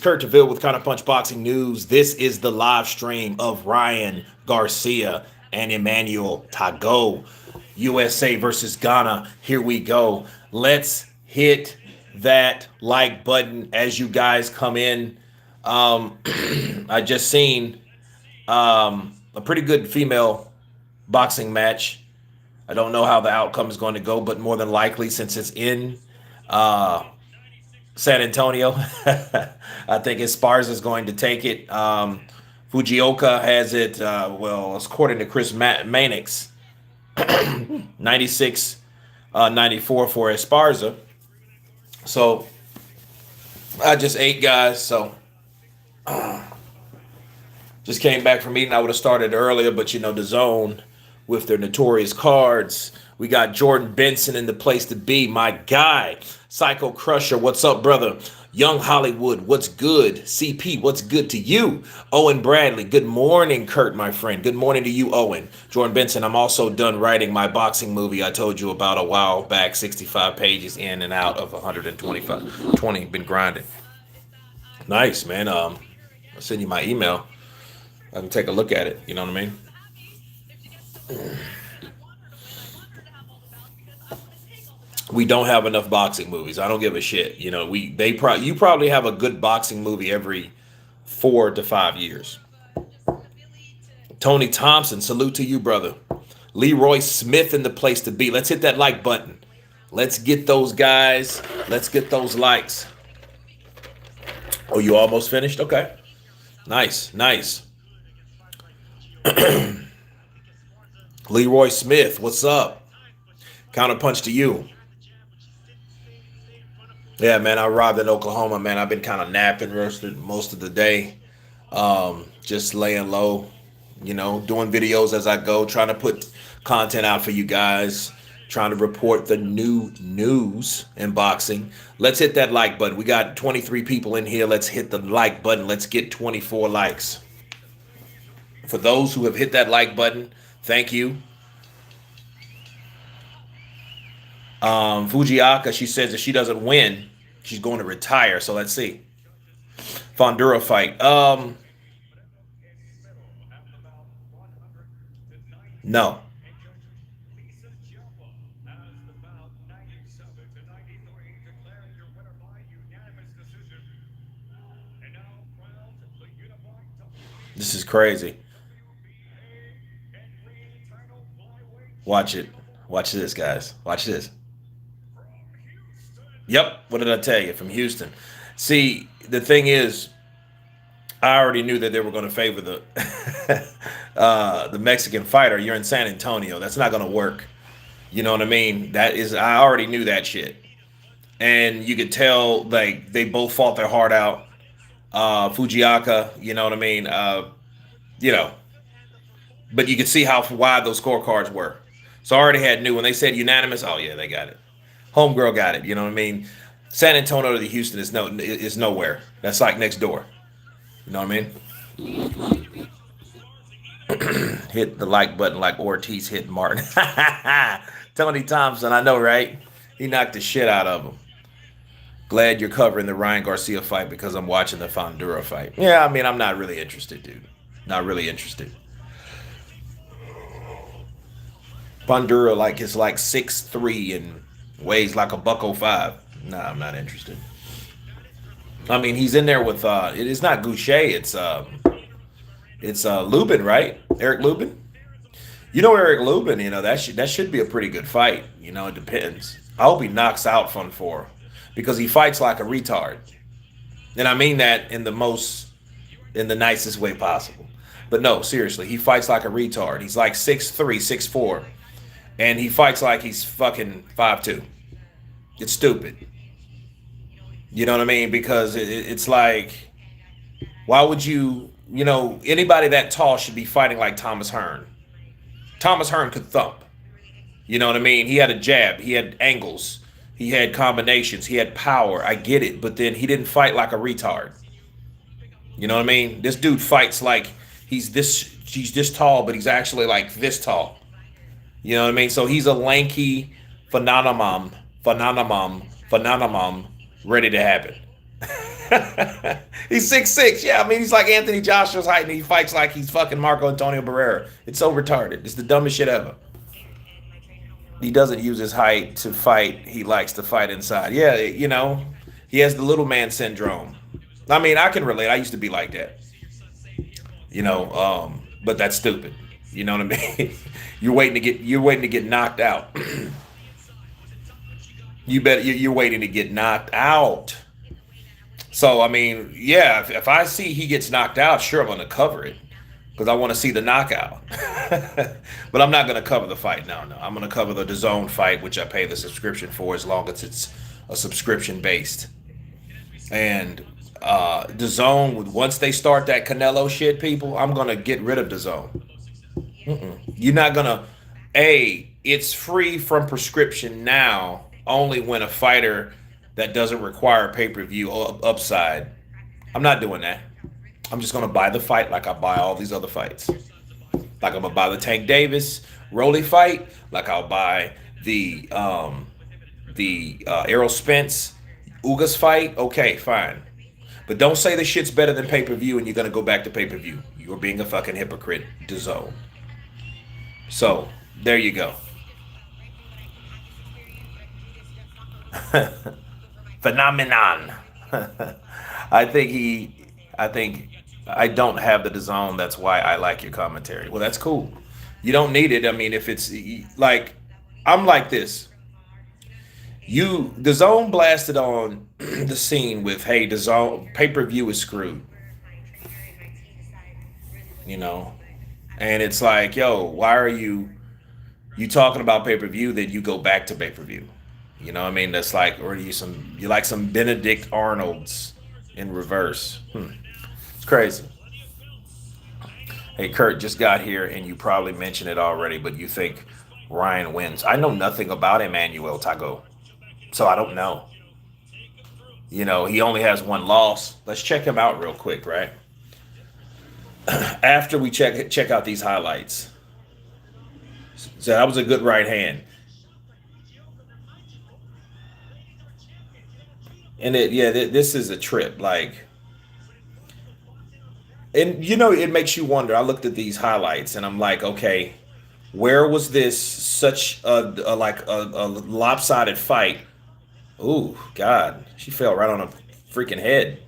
Kurt DeVille with Counterpunch Boxing News. This is the live stream of Ryan Garcia and Emmanuel Tagoe. USA versus Ghana. Here we go. Let's hit that like button as you guys come in. I just seen a pretty good female boxing match. I don't know how the outcome is going to go, but more than likely, since it's in San Antonio, I think Esparza is going to take it. Fujioka has it, well, according to Chris Mannix, 96 94 for Esparza. So I just ate, guys. So just came back from eating. I would have started earlier, but you know, the zone with their notorious cards. We got Jordan Benson in the place to be. My guy, Psycho Crusher, what's up, brother? Young Hollywood, what's good? CP, what's good to you? Owen Bradley, good morning, Kurt, my friend. Good morning to you, Owen. Jordan Benson, I'm also done writing my boxing movie I told you about a while back, 65 pages in and out of 125, 20, been grinding. Nice, man. I'll send you my email. I can take a look at it, you know what I mean? We don't have enough boxing movies. I don't give a shit. You know, you probably have a good boxing movie every 4 to 5 years. Tony Thompson, salute to you, brother. Leroy Smith in the place to be. Let's hit that like button. Let's get those guys. Let's get those likes. Oh, you almost finished? Okay. Nice, nice. Leroy Smith, what's up? Counterpunch to you. Yeah, man, I arrived in Oklahoma, man. I've been kind of napping most of the day. Just laying low, you know, doing videos as I go, trying to put content out for you guys, trying to report the new news in boxing. Let's hit that like button. We got 23 people in here. Let's hit the like button. Let's get 24 likes. For those who have hit that like button, thank you. Fujiaka, she says if she doesn't win, she's going to retire. So let's see. Fondura fight. No. This is crazy. Watch it. Watch this, guys. Watch this. Yep. What did I tell you? From Houston. See, the thing is, I already knew that they were going to favor the Mexican fighter. You're in San Antonio. That's not going to work. You know what I mean? I already knew that shit. And you could tell, like, they both fought their heart out. Fujiaka, you know what I mean? You know, but you could see how wide those scorecards were. So I already had knew when they said unanimous. Oh yeah, they got it. Homegirl got it. You know what I mean? San Antonio to Houston is nowhere. That's like next door. You know what I mean? Hit the like button like Ortiz hit Martin. Tony Thompson, I know, right? He knocked the shit out of him. Glad you're covering the Ryan Garcia fight because I'm watching the Fondura fight. Yeah, I mean, I'm not really interested, dude. Not really interested. Fondura is like 6'3" and weighs like a buck 05. Nah, I'm not interested. I mean, he's in there with it is not Goucher, it's Lubin, right? Eric Lubin. You know Eric Lubin, you know, that should be a pretty good fight. You know, it depends. I hope he knocks out Fondura because he fights like a retard. And I mean that in the nicest way possible. But no, seriously, he fights like a retard. He's like 6'3", 6'4", and he fights like he's fucking 5'2". It's stupid. You know what I mean? Because it's like, why would you, you know, anybody that tall should be fighting like Thomas Hearn. Thomas Hearn could thump. You know what I mean? He had a jab. He had angles. He had combinations. He had power. I get it. But then he didn't fight like a retard. You know what I mean? This dude fights like he's this tall, but he's actually like this tall. You know what I mean? So he's a lanky phenomenon, ready to happen. He's 6'6". Yeah, I mean, he's like Anthony Joshua's height, and he fights like he's fucking Marco Antonio Barrera. It's so retarded. It's the dumbest shit ever. He doesn't use his height to fight. He likes to fight inside. Yeah, he has the little man syndrome. I mean, I can relate. I used to be like that. But that's stupid. You know what I mean? You're waiting to get knocked out. You're waiting to get knocked out. So I mean, yeah, if I see he gets knocked out, sure I'm gonna cover it because I want to see the knockout. But I'm not gonna cover the fight. No, no, I'm gonna cover the DAZN fight, which I pay the subscription for, as long as it's a subscription based. And DAZN, once they start that Canelo shit, people, I'm gonna get rid of DAZN. You're not gonna. It's free from prescription now, only when a fighter that doesn't require pay-per-view upside. I'm not doing that. I'm just gonna buy the fight like I buy all these other fights. Like I'm gonna buy the Tank Davis Rolly fight. Like I'll buy the Errol Spence Ugas fight. Okay, fine. But don't say the shit's better than pay-per-view and you're gonna go back to pay-per-view. You're being a fucking hypocrite. DAZN. So there you go. Phenomenon. I think I don't have the DAZN. That's why I like your commentary. Well, that's cool. You don't need it. I mean, if it's like, I'm like this. DAZN blasted on the scene with, hey, DAZN pay-per-view is screwed. And it's like, yo, why are you talking about pay-per-view, then you go back to pay-per-view? You know what I mean? That's like, or you like some Benedict Arnolds in reverse. It's crazy. Hey, Kurt just got here, and you probably mentioned it already, but you think Ryan wins. I know nothing about Emmanuel Tagoe, so I don't know. He only has one loss. Let's check him out real quick, right? After we check out these highlights. So that was a good right hand. And this is a trip. Like, and it makes you wonder. I looked at these highlights and I'm like, okay, where was this such a lopsided fight? Ooh, God, she fell right on her freaking head.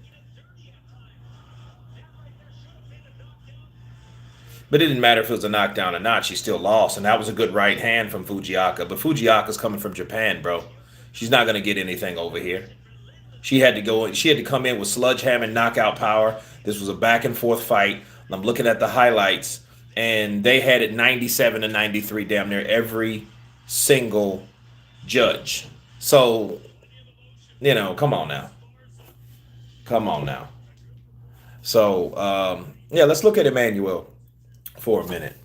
But it didn't matter if it was a knockdown or not. She still lost, and that was a good right hand from Fujioka. But Fujioka's coming from Japan, bro. She's not gonna get anything over here. She had to go. She had to come in with sledgehammer knockout power. This was a back and forth fight. I'm looking at the highlights, and they had it 97 to 93, damn near every single judge. So, come on now. Come on now. So, let's look at Emmanuel for a minute.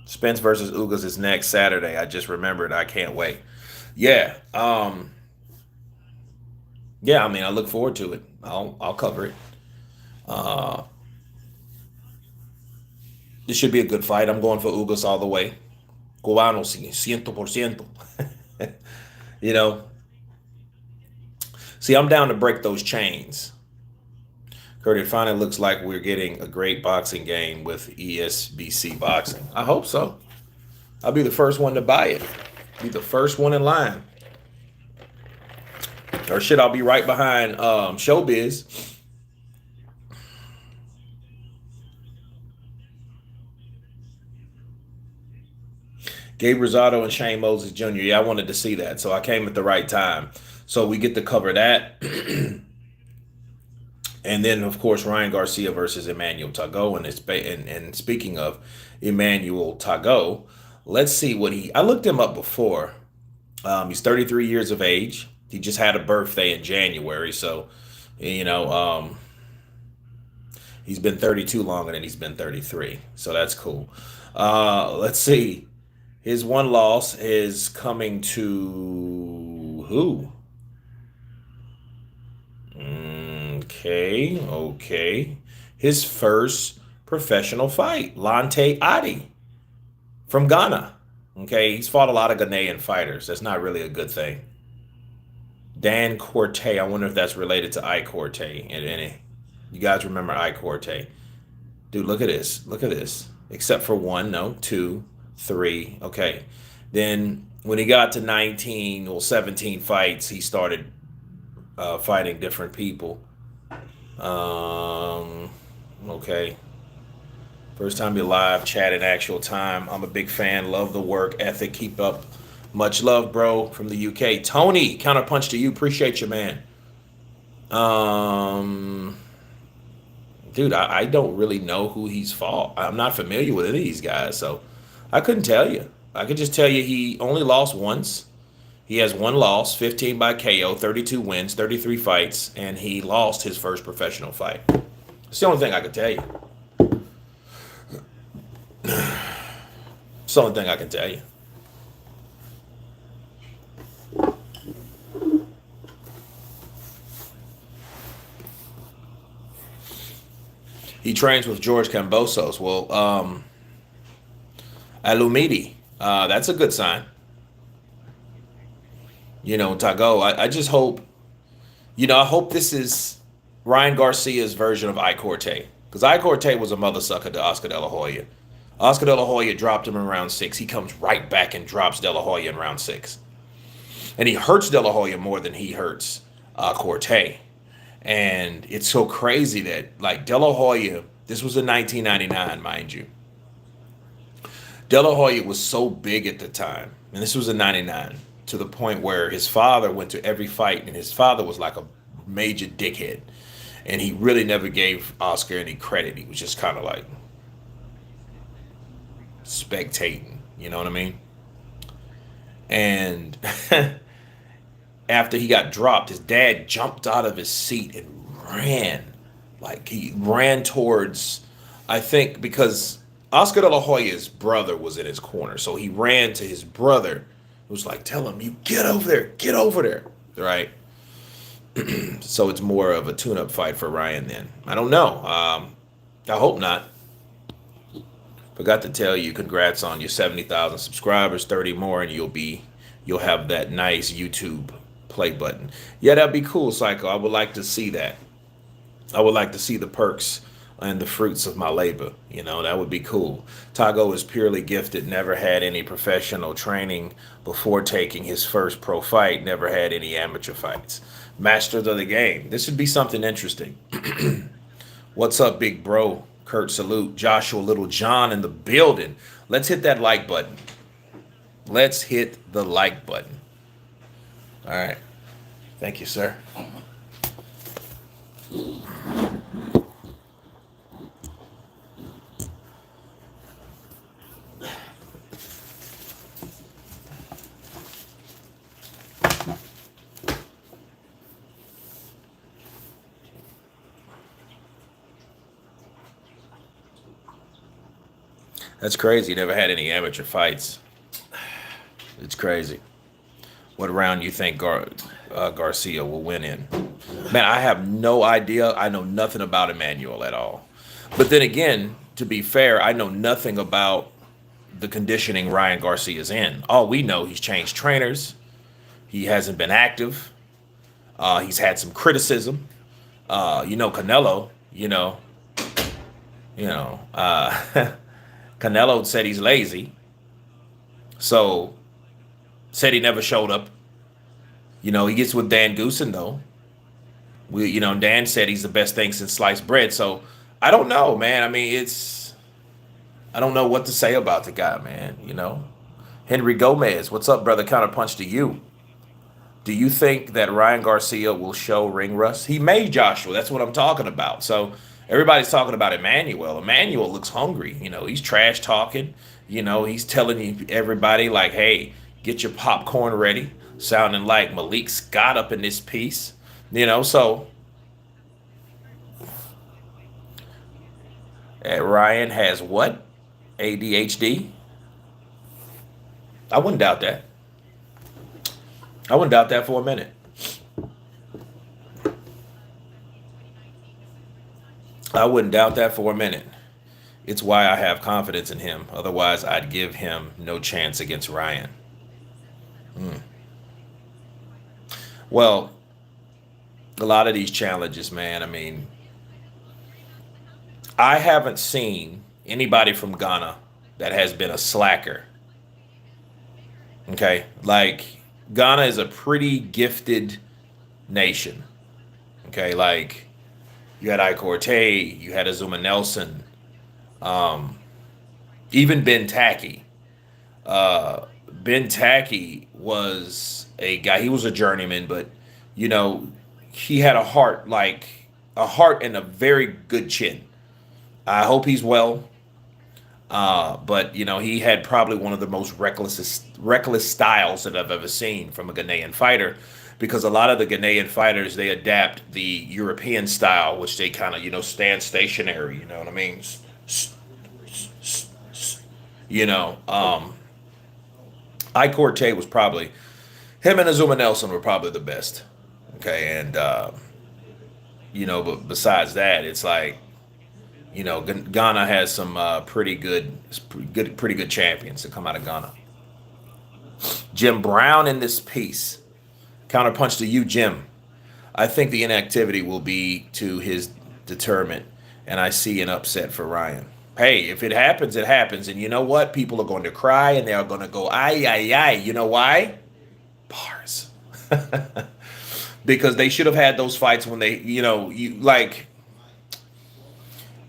Spence versus Ugas is next Saturday. I just remembered. I can't wait. Yeah. I mean, I look forward to it. I'll cover it. This should be a good fight. I'm going for Ugas all the way. Cubano 100%. See, I'm down to break those chains. Kurt, it finally looks like we're getting a great boxing game with ESBC Boxing. I hope so. I'll be the first one to buy it. Be the first one in line. Or shit, I'll be right behind Showbiz. Gabe Rosado and Shane Moses Jr. Yeah, I wanted to see that, so I came at the right time. So we get to cover that. And then, of course, Ryan Garcia versus Emmanuel Tagoe. And speaking of Emmanuel Tagoe, let's see what I looked him up before. He's 33 years of age. He just had a birthday in January. So, he's been 32 longer than he's been 33. So that's cool. Let's see. His one loss is coming to who? Okay. His first professional fight, Lante Adi from Ghana. Okay, he's fought a lot of Ghanaian fighters. That's not really a good thing. Dan Corte. I wonder if that's related to I Corte. And you guys remember I Corte? Dude, look at this. Look at this. Except for one, no, two, three. Okay. Then when he got to 19 or 17 fights, he started fighting different people. Okay. First time you're live, chat in actual time. I'm a big fan. Love the work ethic. Keep up. Much love, bro, from the UK. Tony, counterpunch to you. Appreciate you, man. Um, Dude, I don't really know who he's fought. I'm not familiar with any of these guys, so I couldn't tell you. I could just tell you he only lost once. He has one loss, 15 by KO, 32 wins, 33 fights, and he lost his first professional fight. It's the only thing I could tell you. It's the only thing I can tell you. He trains with George Kambosos. Well, Alumidi, that's a good sign. Tagoe, I just hope, I hope this is Ryan Garcia's version of I Corte. Because I Corte was a mother sucker to Oscar De La Hoya. Oscar De La Hoya dropped him in round 6. He comes right back and drops De La Hoya in round 6. And he hurts De La Hoya more than he hurts Corte. And it's so crazy that, like, De La Hoya, this was in 1999, mind you. De La Hoya was so big at the time, and this was in 99, to the point where his father went to every fight, and his father was like a major dickhead. And he really never gave Oscar any credit. He was just kind of like spectating, you know what I mean? And after he got dropped, his dad jumped out of his seat and ran. Like, he ran towards, I think, because Oscar De La Hoya's brother was in his corner. So he ran to his brother. It was like, tell him, you get over there, right? So it's more of a tune-up fight for Ryan then. I don't know. I hope not. Forgot to tell you, congrats on your 70,000 subscribers, 30 more, and you'll have that nice YouTube play button. Yeah, that'd be cool, Psycho. I would like to see that. I would like to see the perks and the fruits of my labor. That would be cool. Tagoe is purely gifted, never had any professional training before taking his first pro fight, never had any amateur fights. Masters of the game. This would be something interesting. What's up, big bro? Kurt, salute. Joshua Little John in the building. Let's hit that like button. Let's hit the like button. All right. Thank you, sir. That's crazy. Never had any amateur fights. It's crazy. What round you think Garcia will win in? Man, I have no idea. I know nothing about Emmanuel at all. But then again, to be fair, I know nothing about the conditioning Ryan Garcia's in. All we know, he's changed trainers. He hasn't been active. He's had some criticism. Canelo, Canelo said he's lazy. So, said he never showed up. He gets with Dan Goosen, though. Dan said he's the best thing since sliced bread. So, I don't know, man. I mean, I don't know what to say about the guy, man. Henry Gomez, what's up, brother? Counterpunch to you. Do you think that Ryan Garcia will show ring rust? He may, Joshua. That's what I'm talking about. So, everybody's talking about Emmanuel. Emmanuel looks hungry. He's trash talking. He's telling everybody, like, hey, get your popcorn ready. Sounding like Malik Scott up in this piece. So Ryan has what? ADHD? I wouldn't doubt that. I wouldn't doubt that for a minute. I wouldn't doubt that for a minute. It's why I have confidence in him. Otherwise, I'd give him no chance against Ryan. Well, a lot of these challenges, man. I mean, I haven't seen anybody from Ghana that has been a slacker. Okay, like Ghana is a pretty gifted nation. Okay, like you had Ike Orte, you had Azuma Nelson, um, even Ben Taki. Ben Taki was a guy. He was a journeyman, but you know, he had a heart like a heart and a very good chin. I hope he's well. But you know, he had probably one of the most reckless styles that I've ever seen from a Ghanaian fighter, because a lot of the Ghanaian fighters they adapt the European style, which they kind of stand stationary. You know what I mean? You know, Ike Corte was probably him and Azuma Nelson were probably the best. Okay, and but besides that, it's like Ghana has some pretty good champions that come out of Ghana. Jim Brown in this piece. Counterpunch to you, Jim. I think the inactivity will be to his deterrent, and I see an upset for Ryan. Hey, if it happens, it happens. And you know what? People are going to cry, and they are going to go, ay, ay, ay. You know why? Bars. Because they should have had those fights when they,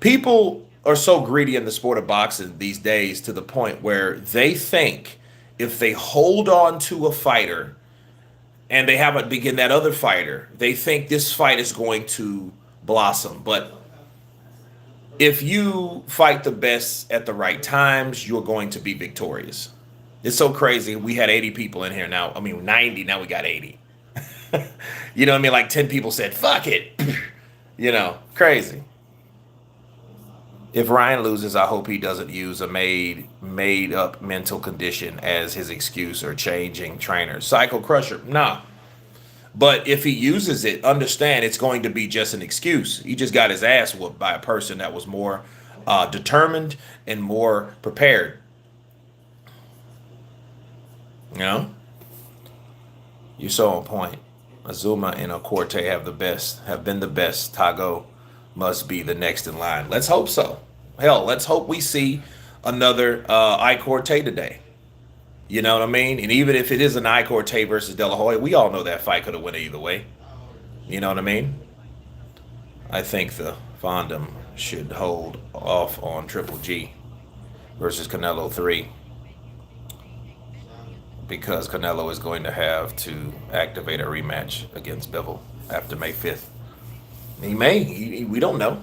people are so greedy in the sport of boxing these days to the point where they think if they hold on to a fighter and they haven't begun that other fighter, they think this fight is going to blossom. But if you fight the best at the right times, you're going to be victorious. It's so crazy. We had 80 people in here now. I mean, 90. Now we got 80. You know what I mean? Like 10 people said, fuck it. Crazy. If Ryan loses, I hope he doesn't use a made up mental condition as his excuse or changing trainers. Psycho Crusher, nah. But if he uses it, understand it's going to be just an excuse. He just got his ass whooped by a person that was more determined and more prepared. You're so on point. Azuma and Okorte have been the best. Tagoe must be the next in line. Let's hope so. Hell, let's hope we see another Ike Corte today. You know what I mean? And even if it is an Ike Corte versus De La Hoya, we all know that fight could have went either way. You know what I mean? I think the Fondum should hold off on Triple G versus Canelo 3, because Canelo is going to have to activate a rematch against Bivol after May 5th. He may. We don't know.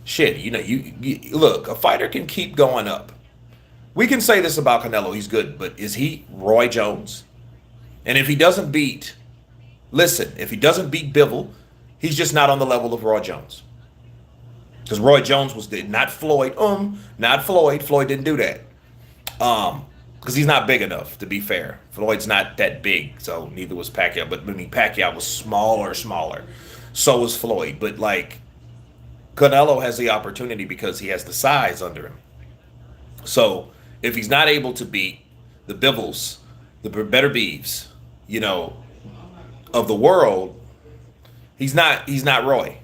Shit, you look, a fighter can keep going up. We can say this about Canelo, he's good, but is he Roy Jones? And if he doesn't beat Bivol, he's just not on the level of Roy Jones. Because Roy Jones was not Floyd. Not Floyd. Floyd didn't do that. Because he's not big enough, to be fair. Floyd's not that big, so neither was Pacquiao. But Pacquiao was smaller. So was Floyd. But Canelo has the opportunity because he has the size under him. So if he's not able to beat the Bivols, the better beeves, of the world, he's not Roy.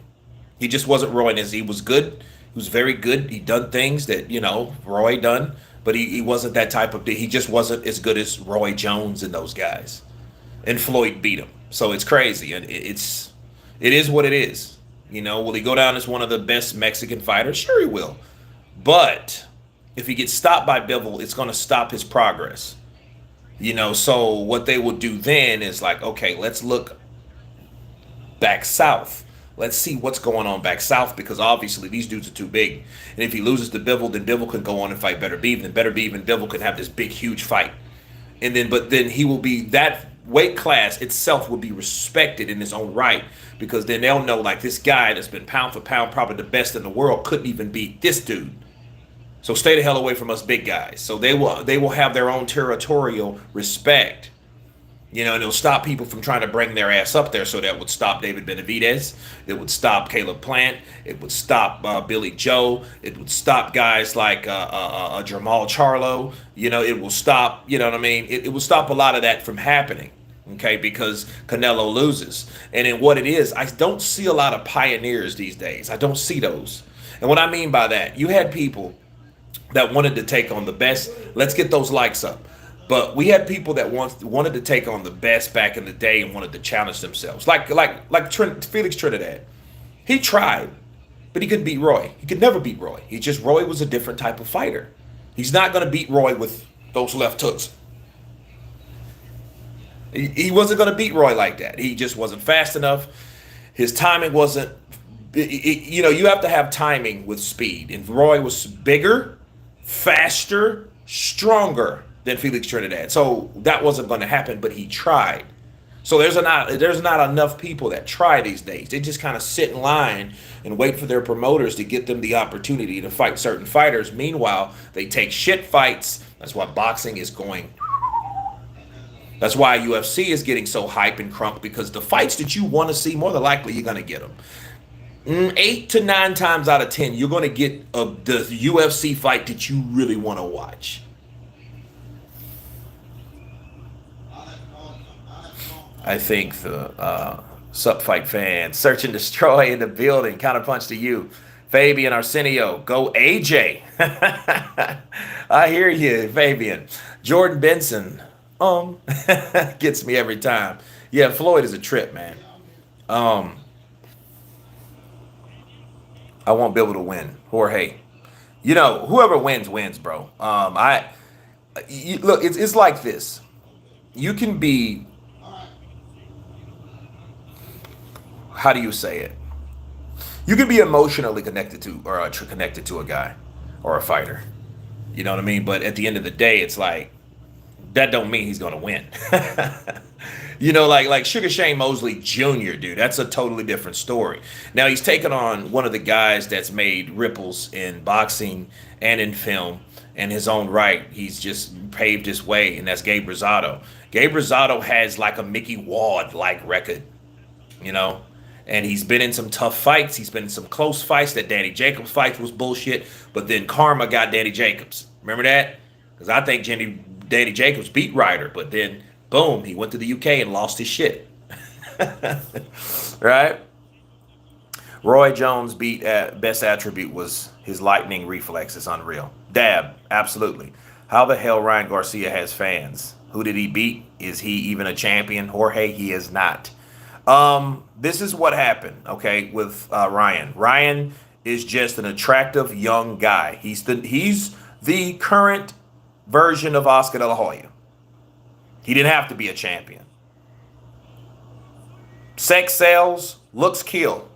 He just wasn't Roy. He was good. He was very good. He done things that Roy done, but he wasn't that type of. He just wasn't as good as Roy Jones and those guys. And Floyd beat him. So it's crazy, and it is what it is. Will he go down as one of the best Mexican fighters? Sure he will. But if he gets stopped by Bivol, it's going to stop his progress. So what they will do then is okay, let's look back south. Let's see what's going on back south, because obviously these dudes are too big. And if he loses to Bivol, then Bivol can go on and fight Better Beef, and Better Beef and Bivol can have this big, huge fight. But then he will be, that weight class itself will be respected in his own right, because then they'll know this guy that's been pound for pound probably the best in the world couldn't even beat this dude. So stay the hell away from us big guys. So they will have their own territorial respect. And it'll stop people from trying to bring their ass up there. So that would stop David Benavidez. It would stop Caleb Plant. It would stop Billy Joe. It would stop guys like Jamal Charlo. It will stop, It will stop a lot of that from happening. Okay, because Canelo loses. And in what it is, I don't see a lot of pioneers these days. I don't see those. And what I mean by that, you had people that wanted to take on the best. Let's get those likes up. But we had people that wanted to take on the best back in the day and wanted to challenge themselves. Felix Trinidad. He tried, but he couldn't beat Roy. He could never beat Roy. Roy was a different type of fighter. He's not going to beat Roy with those left hooks. He wasn't going to beat Roy like that. He just wasn't fast enough. His timing wasn't. You have to have timing with speed. And Roy was bigger, faster, stronger than Felix Trinidad. So that wasn't going to happen, but he tried. So there's not enough people that try these days. They just kind of sit in line and wait for their promoters to get them the opportunity to fight certain fighters. Meanwhile, they take shit fights. That's why boxing is going. That's why UFC is getting so hype and crunk, because the fights that you want to see, more than likely, you're going to get them. 8 to 9 times out of 10, you're going to get the UFC fight that you really want to watch. I think the Sup Fight fans, Search and Destroy in the building, counterpunch to you. Fabian Arsenio, go AJ. I hear you, Fabian. Jordan Benson, gets me every time. Yeah, Floyd is a trip, man. I won't be able to win. Jorge, whoever wins, bro. Look, it's like this. You can be, how do you say it? You can be emotionally connected to a guy or a fighter. You know what I mean? But at the end of the day, it's like, that don't mean he's gonna win. Like Sugar Shane Mosley Jr., dude, that's a totally different story. Now he's taken on one of the guys that's made ripples in boxing and in film in his own right. He's just paved his way, and that's Gabe Rosado. Gabe Rosado has like a Mickey Ward-like record, and he's been in some tough fights. He's been in some close fights. That Danny Jacobs fight was bullshit, but then karma got Danny Jacobs. Remember that? Because I think Danny Jacobs beat Ryder, but then, boom, he went to the UK and lost his shit. Right? Roy Jones beat best attribute was his lightning reflex. Is unreal. Dab, absolutely. How the hell Ryan Garcia has fans? Who did he beat? Is he even a champion? Jorge, he is not. This is what happened, okay, with Ryan. Ryan is just an attractive young guy. He's the current version of Oscar De La Hoya. He didn't have to be a champion. Sex sells, looks kill.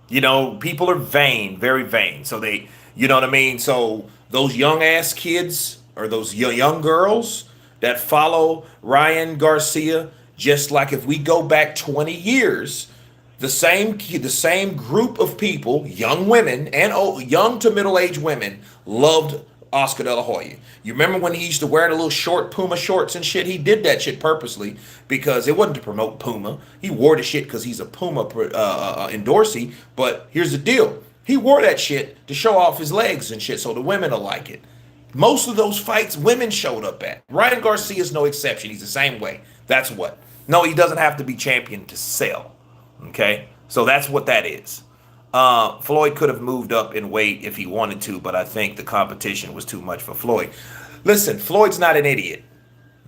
People are vain, very vain. So they, you know what I mean? So those young ass kids or those young girls that follow Ryan Garcia, just like if we go back 20 years, the same group of people, young women and young to middle-aged women, loved Oscar De La Hoya. You remember when he used to wear the little short Puma shorts and shit? He did that shit purposely because it wasn't to promote Puma. He wore the shit because he's a Puma endorsee. But here's the deal. He wore that shit to show off his legs and shit so the women will like it. Most of those fights, women showed up at. Ryan Garcia is no exception. He's the same way. That's what. No, he doesn't have to be champion to sell. Okay? So that's what that is. Floyd could have moved up in weight if he wanted to, but I think the competition was too much for Floyd. Listen, Floyd's not an idiot.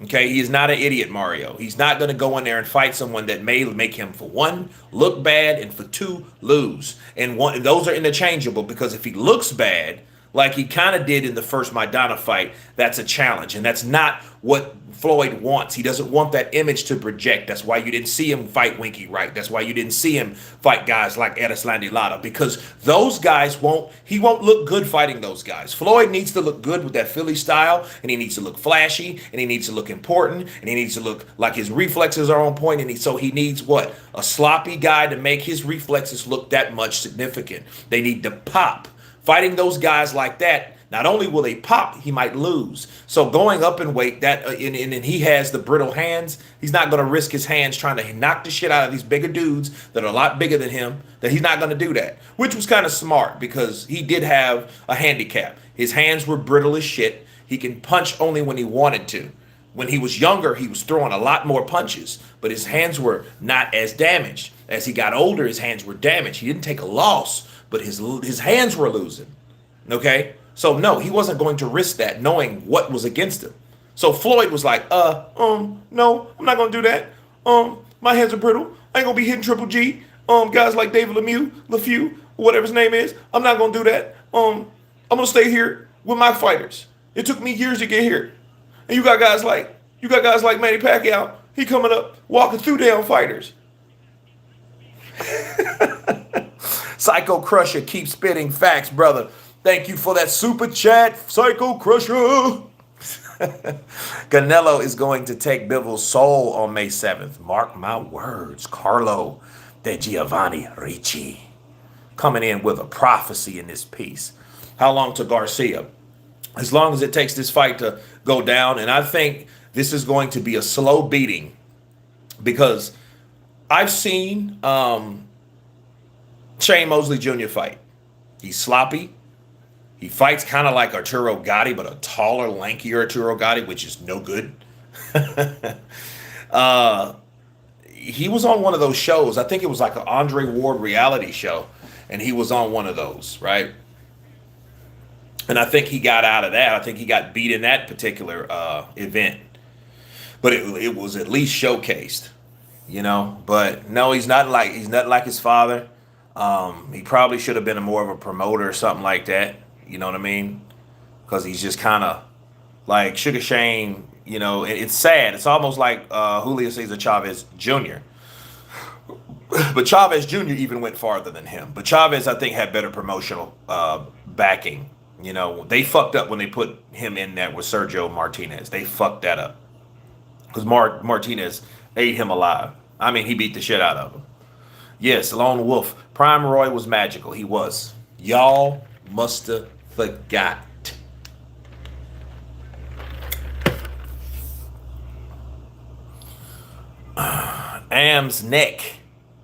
Okay, he is not an idiot, Mario. He's not going to go in there and fight someone that may make him, for one, look bad, and for two, lose. And those are interchangeable, because if he looks bad, like he kind of did in the first Maidana fight, that's a challenge. And that's not what Floyd wants. He doesn't want that image to project. That's why you didn't see him fight Winky Wright. That's why you didn't see him fight guys like Erislandy Lara, because those guys he won't look good fighting those guys. Floyd needs to look good with that Philly style, and he needs to look flashy, and he needs to look important, and he needs to look like his reflexes are on point, and so he needs what? A sloppy guy to make his reflexes look that much significant. They need to pop. Fighting those guys like that, not only will they pop, he might lose. So going up in weight, and he has the brittle hands, he's not going to risk his hands trying to knock the shit out of these bigger dudes that are a lot bigger than him, that he's not going to do that. Which was kind of smart, because he did have a handicap. His hands were brittle as shit. He can punch only when he wanted to. When he was younger, he was throwing a lot more punches, but his hands were not as damaged. As he got older, his hands were damaged. He didn't take a loss, but his hands were losing. Okay? So no, he wasn't going to risk that knowing what was against him. So Floyd was like, no, I'm not gonna do that. My hands are brittle. I ain't gonna be hitting Triple G. Guys like David LeFew, whatever his name is, I'm not gonna do that. I'm gonna stay here with my fighters. It took me years to get here. And you got guys like Manny Pacquiao. He coming up, walking through damn fighters. Psycho Crusher, keep spitting facts, brother. Thank you for that super chat, Psycho Crusher. Canelo is going to take Bivens' soul on May 7th. Mark my words. Carlo De Giovanni Ricci coming in with a prophecy in this piece. How long to Garcia? As long as it takes this fight to go down. And I think this is going to be a slow beating because I've seen Shane Mosley Jr. fight. He's sloppy. He fights kind of like Arturo Gatti, but a taller, lankier Arturo Gatti, which is no good. He was on one of those shows. I think it was like an Andre Ward reality show. And he was on one of those, right? And I think he got out of that. I think he got beat in that particular event. But it was at least showcased, you know. But no, he's not like his father. He probably should have been more of a promoter or something like that. You know what I mean? Because he's just kind of like Sugar Shane. You know, it's sad. It's almost like Julio Cesar Chavez Jr. But Chavez Jr. even went farther than him. But Chavez, I think, had better promotional backing. You know, they fucked up when they put him in there with Sergio Martinez. They fucked that up. Because Martinez ate him alive. I mean, he beat the shit out of him. Yes, Lone Wolf. Prime Roy was magical. He was. Y'all must have forgot. Am's neck.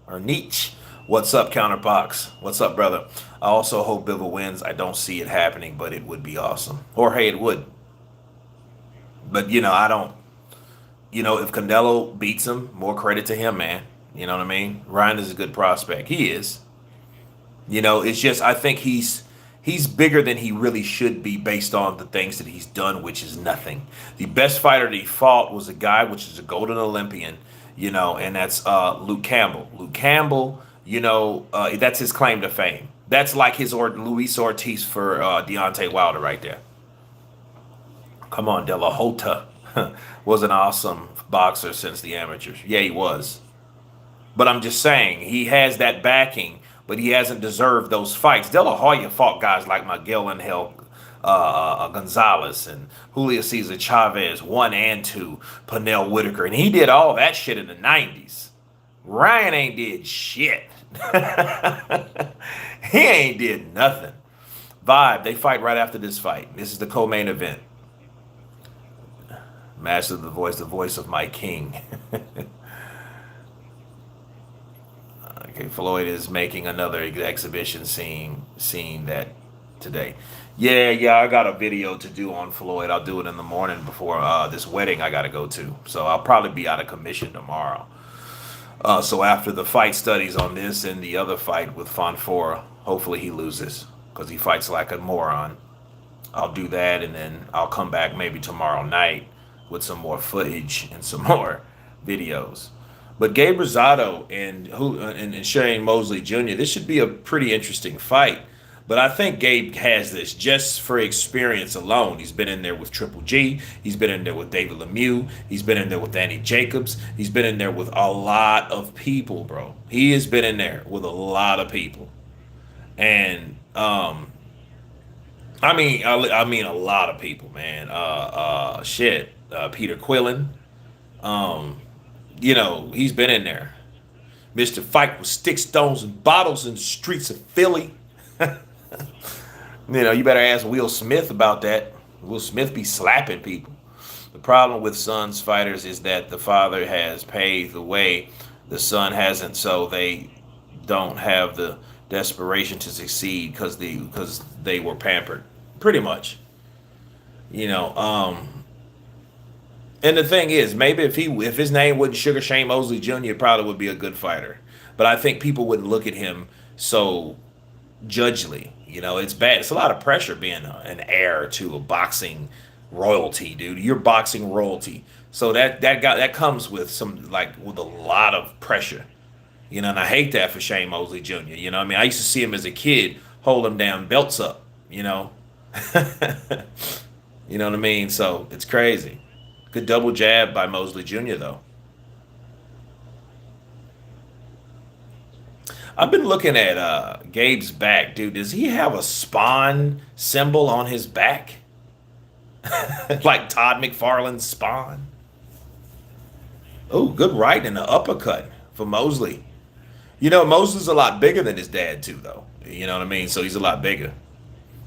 Or Nietzsche. What's up, Counterbox? What's up, brother? I also hope Bivens wins. I don't see it happening, but it would be awesome. Or, hey, it would. But, you know, I don't. You know, if Canelo beats him, more credit to him, man. You know what I mean? Ryan is a good prospect. He is. You know, it's just I think he's bigger than he really should be based on the things that he's done, which is nothing. The best fighter that he fought was a guy which is a golden Olympian, you know, and that's Luke Campbell. Luke Campbell, you know, that's his claim to fame. That's like his Luis Ortiz for Deontay Wilder right there. Come on, De La Hota was an awesome boxer since the amateurs. Yeah, he was. But I'm just saying, he has that backing, but he hasn't deserved those fights. De La Hoya fought guys like Miguel Angel Gonzalez and Julio Cesar Chavez 1 and 2, Pernell Whitaker, and he did all that shit in the 90s. Ryan ain't did shit. He ain't did nothing. Vibe, they fight right after this fight. This is the co-main event. Master of the voice of my king. Okay, Floyd is making another exhibition scene that today. Yeah, I got a video to do on Floyd. I'll do it in the morning before this wedding I got to go to. So I'll probably be out of commission tomorrow. So after the fight studies on this and the other fight with Fondora, hopefully he loses because he fights like a moron. I'll do that and then I'll come back maybe tomorrow night with some more footage and some more videos. But Gabe Rosado and Shane Mosley Jr., this should be a pretty interesting fight. But I think Gabe has this just for experience alone. He's been in there with Triple G. He's been in there with David Lemieux. He's been in there with Danny Jacobs. He's been in there with a lot of people, bro. He has been in there with a lot of people. And, I mean a lot of people, man. Peter Quillen. You know, he's been in there. Mr. Fight with sticks, stones, and bottles in the streets of Philly. You know, you better ask Will Smith about that. Will Smith be slapping people. The problem with Sons fighters is that the father has paved the way. The son hasn't, so they don't have the desperation to succeed because they were pampered. Pretty much. You know, And the thing is, maybe if his name wasn't Sugar Shane Mosley Jr., probably would be a good fighter. But I think people wouldn't look at him so judgely. You know, it's bad. It's a lot of pressure being an heir to a boxing royalty, dude. You're boxing royalty, so that comes with some like with a lot of pressure. You know, and I hate that for Shane Mosley Jr. You know, what I mean, I used to see him as a kid hold them damn belts up. You know, you know what I mean. So it's crazy. Good double jab by Mosley Jr. though. I've been looking at Gabe's back, dude. Does he have a spawn symbol on his back? Like Todd McFarlane's spawn? Oh, good right and the uppercut for Mosley. You know, Mosley's a lot bigger than his dad, too, though. You know what I mean? So he's a lot bigger.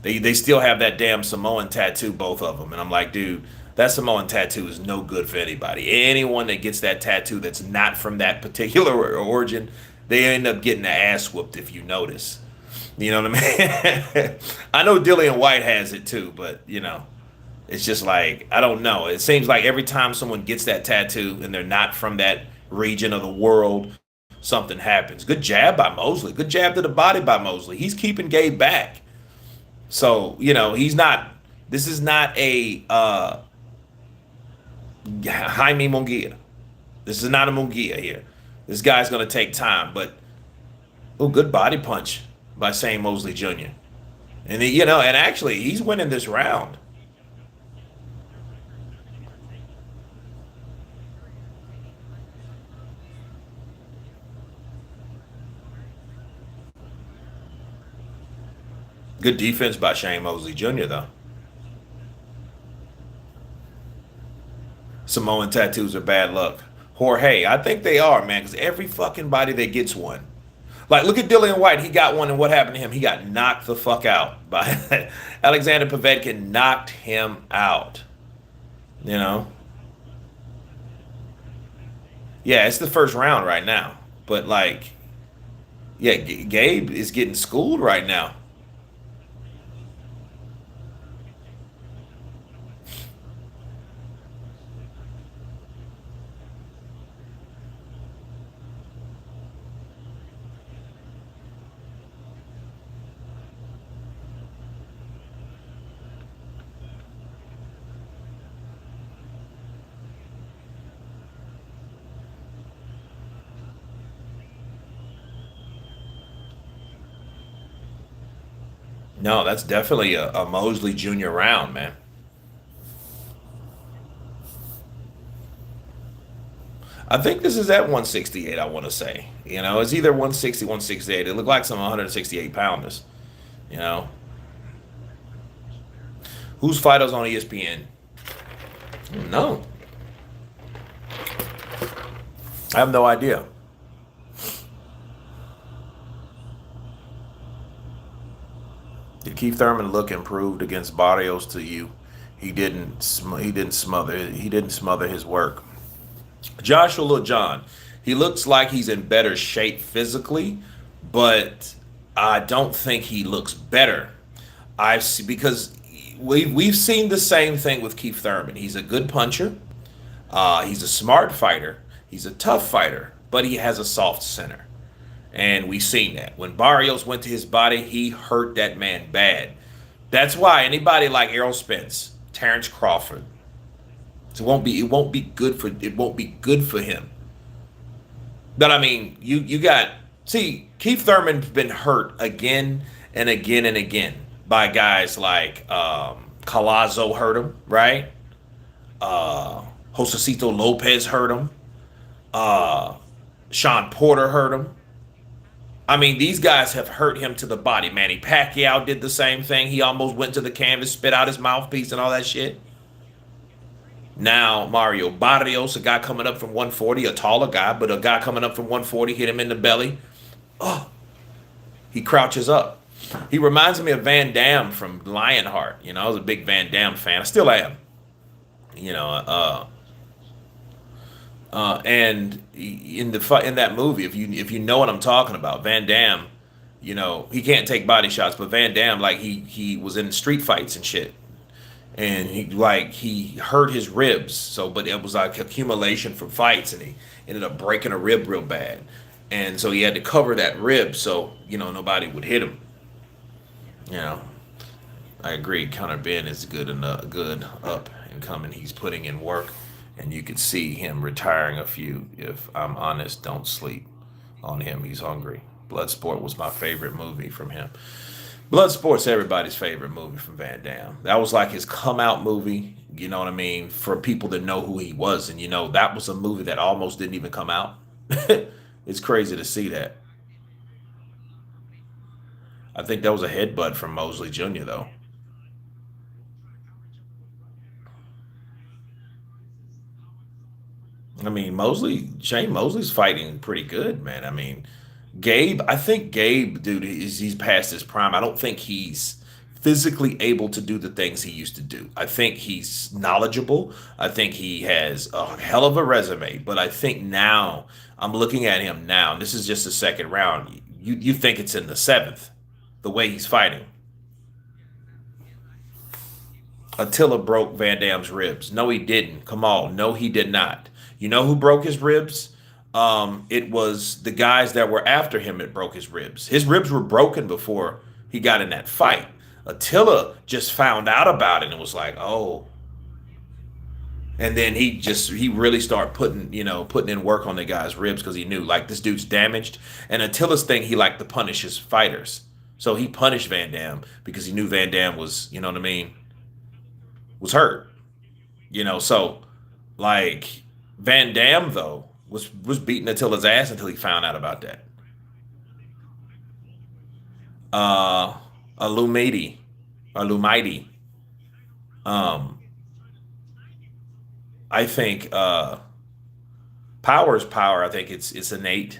They still have that damn Samoan tattoo, both of them. And I'm like, dude, that Samoan tattoo is no good for anybody. Anyone that gets that tattoo that's not from that particular origin, they end up getting the ass whooped if you notice. You know what I mean? I know Dillian White has it too, but you know, it's just like I don't know. It seems like every time someone gets that tattoo and they're not from that region of the world, something happens. Good jab by Mosley. Good jab to the body by Mosley. He's keeping Gabe back. So, you know, he's not this is not a Jaime Munguia. This is not a Munguia here. This guy's gonna take time, but oh, good body punch by Shane Mosley Jr. And you know, and actually he's winning this round. Good defense by Shane Mosley Jr. though. Samoan tattoos are bad luck. Jorge, I think they are, man, because every fucking body that gets one. Like, look at Dillian White. He got one, and what happened to him? He got knocked the fuck out by Alexander Povetkin. Knocked him out. You know? Yeah, it's the first round right now. But, like, yeah, Gabe is getting schooled right now. No, that's definitely a Mosley Jr. round, man. I think this is at 168, I want to say. You know, it's either 160, 168. It looked like some 168 pounders. You know, whose fighters on ESPN? No, I have no idea. Did Keith Thurman look improved against Barrios to you? He didn't smother his work. Joshua Lil John, he looks like he's in better shape physically, but I don't think he looks better. Because we've seen the same thing with Keith Thurman. He's a good puncher. He's a smart fighter. He's a tough fighter, but he has a soft center. And we've seen that. When Barrios went to his body, he hurt that man bad. That's why anybody like Errol Spence, Terrence Crawford, it won't be good for him. But I mean, you got see, Keith Thurman's been hurt again and again and again by guys like Colazo hurt him, right? Josecito Lopez hurt him. Sean Porter hurt him. I mean, these guys have hurt him to the body. Manny Pacquiao did the same thing. He almost went to the canvas, spit out his mouthpiece and all that shit. Now, Mario Barrios, a guy coming up from 140, a taller guy, but a guy coming up from 140 hit him in the belly. Oh, he crouches up. He reminds me of Van Damme from Lionheart. You know, I was a big Van Damme fan. I still am. You know, and in that movie, if you know what I'm talking about, Van Damme, you know, he can't take body shots, but Van Damme, like he was in street fights and shit. and he hurt his ribs. So, but it was like accumulation from fights, and he ended up breaking a rib real bad, and so he had to cover that rib so nobody would hit him. You know, I agree. Conor Ben is good enough, good up and coming. He's putting in work, and you could see him retiring a few. If I'm honest, don't sleep on him. He's hungry. Bloodsport was my favorite movie from him. Bloodsport's everybody's favorite movie from Van Damme. That was like his come out movie. You know what I mean? For people to know who he was, and that was a movie that almost didn't even come out. It's crazy to see that. I think that was a headbutt from Mosley Jr. though. I mean, Shane Mosley's fighting pretty good, man. I mean, Gabe, I think Gabe, dude, he's past his prime. I don't think he's physically able to do the things he used to do. I think he's knowledgeable. I think he has a hell of a resume. But I think now, I'm looking at him now, and this is just the second round. You think it's in the seventh, the way he's fighting. Attila broke Van Dam's ribs. No, he didn't. Come on. No, he did not. You know who broke his ribs? It was the guys that were after him that broke his ribs. His ribs were broken before he got in that fight. Attila just found out about it and was like, oh. And then he really started putting in work on the guy's ribs because he knew like this dude's damaged. And Attila's thing, he liked to punish his fighters. So he punished Van Dam because he knew Van Dam was, you know what I mean, was hurt. So like Van Dam though was beating Attila's ass until he found out about that. Uh, a Lumidi, a Lumidi. Um, I think power is power. I think it's innate,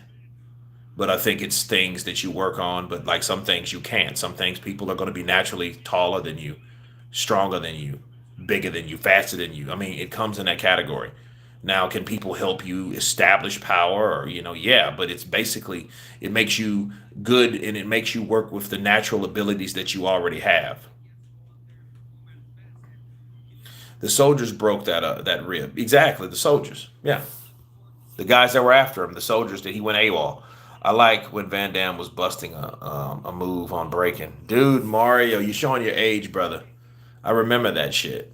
but I think it's things that you work on. But like some things you can't. Some things people are going to be naturally taller than you, stronger than you, bigger than you, faster than you. I mean, it comes in that category. Now, can people help you establish power or, yeah, but it's basically, it makes you good and it makes you work with the natural abilities that you already have. The soldiers broke that rib. Exactly, the soldiers. Yeah. The guys that were after him, the soldiers that he went AWOL. I like when Van Damme was busting a move on breaking. Dude, Mario, you showing your age, brother. I remember that shit.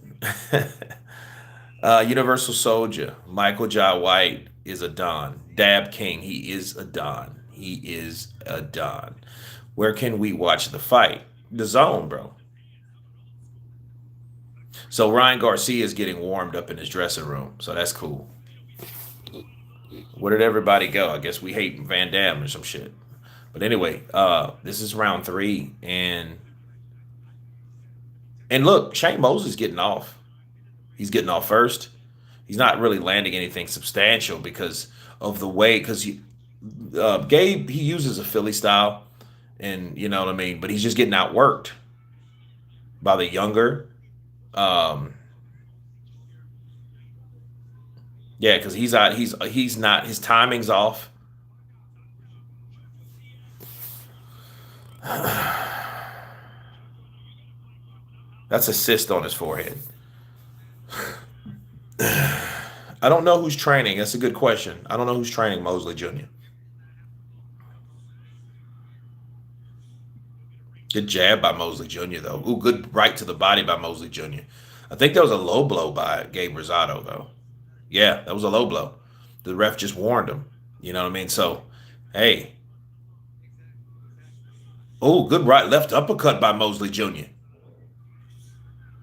Universal Soldier, Michael Jai White is a Don. Dab King, he is a Don. He is a Don. Where can we watch the fight? The Zone, bro. So Ryan Garcia is getting warmed up in his dressing room, so that's cool. Where did everybody go? I guess we hate Van Damme or some shit. But anyway, this is round three, and look, Shane Mosley's getting off. He's getting off first. He's not really landing anything substantial because of the way. Because Gabe, he uses a Philly style, and you know what I mean. But he's just getting outworked by the younger. Um, yeah, because he's out. He's not. His timing's off. That's a cyst on his forehead. I don't know who's training. That's a good question. I don't know who's training Mosley Jr. Good jab by Mosley Jr. though. Ooh, good right to the body by Mosley Jr. I think that was a low blow by Gabe Rosado though. Yeah, that was a low blow. The ref just warned him. You know what I mean? So, hey, oh, good right left uppercut by Mosley Jr.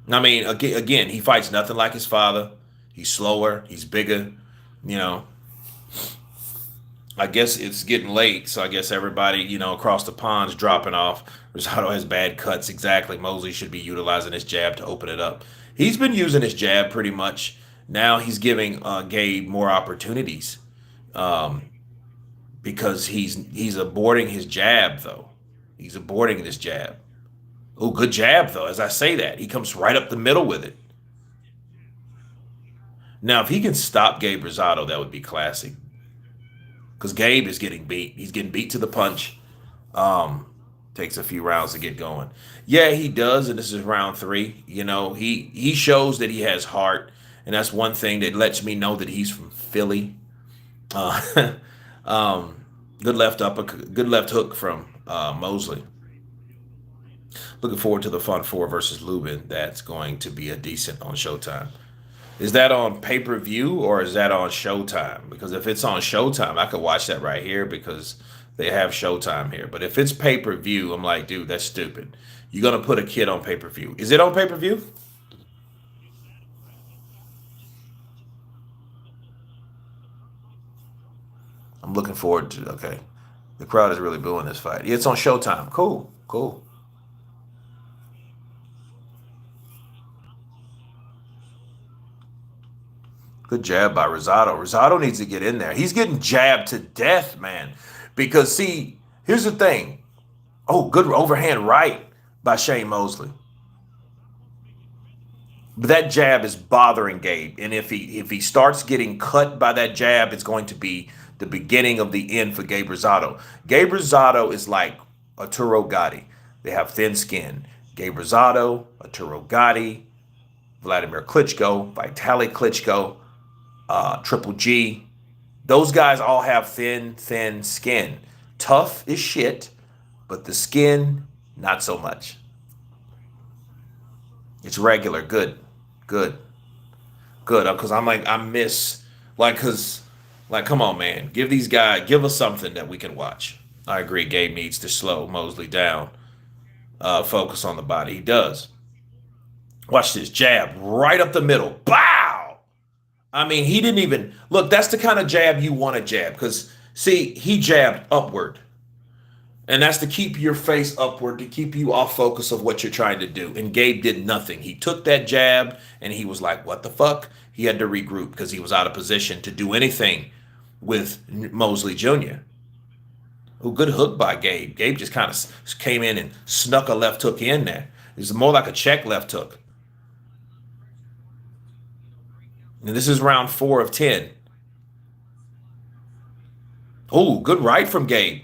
I mean, again, he fights nothing like his father. He's slower. He's bigger. You know, I guess it's getting late, so I guess everybody, across the pond's dropping off. Rosado has bad cuts. Exactly. Mosley should be utilizing his jab to open it up. He's been using his jab pretty much. Now he's giving Gabe more opportunities um, because he's aborting his jab though. He's aborting this jab. Oh, good jab though. As I say that, he comes right up the middle with it. Now, if he can stop Gabe Rosado, that would be classic. Because Gabe is getting beat. He's getting beat to the punch. Um, Takes a few rounds to get going. Yeah, he does, and this is round three. He shows that he has heart, and that's one thing that lets me know that he's from Philly. Uh, um, good left upper, good left hook from Mosley. Looking forward to the Fondora versus Lubin. That's going to be a decent on Showtime. Is that on pay per view or is that on Showtime? Because if it's on Showtime, I could watch that right here because they have Showtime here. But if it's pay per view, I'm like, dude, that's stupid. You're gonna put a kid on pay per view. Is it on pay per view? I'm looking forward to. Okay, the crowd is really booing this fight. Yeah, it's on Showtime. Cool, cool. Good jab by Rosado. Rosado needs to get in there. He's getting jabbed to death, man. Because see, here's the thing. Oh, good overhand right by Shane Mosley. But that jab is bothering Gabe, and if he starts getting cut by that jab, it's going to be the beginning of the end for Gabe Rosado. Gabe Rosado is like Arturo Gatti. They have thin skin. Gabe Rosado, Arturo Gatti, Vladimir Klitschko, Vitaly Klitschko, Triple G. Those guys all have thin, thin skin. Tough as shit, but the skin, not so much. It's regular, good, good, good. Because I'm like, I miss, like, come on, man. Give us something that we can watch. I agree. Gabe needs to slow Mosley down, focus on the body. He does. Watch this jab right up the middle. Bow! I mean, he didn't even look. That's the kind of jab you want to jab because, see, he jabbed upward. And that's to keep your face upward, to keep you off focus of what you're trying to do. And Gabe did nothing. He took that jab and he was like, what the fuck? He had to regroup because he was out of position to do anything with Mosley Jr. Oh, good hook by Gabe. Gabe just kind of came in and snuck a left hook in there. It's more like a check left hook. And this is round 4 of 10. Oh, good right from Gabe.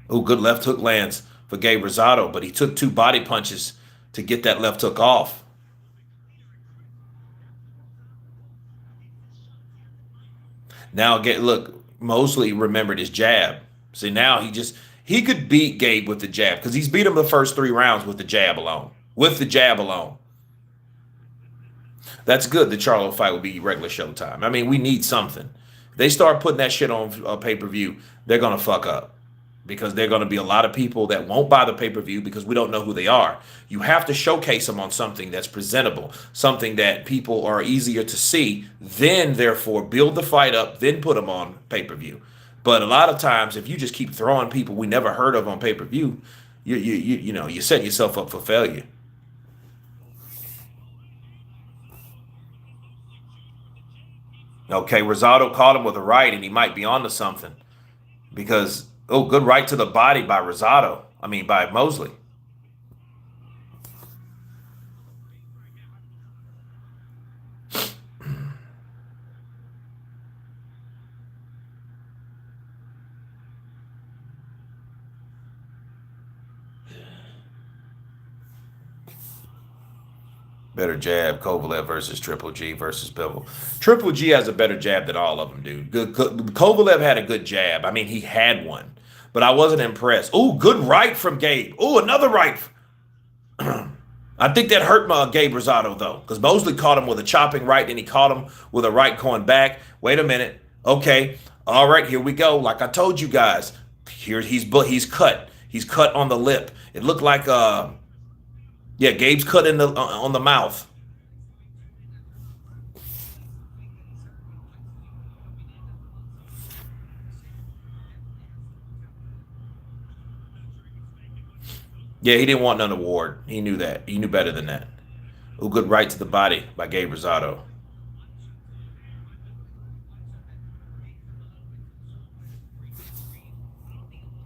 Oh, good left hook lands for Gabe Rosado, but he took two body punches to get that left hook off. Now, look, Mosley remembered his jab. See, now he could beat Gabe with the jab because he's beat him the first 3 rounds with the jab alone. With the jab alone. That's good. The Charlo fight will be regular showtime. I mean, we need something. If they start putting that shit on pay per view, they're gonna fuck up because there are going to be a lot of people that won't buy the pay per view because we don't know who they are. You have to showcase them on something that's presentable, something that people are easier to see. Then, therefore, build the fight up, then put them on pay per view. But a lot of times, if you just keep throwing people we never heard of on pay per view, you set yourself up for failure. Okay, Rosado caught him with a right, and he might be onto something because good right to the body by Rosado. I mean by Mosley. Better jab, Kovalev versus Triple G versus Bivol. Triple G has a better jab than all of them, dude. Kovalev had a good jab. I mean, he had one, but I wasn't impressed. Oh, good right from Gabe. Oh, another right. I think that hurt Gabe Rosado, though, because Mosley caught him with a chopping right, and he caught him with a right going back. Wait a minute. Okay. All right, here we go. Like I told you guys, here he's cut. He's cut on the lip. It looked like yeah, Gabe's cut in the on the mouth. Yeah, he didn't want none award. He knew that. He knew better than that. Oh, good right to the body by Gabe Rosado.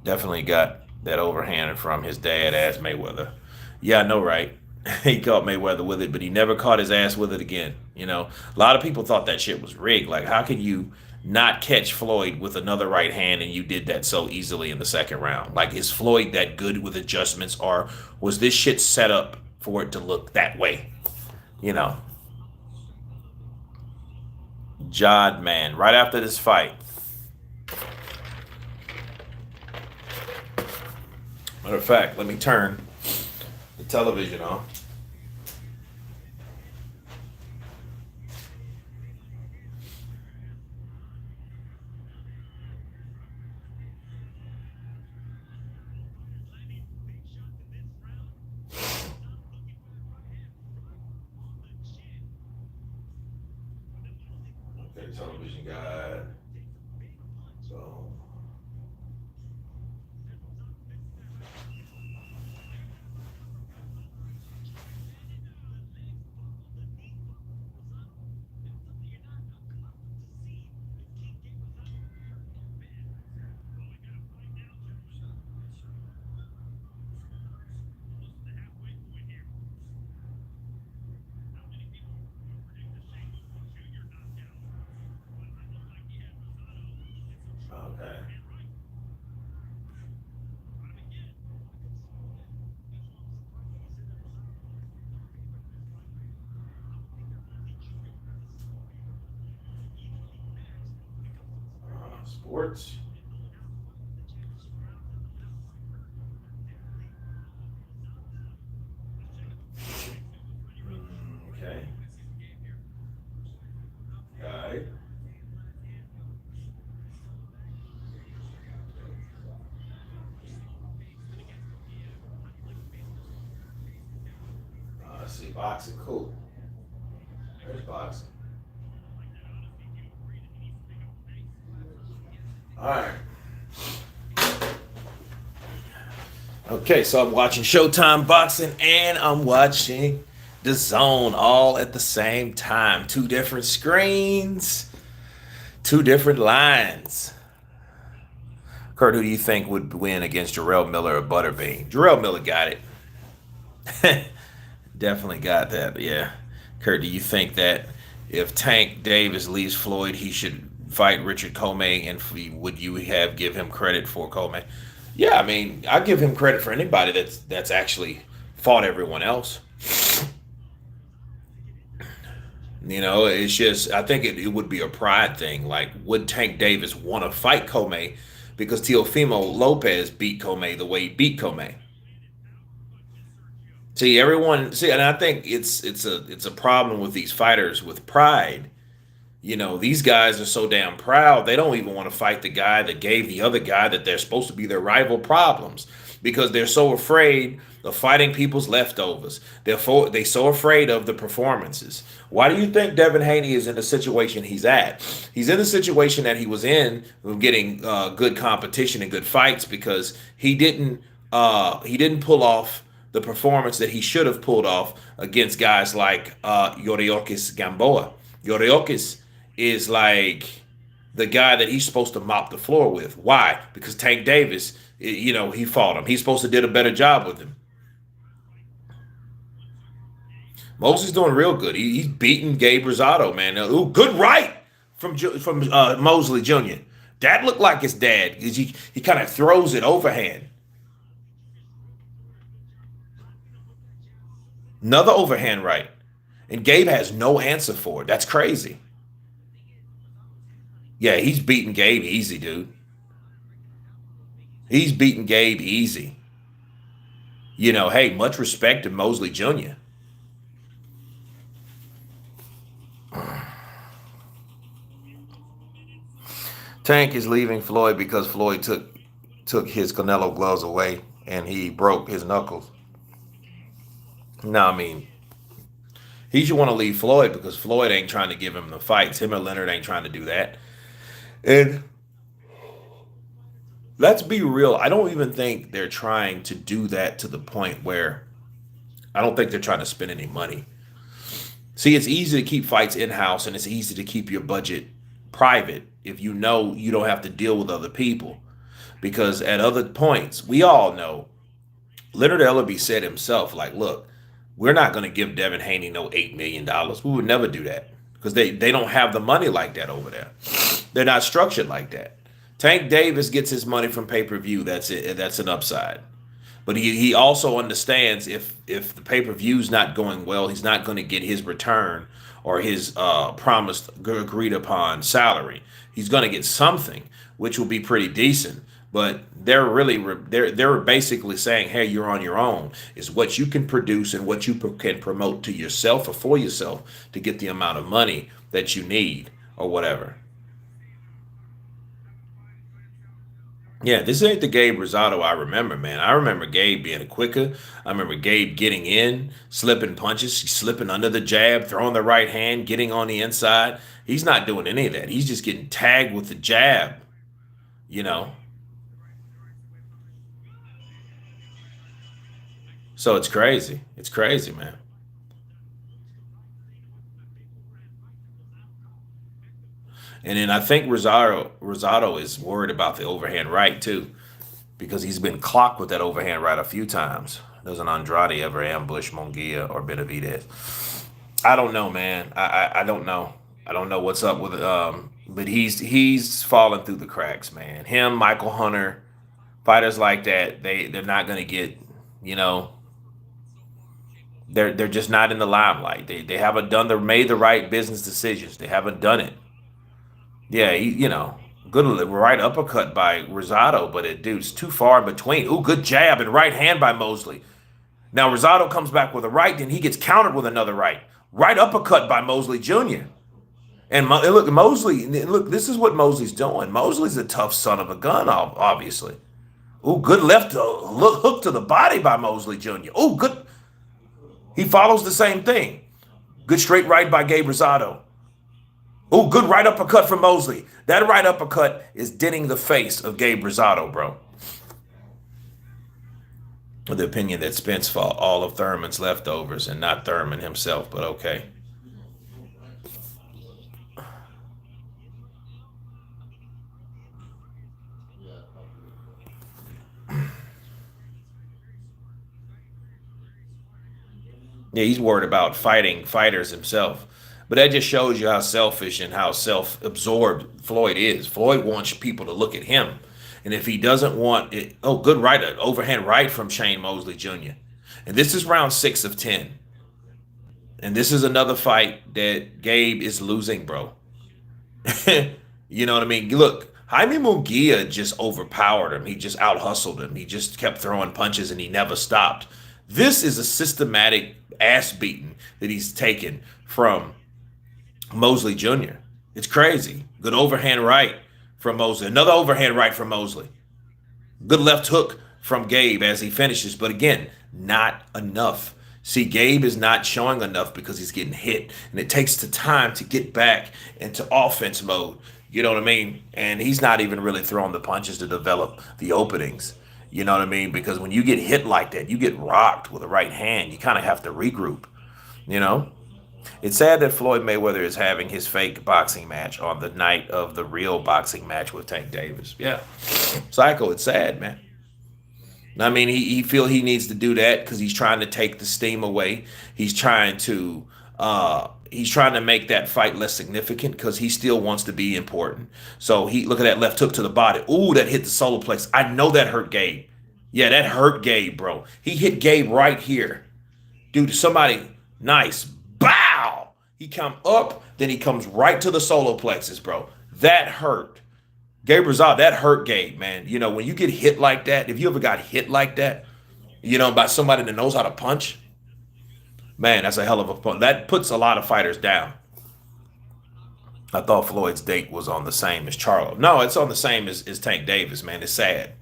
Definitely got that overhand from his dad as Mayweather. Yeah, I know, right? He caught Mayweather with it, but he never caught his ass with it again. A lot of people thought that shit was rigged. Like, how can you not catch Floyd with another right hand and you did that so easily in the second round? Like, is Floyd that good with adjustments, or was this shit set up for it to look that way? You know, Jod, man, right after this fight. Matter of fact, let me turn the television on. Okay, television guy. So, okay. Sports. Okay. Guy. I see boxing. Cool. There's boxing. All right. Okay, so I'm watching Showtime Boxing and I'm watching The Zone all at the same time. Two different screens, two different lines. Kurt, who do you think would win against Jarrell Miller or Butterbean? Jarrell Miller got it. Definitely got that. Yeah. Kurt, do you think that if Tank Davis leaves Floyd, he should fight Richard Comey? And would you have give him credit for Comey? Yeah, I mean, I give him credit for anybody that's actually fought everyone else. It's just I think it would be a pride thing. Like, would Tank Davis want to fight Comey because Teofimo Lopez beat Comey the way he beat Comey? See, and I think it's a problem with these fighters with pride. These guys are so damn proud they don't even want to fight the guy that gave the other guy that they're supposed to be their rival problems because they're so afraid of fighting people's leftovers. They're so afraid of the performances. Why do you think Devin Haney is in the situation he's at? He's in the situation that he was in of getting good competition and good fights because he didn't pull off the performance that he should have pulled off against guys like Yoriokis Gamboa. Yoriokis is like the guy that he's supposed to mop the floor with. Why? Because Tank Davis, he fought him. He's supposed to did a better job with him. Mosley's doing real good. He's beating Gabe Rosado, man. Ooh, good right from Mosley Jr. That looked like his dad. He kind of throws it overhand. Another overhand right. And Gabe has no answer for it. That's crazy. Yeah, he's beating Gabe easy, dude. He's beating Gabe easy. Hey, much respect to Mosley Jr. Tank is leaving Floyd because Floyd took his Canelo gloves away and he broke his knuckles. No, I mean, he should want to leave Floyd because Floyd ain't trying to give him the fights. Him or Leonard ain't trying to do that. And let's be real. I don't even think they're trying to do that to the point where I don't think they're trying to spend any money. See, it's easy to keep fights in house and it's easy to keep your budget private if you know you don't have to deal with other people. Because at other points, we all know Leonard Ellerby said himself, like, look, We're not going to give Devin Haney no $8 million. We would never do that because they don't have the money like that over there. They're not structured like that. Tank Davis gets his money from pay-per-view. That's it. That's an upside. But he also understands if the pay-per-view's not going well, he's not going to get his return or his promised agreed upon salary. He's going to get something, which will be pretty decent. But they're basically saying, hey, you're on your own. It's what you can produce and what you can promote to yourself or for yourself to get the amount of money that you need or whatever. Yeah, this ain't the Gabe Rosado I remember, man. I remember Gabe being a quicker. I remember Gabe getting in, slipping punches, slipping under the jab, throwing the right hand, getting on the inside. He's not doing any of that. He's just getting tagged with the jab, you know. So it's crazy. It's crazy, man. And then I think Rosado is worried about the overhand right too, because he's been clocked with that overhand right a few times. Doesn't Andrade ever ambush Munguia or Benavidez? I don't know, man. I don't know. I don't know what's up with but he's falling through the cracks, man. Him, Michael Hunter, fighters like that, they're not gonna get, you know, they're just not in the limelight. They haven't done the made the right business decisions. They haven't done it. Yeah, good right uppercut by Rosado, but dude's too far in between. Ooh, good jab and right hand by Mosley. Now Rosado comes back with a right, then he gets countered with another right. Right uppercut by Mosley Jr. And look, Mosley, look, this is what Mosley's doing. Mosley's a tough son of a gun, obviously. Ooh, good left hook to the body by Mosley Jr. Ooh, good. He follows the same thing. Good straight right by Gabe Rosado. Oh, good right uppercut from Mosley. That right uppercut is denting the face of Gabe Rosado, bro. The opinion that Spence fought all of Thurman's leftovers and not Thurman himself, but okay. Yeah, he's worried about fighting fighters himself. But that just shows you how selfish and how self-absorbed Floyd is. Floyd wants people to look at him. And if he doesn't want it, oh, good right, an overhand right from Shane Mosley Jr. And this is round 6 of 10. And this is another fight that Gabe is losing, bro. You know what I mean? Look, Jaime Munguia just overpowered him. He just out hustled him. He just kept throwing punches and he never stopped. This is a systematic ass beating that he's taken from Mosley Jr. It's crazy. Good overhand right from Mosley. Another overhand right from Mosley. Good left hook from Gabe as he finishes. But again, not enough. See, Gabe is not showing enough because he's getting hit. And it takes the time to get back into offense mode. You know what I mean? And he's not even really throwing the punches to develop the openings. You know what I mean? Because when you get hit like that, you get rocked with a right hand. You kind of have to regroup, you know? It's sad that Floyd Mayweather is having his fake boxing match on the night of the real boxing match with Tank Davis. Yeah. Psycho, it's sad, man. I mean, he feel he needs to do that because he's trying to take the steam away. He's trying to make that fight less significant because he still wants to be important. So he look at that left hook to the body. Ooh, that hit the solar plexus. I know that hurt Gabe. Yeah, that hurt Gabe, bro. He hit Gabe right here. Dude, somebody nice. Bow! He come up, then he comes right to the solar plexus, bro. That hurt. Gabe Rosado, that hurt Gabe, man. You know, when you get hit like that, if you ever got hit like that, by somebody that knows how to punch, man, that's a hell of a punch. That puts a lot of fighters down. I thought Floyd's date was on the same as Charlo. No, it's on the same as Tank Davis, man. It's sad.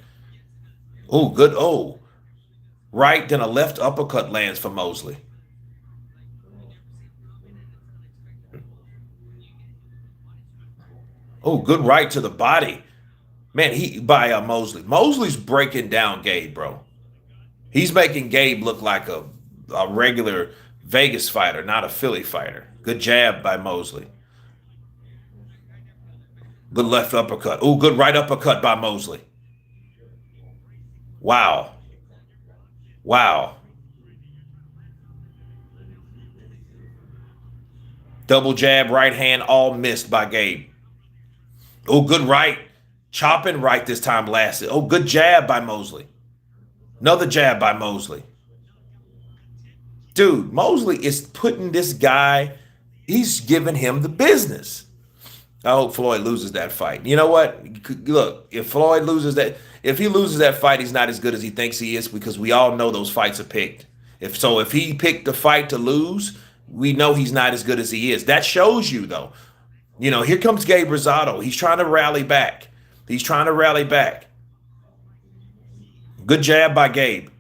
Oh, good. Oh, right. Then a left uppercut lands for Mosley. Oh, good right to the body. Man, he by Mosley. Mosley's breaking down Gabe, bro. He's making Gabe look like a regular Vegas fighter, not a Philly fighter. Good jab by Mosley. Good left uppercut. Oh, good right uppercut by Mosley. Wow. Wow. Double jab, right hand, all missed by Gabe. Oh, good right. Chopping right this time lasted. Oh, good jab by Mosley. Another jab by Mosley. Dude, Mosley is putting this guy, he's giving him the business. I hope Floyd loses that fight. You know what? Look, if Floyd loses that, if he loses that fight, he's not as good as he thinks he is because we all know those fights are picked. If he picked the fight to lose, we know he's not as good as he is. That shows you though. You know, here comes Gabe Rosado. He's trying to rally back. He's trying to rally back. Good jab by Gabe.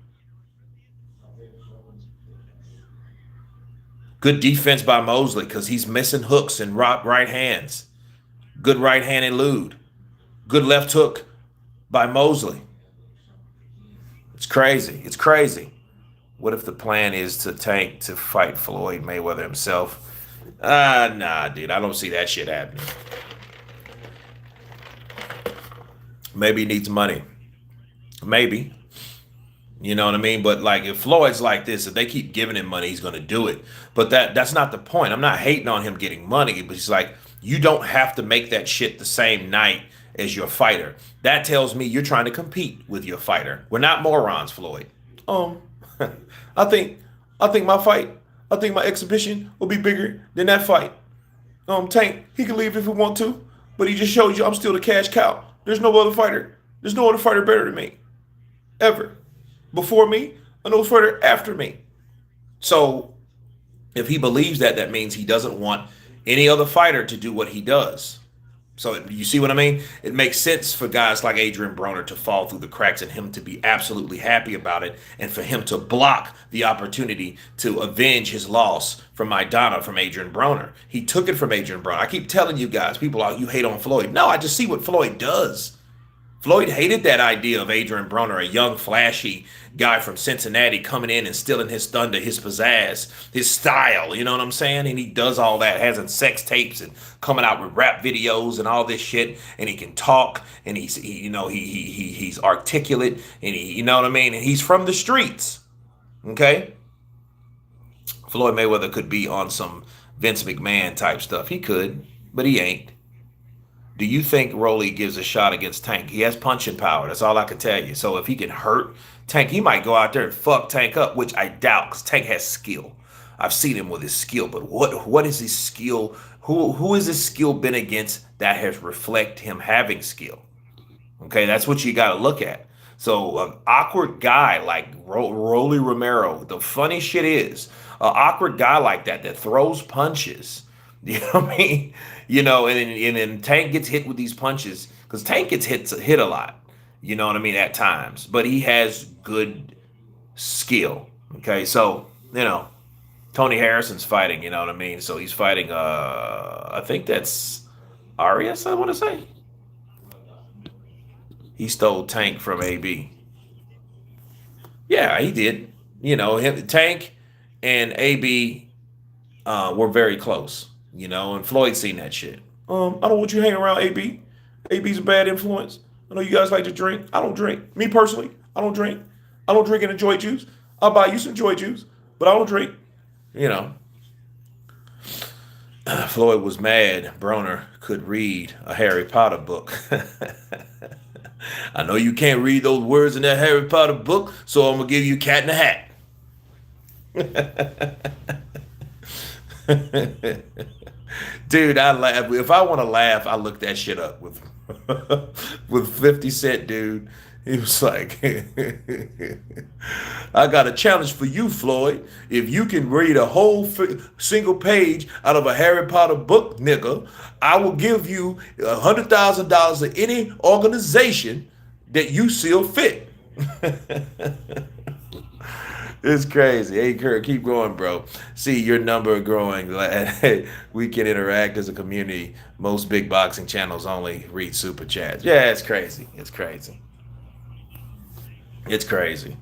Good defense by Mosley because he's missing hooks and right hands. Good right hand elude. Good left hook by Mosley. It's crazy. It's crazy. What if the plan is to tank to fight Floyd Mayweather himself? Nah, dude. I don't see that shit happening. Maybe he needs money. Maybe. You know what I mean? But like if Floyd's like this, if they keep giving him money, he's going to do it. But that's not the point. I'm not hating on him getting money, but it's like you don't have to make that shit the same night as your fighter. That tells me you're trying to compete with your fighter. We're not morons, Floyd. I think I think my exhibition will be bigger than that fight. Tank, he can leave if he want to, but he just showed you I'm still the cash cow. There's no other fighter. There's no other fighter better than me. Ever. Before me, and no fighter after me. So if he believes that, that means he doesn't want any other fighter to do what he does. So you see what I mean? It makes sense for guys like Adrian Broner to fall through the cracks and him to be absolutely happy about it and for him to block the opportunity to avenge his loss from Maidana from Adrian Broner. He took it from Adrian Broner. I keep telling you guys, people are, you hate on Floyd. No, I just see what Floyd does. Floyd hated that idea of Adrian Broner, a young, flashy guy from Cincinnati coming in and stealing his thunder, his pizzazz, his style, you know what I'm saying? And he does all that, has sex tapes and coming out with rap videos and all this shit, and he can talk, and he's articulate, and he, you know what I mean? And he's from the streets, okay? Floyd Mayweather could be on some Vince McMahon type stuff. He could, but he ain't. Do you think Rolly gives a shot against Tank? He has punching power. That's all I can tell you. So if he can hurt Tank, he might go out there and fuck Tank up, which I doubt because Tank has skill. I've seen him with his skill, but what is his skill? Who has his skill been against that has reflect him having skill? Okay, that's what you got to look at. So an awkward guy like Rolly Romero, the funny shit is, an awkward guy like that throws punches. You know what I mean? You know, and then Tank gets hit with these punches because Tank gets hit a lot. You know what I mean? At times, but he has good skill. Okay, so you know, Tony Harrison's fighting. You know what I mean? So he's fighting. I think that's Arias. I want to say he stole Tank from AB. Yeah, he did. You know, Tank and AB were very close. You know, and Floyd seen that shit. I don't want you hanging around AB. AB's a bad influence. I know you guys like to drink. I don't drink. Me personally, I don't drink. I don't drink any joy juice. I'll buy you some joy juice, but I don't drink. You know. Floyd was mad Broner could read a Harry Potter book. I know you can't read those words in that Harry Potter book, so I'm going to give you a cat in the hat. Dude, I laugh. If I want to laugh, I look that shit up with 50 Cent, dude. He was like, I got a challenge for you, Floyd. If you can read a whole single page out of a Harry Potter book, nigga, I will give you $100,000 to any organization that you see fit. It's crazy. Hey, Kurt, keep going, bro. See your number growing. We can interact as a community. Most big boxing channels only read super chats. Yeah, it's crazy. It's crazy. It's crazy.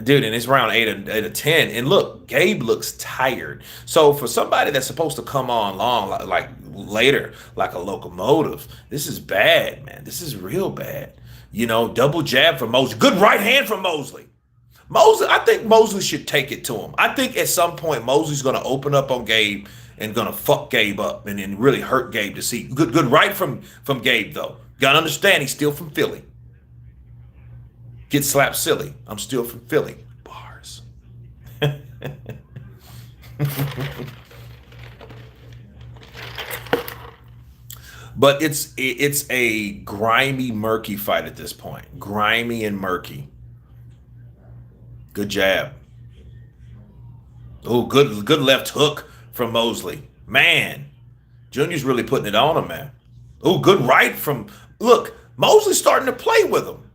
Dude, and it's round 8 or 10. And look, Gabe looks tired. So for somebody that's supposed to come on long, like later, like a locomotive, this is bad, man. This is real bad. You know, double jab from Mosley. Good right hand from Mosley. I think Mosley should take it to him. I think at some point Mosley's going to open up on Gabe and gonna fuck Gabe up and then really hurt Gabe to see. Good right from Gabe though. Gotta understand he's still from Philly. Get slapped silly. I'm still from Philly. Bars. But it's a grimy, murky fight at this point. Grimy and murky. Good jab. Oh, good left hook from Mosley. Man, Junior's really putting it on him, man. Oh, good right from. Look, Mosley's starting to play with him.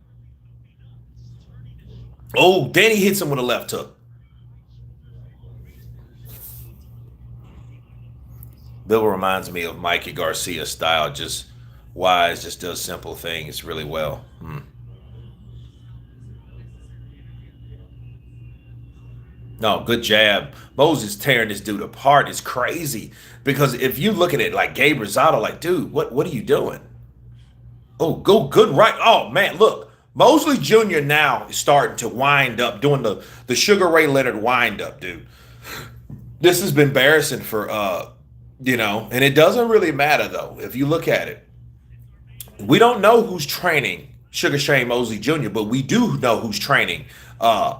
Oh, then he hits him with a left hook. Bill reminds me of Mikey Garcia style, just wise, just does simple things really well. No, good jab. Moses tearing this dude apart is crazy. Because if you look at it like Gabe Rosado, like, dude, what are you doing? Oh, go good right. Oh man, look. Mosley Jr. now is starting to wind up, doing the Sugar Ray Leonard wind up, dude. This has been embarrassing for and it doesn't really matter though, if you look at it. We don't know who's training Sugar Shane Mosley Jr., but we do know who's training uh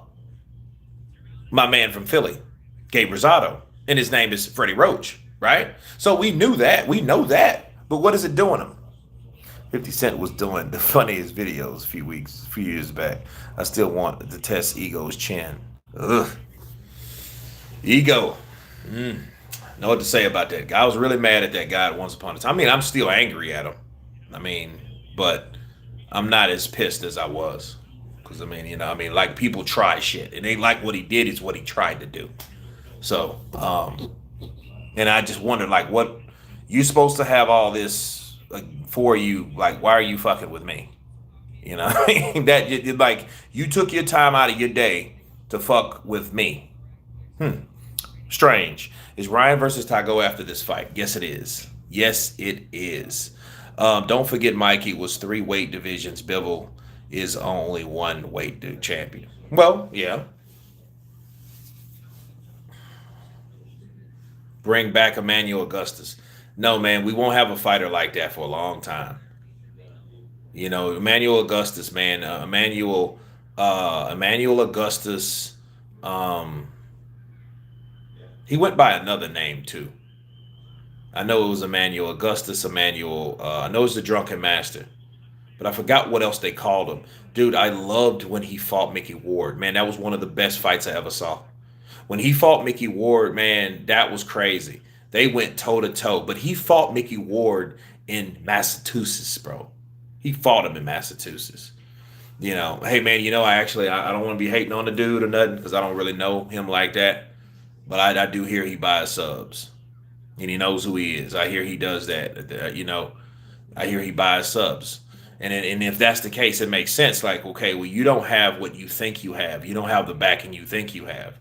my man from Philly, Gabe Rosado, and his name is Freddie Roach, right? So we knew that. We know that. But what is it doing him? 50 Cent was doing the funniest videos a few years back. I still want to test Ego's chin. Ugh. Ego. Know what to say about that guy. I was really mad at that guy once upon a time. I mean, I'm still angry at him. I mean, but I'm not as pissed as I was. Because, like people try shit. And they like what he did is what he tried to do. So, and I just wonder, like, what, you supposed to have all this for you. Like, why are you fucking with me? Like, you took your time out of your day to fuck with me. Strange. Is Ryan versus Tagoe after this fight? Yes, it is. Yes, it is. Don't forget, Mikey was 3 weight divisions. Bivol is only 1 weight champion. Well, yeah. Bring back Emmanuel Augustus. No, man, we won't have a fighter like that for a long time. Emmanuel Augustus, man. Emmanuel Augustus. He went by another name too. I know it was Emmanuel Augustus. I know it's the Drunken Master, but I forgot what else they called him. Dude, I loved when he fought Mickey Ward. Man, that was one of the best fights I ever saw. When he fought Mickey Ward, man, that was crazy. They went toe to toe, but he fought Mickey Ward in Massachusetts, bro. He fought him in Massachusetts. Hey man, I don't want to be hating on the dude or nothing because I don't really know him like that. But I do hear he buys subs, and he knows who he is. I hear he does that. I hear he buys subs, and if that's the case, it makes sense. Like, okay, well, you don't have what you think you have. You don't have the backing you think you have.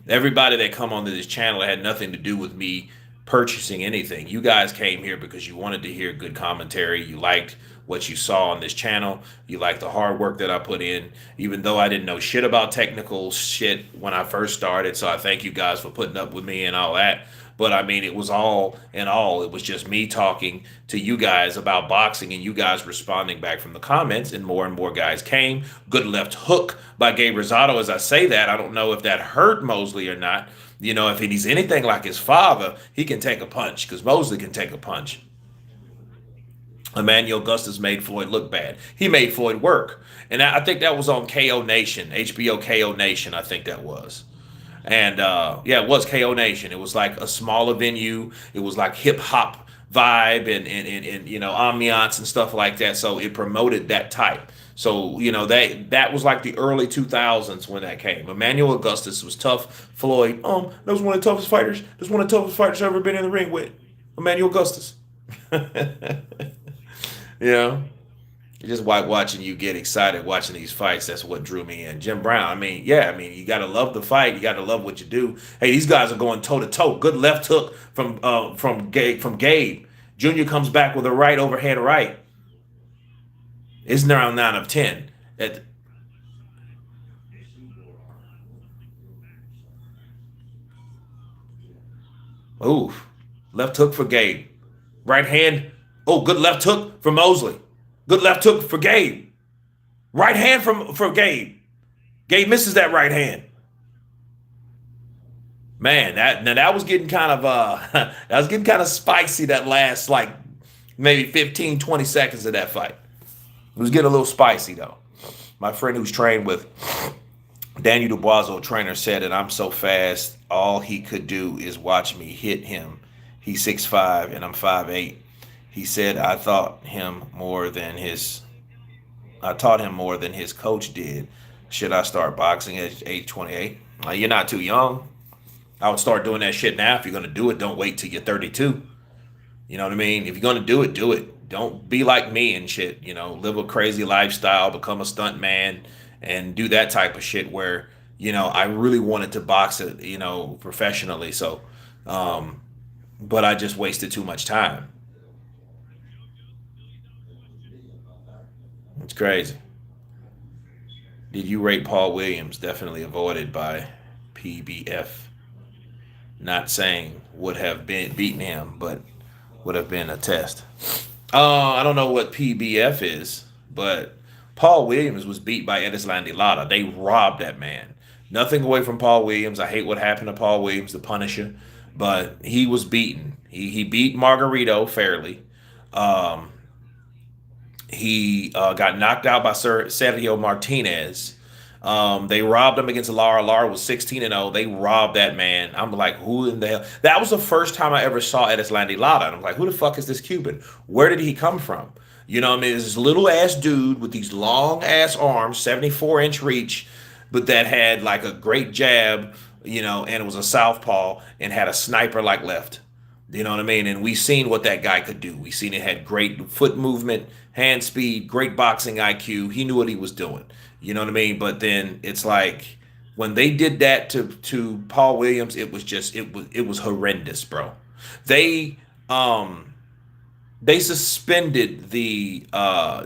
Everybody that come onto this channel had nothing to do with me purchasing anything. You guys came here because you wanted to hear good commentary. You liked what you saw on this channel. You liked the hard work that I put in, even though I didn't know shit about technical shit when I first started. So I thank you guys for putting up with me and all that. But I mean, it was all in all, it was just me talking to you guys about boxing and you guys responding back from the comments, and more guys came. Good left hook by Gabe Rosado. As I say that, I don't know if that hurt Mosley or not. If he's anything like his father, he can take a punch because Mosley can take a punch. Emmanuel Augustus made Floyd look bad. He made Floyd work. And I think that was on KO Nation, HBO KO Nation, I think that was. And yeah, it was KO Nation. It was like a smaller venue. It was like hip hop vibe and ambiance and stuff like that. So it promoted that type. So, that was like the early 2000s when that came. Emmanuel Augustus was tough. Floyd, that was one of the toughest fighters. That's one of the toughest fighters I've ever been in the ring with. Emmanuel Augustus. Just watching you get excited watching these fights. That's what drew me in. Jim Brown. You got to love the fight. You got to love what you do. Hey, these guys are going toe to toe. Good left hook from Gabe. Junior comes back with a right overhand right. It's now 9 of 10. Oof. Left hook for Gabe. Right hand. Oh, good left hook for Mosley. Good left hook for Gabe. Right hand for Gabe. Gabe misses that right hand. Man, that was getting kind of that was getting kind of spicy that last like maybe 15, 20 seconds of that fight. It was getting a little spicy though. My friend who's trained with Daniel Dubois, trainer, said that I'm so fast, all he could do is watch me hit him. He's 6'5" and I'm 5'8". He said I taught him more than his coach did. Should I start boxing at age 28? You're not too young. I would start doing that shit now. If you're gonna do it, don't wait till you're 32. You know what I mean? If you're gonna do it, do it. Don't be like me and shit. Live a crazy lifestyle, become a stunt man, and do that type of shit. Where I really wanted to box it, professionally. So, but I just wasted too much time. It's crazy. Did you rate Paul Williams? Definitely avoided by PBF. Not saying would have been beaten him, but would have been a test. I don't know what PBF is, but Paul Williams was beat by Erislandy Lara. They robbed that man. Nothing away from Paul Williams. I hate what happened to Paul Williams, the Punisher, but he was beaten. He beat Margarito fairly. Um, he got knocked out by Sergio Martinez. They robbed him against Lara. Lara was 16-0. They robbed that man. I'm like, who in the hell? That was the first time I ever saw Erislandy Lara. And I'm like, who the fuck is this Cuban? Where did he come from? You know what I mean? This little ass dude with these long ass arms, 74-inch reach, but that had like a great jab, and it was a southpaw and had a sniper like left. You know what I mean? And we seen what that guy could do. We seen it had great foot movement, hand speed, great boxing IQ. He knew what he was doing. You know what I mean? But then it's like when they did that to Paul Williams, it was just it was horrendous, bro. They they suspended the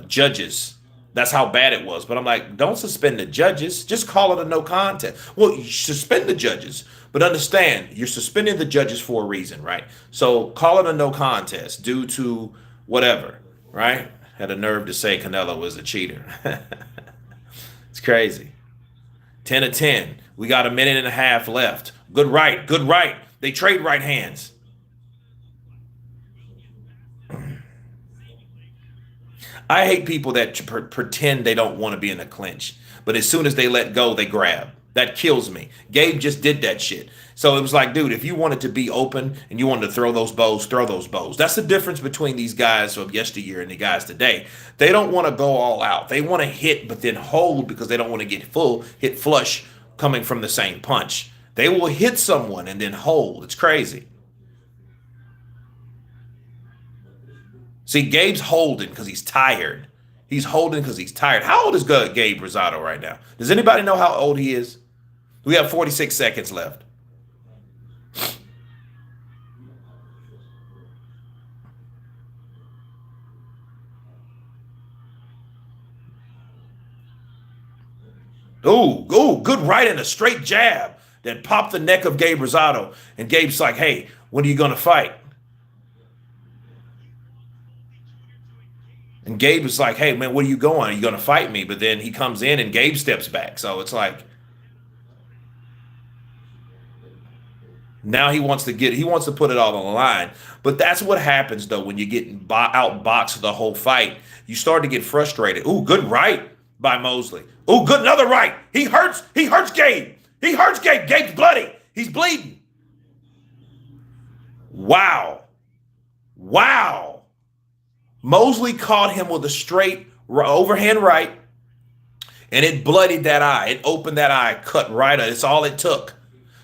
judges. That's how bad it was. But I'm like, don't suspend the judges. Just call it a no contest. Well, you suspend the judges, but understand you're suspending the judges for a reason, right? So call it a no contest due to whatever, right? Had a nerve to say Canelo was a cheater. It's crazy. 10 of 10. We got a minute and a half left. Good right. Good right. They trade right hands. I hate people that pretend they don't want to be in a clinch, but as soon as they let go, they grab. That kills me. Gabe just did that shit. So it was like, dude, if you wanted to be open and you wanted to throw those bows, throw those bows. That's the difference between these guys of yesteryear and the guys today. They don't want to go all out. They want to hit, but then hold because they don't want to get hit flush coming from the same punch. They will hit someone and then hold. It's crazy. See, Gabe's holding because he's tired. He's holding because he's tired. How old is Gabe Rosado right now? Does anybody know how old he is? We have 46 seconds left. Ooh, good right and a straight jab that popped the neck of Gabe Rosado. And Gabe's like, hey, when are you going to fight? And Gabe was like, hey, man, where are you going? Are you going to fight me? But then he comes in and Gabe steps back. So it's like, now he wants to put it all on the line. But that's what happens, though, when you get outboxed the whole fight. You start to get frustrated. Ooh, good right by Mosley. Ooh, good another right. He hurts Gabe. He hurts Gabe. Gabe's bloody. He's bleeding. Wow. Mosley caught him with a straight overhand right, and it bloodied that eye. It opened that eye, cut right. It's all it took.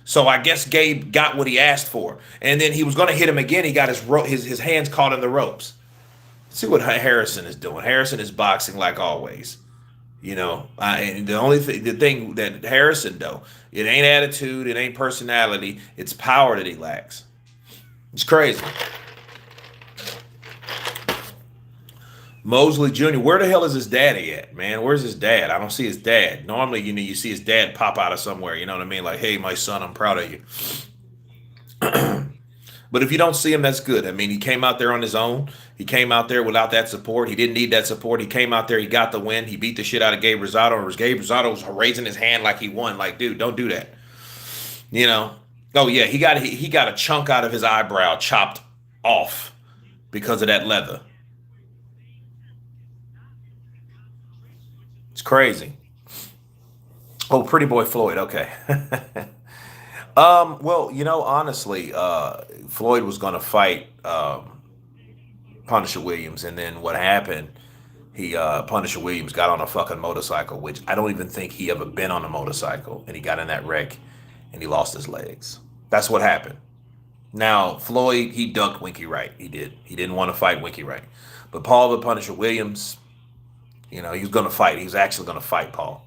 So I guess Gabe got what he asked for, and then he was going to hit him again. He got his hands caught in the ropes. See what Harrison is doing. Harrison is boxing like always. And the thing that Harrison though, it ain't attitude, it ain't personality, it's power that he lacks. It's crazy. Mosley Jr., where the hell is his daddy at, man? Where's his dad? I don't see his dad. Normally, you see his dad pop out of somewhere. You know what I mean? Like, hey, my son, I'm proud of you. But if you don't see him, that's good. I mean, he came out there on his own. He came out there without that support. He didn't need that support. He came out there. He got the win. He beat the shit out of Gabe Rosado. Gabe Rosado was raising his hand like he won. Like, dude, don't do that. You know. Oh yeah, he got a chunk out of his eyebrow chopped off because of that leather. It's crazy. Oh, pretty boy Floyd. Okay. Well, honestly, Floyd was going to fight Punisher Williams, and then what happened? He Punisher Williams got on a fucking motorcycle, which I don't even think he ever been on a motorcycle, and he got in that wreck, and he lost his legs. That's what happened. Now Floyd, he ducked Winky Wright. He did. He didn't want to fight Winky Wright, but Paul the Punisher Williams, he was going to fight. He was actually going to fight Paul.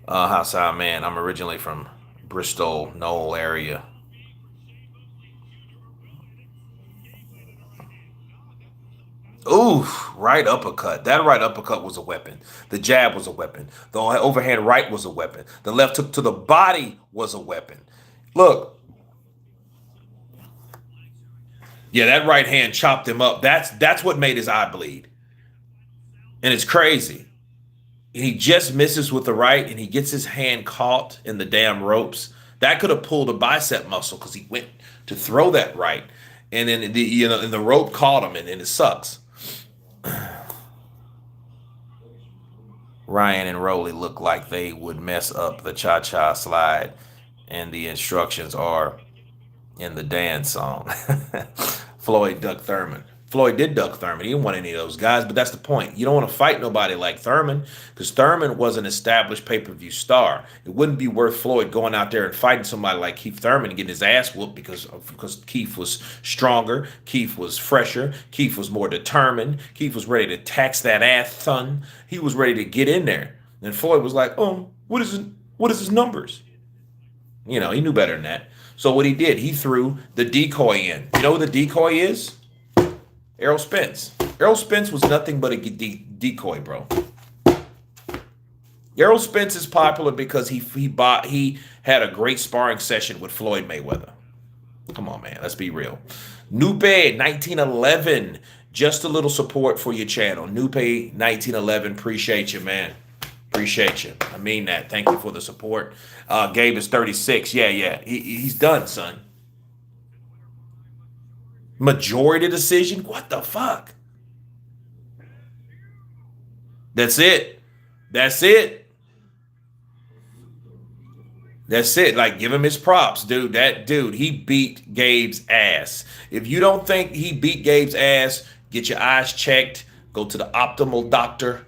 How's man? I'm originally from Bristol, Knoll area. Ooh, right uppercut. That right uppercut was a weapon. The jab was a weapon. The overhand right was a weapon. The left hook to the body was a weapon. Look, yeah, that right hand chopped him up. That's what made his eye bleed. And it's crazy. He just misses with the right and he gets his hand caught in the damn ropes. That could have pulled a bicep muscle because he went to throw that right. And then and the rope caught him and it sucks. Ryan and Rowley look like they would mess up the cha-cha slide, and the instructions are in the dance song. Floyd ducked Thurman. Floyd did duck Thurman. He didn't want any of those guys, but that's the point. You don't want to fight nobody like Thurman because Thurman was an established pay-per-view star. It wouldn't be worth Floyd going out there and fighting somebody like Keith Thurman and getting his ass whooped because Keith was stronger, Keith was fresher, Keith was more determined, Keith was ready to tax that ass, son. He was ready to get in there. And Floyd was like, "Oh, what is his numbers?" He knew better than that. So what he did, he threw the decoy in. You know what the decoy is? Errol Spence. Errol Spence was nothing but a decoy, bro. Errol Spence is popular because he had a great sparring session with Floyd Mayweather. Come on, man. Let's be real. Nupe 1911. Just a little support for your channel. Nupe 1911. Appreciate you, man. Appreciate you. I mean that. Thank you for the support. Gabe is 36. Yeah. He's done, son. Majority decision? What the fuck? That's it. That's it. That's it. Like, give him his props, dude. That dude, he beat Gabe's ass. If you don't think he beat Gabe's ass, get your eyes checked. Go to the optimal doctor.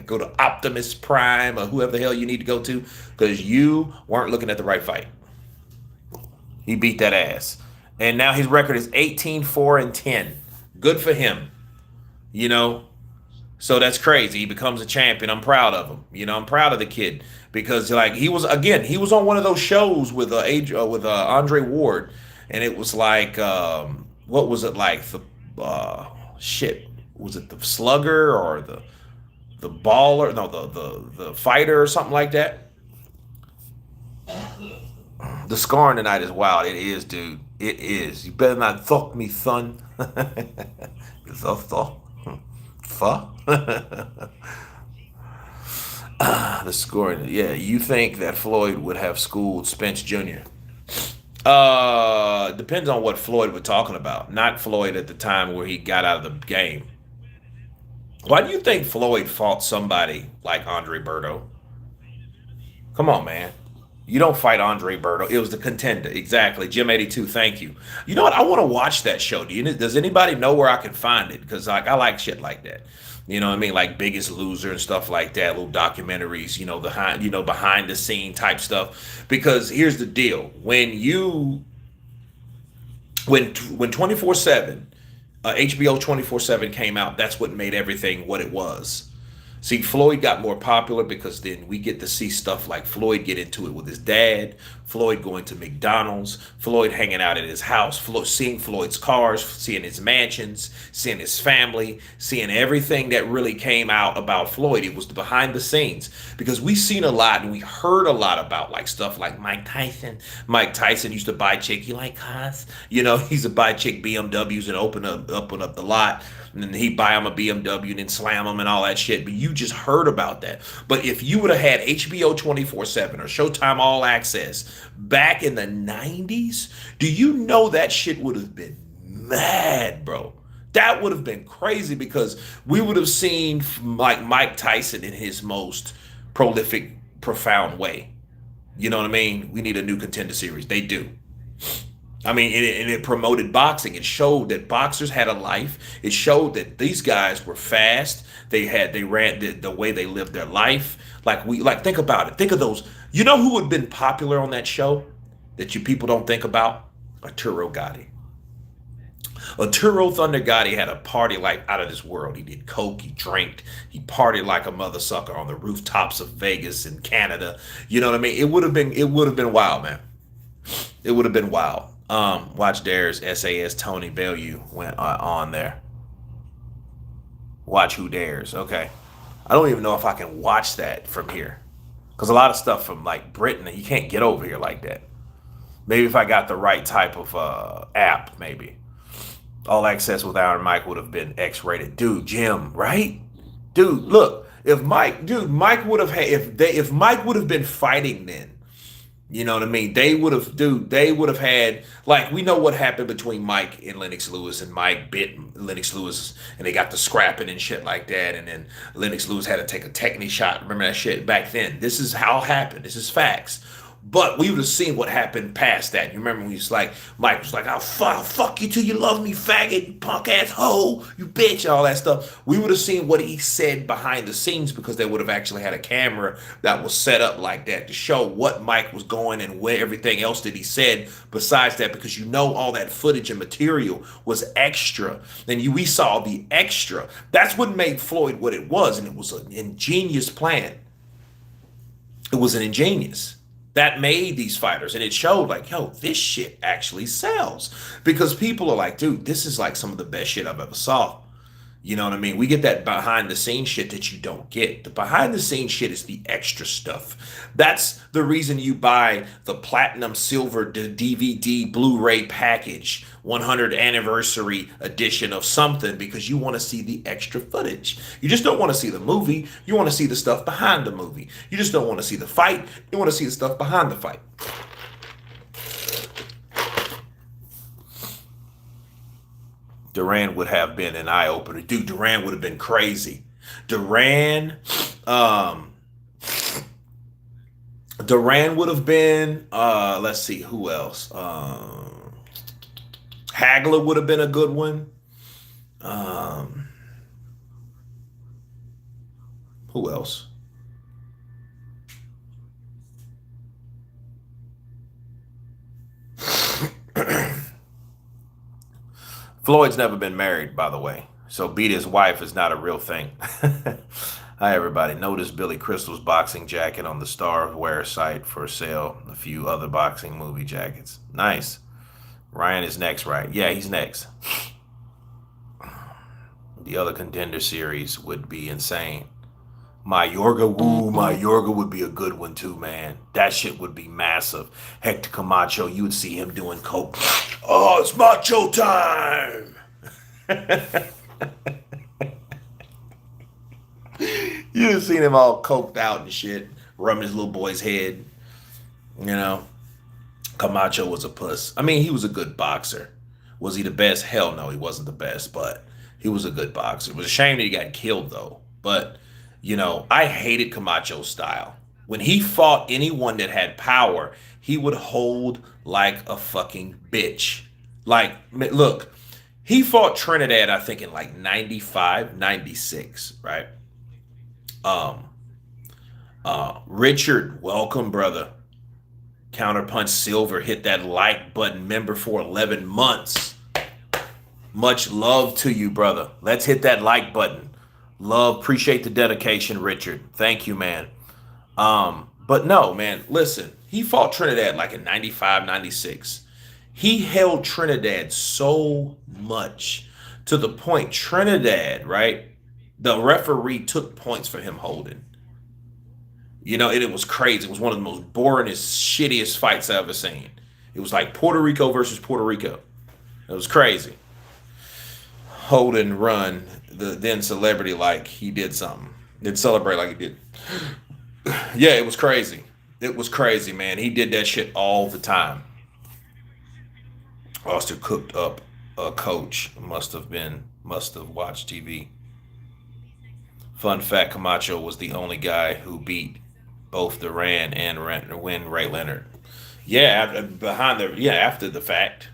Go to Optimus Prime or whoever the hell you need to go to because you weren't looking at the right fight. He beat that ass. And now his record is 18-4-10. Good for him. So that's crazy. He becomes a champion. I'm proud of him. I'm proud of the kid because he was on one of those shows with Andre Ward, and it was like what was it like the shit? Was it the slugger or the baller? No, the fighter or something like that. The scarring tonight is wild. It is, dude. It is. You better not fuck me, son. The scoring. Yeah, you think that Floyd would have schooled Spence Jr.? Depends on what Floyd we're talking about. Not Floyd at the time where he got out of the game. Why do you think Floyd fought somebody like Andre Berto? Come on, man. You don't fight Andre Berto. It was the contender. Exactly. Jim 82, thank you. You know what? I want to watch that show. Does anybody know where I can find it? Because I like shit like that. You know what I mean? Like Biggest Loser and stuff like that. Little documentaries, behind the scene type stuff. Because here's the deal. When 24/7, HBO 24/7 came out, that's what made everything what it was. See, Floyd got more popular because then we get to see stuff like Floyd get into it with his dad, Floyd going to McDonald's, Floyd hanging out at his house, seeing Floyd's cars, seeing his mansions, seeing his family, seeing everything that really came out about Floyd. It was the behind the scenes because we seen a lot and we heard a lot about like stuff like Mike Tyson. Mike Tyson used to buy chick. You like cars? You know, he used to buy chick BMWs and open up the lot. And then he'd buy him a BMW and then slam him and all that shit. But you just heard about that. But if you would have had HBO 24/7 or Showtime All Access back in the 90s, do you know that shit would have been mad, bro? That would have been crazy because we would have seen like Mike Tyson in his most prolific, profound way. You know what I mean? We need a new Contender Series. They do. I mean, it promoted boxing. It showed that boxers had a life. It showed that these guys were fast. They ran the way they lived their life. Think about it. Think of those. You know who would have been popular on that show that you people don't think about? Arturo Gatti. Arturo Thunder Gotti had a party like out of this world. He did coke, he drank, he partied like a mother sucker on the rooftops of Vegas and Canada. You know what I mean? It would have been wild, man. It would have been wild. Watch Dares SAS Tony Bellew went on there. Watch Who Dares. Okay. I don't even know if I can watch that from here. Because a lot of stuff from like Britain, you can't get over here like that. Maybe if I got the right type of app, maybe. All Access with Iron Mike would have been X-rated. Dude, Jim, right? Dude, look, Mike would have had, if Mike would have been fighting then, you know what I mean? They would have had, like, we know what happened between Mike and Lennox Lewis, and Mike bit Lennox Lewis, and they got the scrapping and shit like that, and then Lennox Lewis had to take a technique shot. Remember that shit back then? This is how it happened. This is facts. But we would have seen what happened past that. You remember when he was like, Mike was like, I'll fuck you till you love me, faggot, you punk ass hoe, you bitch, all that stuff. We would have seen what he said behind the scenes because they would have actually had a camera that was set up like that to show what Mike was going and where everything else that he said besides that, because you know all that footage and material was extra. And we saw the extra. That's what made Floyd what it was, and it was an ingenious plan. It was an ingenious. That made these fighters, and it showed like, yo, this shit actually sells, because people are like, dude, this is like some of the best shit I've ever saw. You know what I mean? We get that behind the scenes shit that you don't get. The behind the scenes shit is the extra stuff. That's the reason you buy the platinum silver DVD Blu-ray package, 100th anniversary edition of something, because you want to see the extra footage. You just don't want to see the movie. You want to see the stuff behind the movie. You just don't want to see the fight. You want to see the stuff behind the fight. Duran would have been an eye-opener. Dude, Duran would have been crazy. Duran would have been, let's see, who else? Hagler would have been a good one. Who else? Floyd's never been married, by the way. So beat his wife is not a real thing. Hi, everybody. Notice Billy Crystal's boxing jacket on the Star Wear site for sale. A few other boxing movie jackets. Nice. Ryan is next, right? Yeah, he's next. The other Contender Series would be insane. Mayorga would be a good one too, man. That shit would be massive. Hector Camacho, you would see him doing coke. Oh, it's macho time. You'd have seen him all coked out and shit, rubbing his little boy's head. You know, Camacho was a puss. I mean, he was a good boxer. Was he the best? Hell no, he wasn't the best, but he was a good boxer. It was a shame that he got killed, though. But, you know, I hated Camacho's style. When he fought anyone that had power, he would hold like a fucking bitch. Like, look, he fought Trinidad, I think, in like 95, 96, right? Richard, welcome, brother. Counterpunch Silver, hit that like button, member for 11 months. Much love to you, brother. Let's hit that like button. Love, appreciate the dedication, Richard. Thank you, man. But no, man, listen, he fought Trinidad like in 95, 96. He held Trinidad so much to the point Trinidad, right? The referee took points for him holding. It was crazy. It was one of the most boringest, shittiest fights I ever seen. It was like Puerto Rico versus Puerto Rico. It was crazy. Hold and run, the then celebrity like he did something. Did celebrate like he did. Yeah, it was crazy. It was crazy, man. He did that shit all the time. Oster cooked up a coach. Must have watched TV. Fun fact: Camacho was the only guy who beat both Duran and win Ray Leonard. Yeah, after the fact.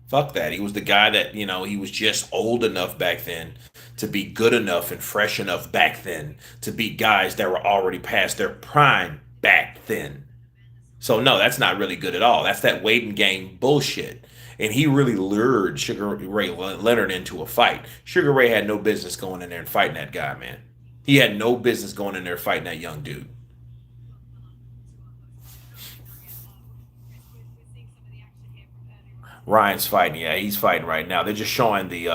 Fuck that. He was the guy that, he was just old enough back then to be good enough and fresh enough back then to beat guys that were already past their prime back then. So, no, that's not really good at all. That's that waiting game bullshit. And he really lured Sugar Ray Leonard into a fight. Sugar Ray had no business going in there and fighting that guy, man. He had no business going in there fighting that young dude. Ryan's fighting. Yeah, he's fighting right now. They're just showing the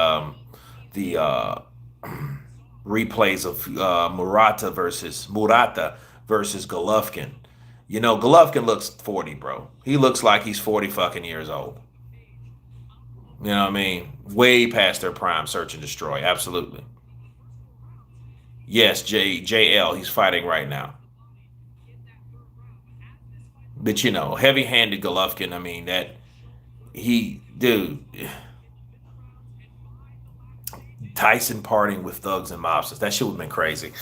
replays of Murata versus Golovkin. Golovkin looks 40, bro. He looks like he's 40 fucking years old. You know what I mean? Way past their prime, search and destroy. Absolutely. Yes, JL, he's fighting right now. But heavy-handed Golovkin. I mean that dude, Tyson partying with thugs and mobsters. That shit would have been crazy.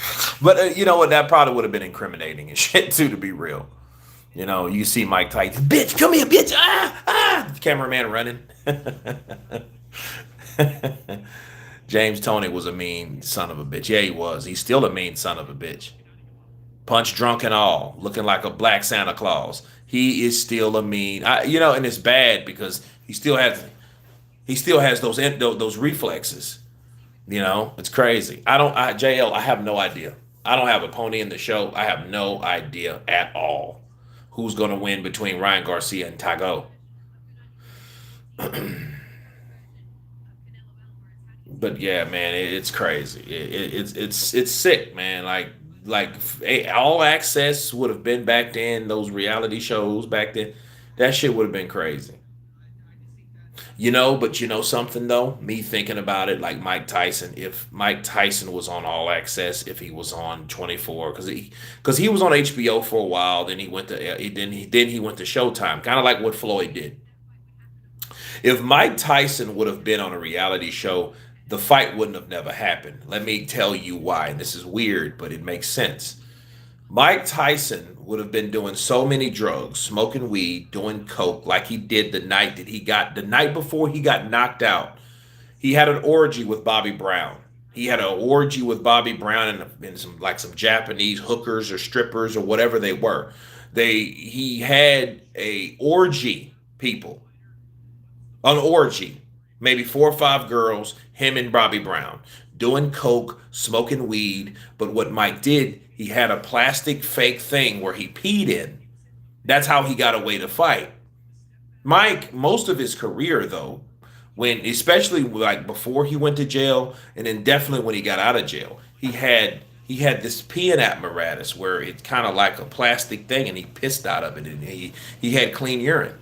But you know what? That probably would have been incriminating and shit too, to be real. You see Mike Tyson, bitch, come here, bitch, cameraman running. James Tony was a mean son of a bitch. Yeah, he was. He's still a mean son of a bitch. Punch drunk and all, looking like a black Santa Claus. He is still a mean, and it's bad because he still has those reflexes. It's crazy. JL, I have no idea. I don't have a pony in the show. I have no idea at all who's going to win between Ryan Garcia and Tagoe. But yeah, man, it's crazy. It's sick, man. Like all access would have been back then. Those reality shows back then, that shit would have been crazy. But something though, me thinking about it, like Mike Tyson, if Mike Tyson was on All Access, if he was on 24, because he was on HBO for a while, then he went to then he went to Showtime, kind of like what Floyd did. If Mike Tyson would have been on a reality show, the fight wouldn't have never happened. Let me tell you why. And this is weird, but it makes sense. Mike Tyson would have been doing so many drugs, smoking weed, doing coke, like he did the night before he got knocked out. He had an orgy with Bobby Brown. He had an orgy with Bobby Brown and some Japanese hookers or strippers or whatever they were. He had a orgy, people, an orgy, maybe 4 or 5 girls, him and Bobby Brown, doing coke, smoking weed. But what Mike did, he had a plastic fake thing where he peed in. That's how he got away to fight. Mike, most of his career though, especially like before he went to jail, and then definitely when he got out of jail, he had this peeing apparatus where it's kind of like a plastic thing, and he pissed out of it, and he had clean urine.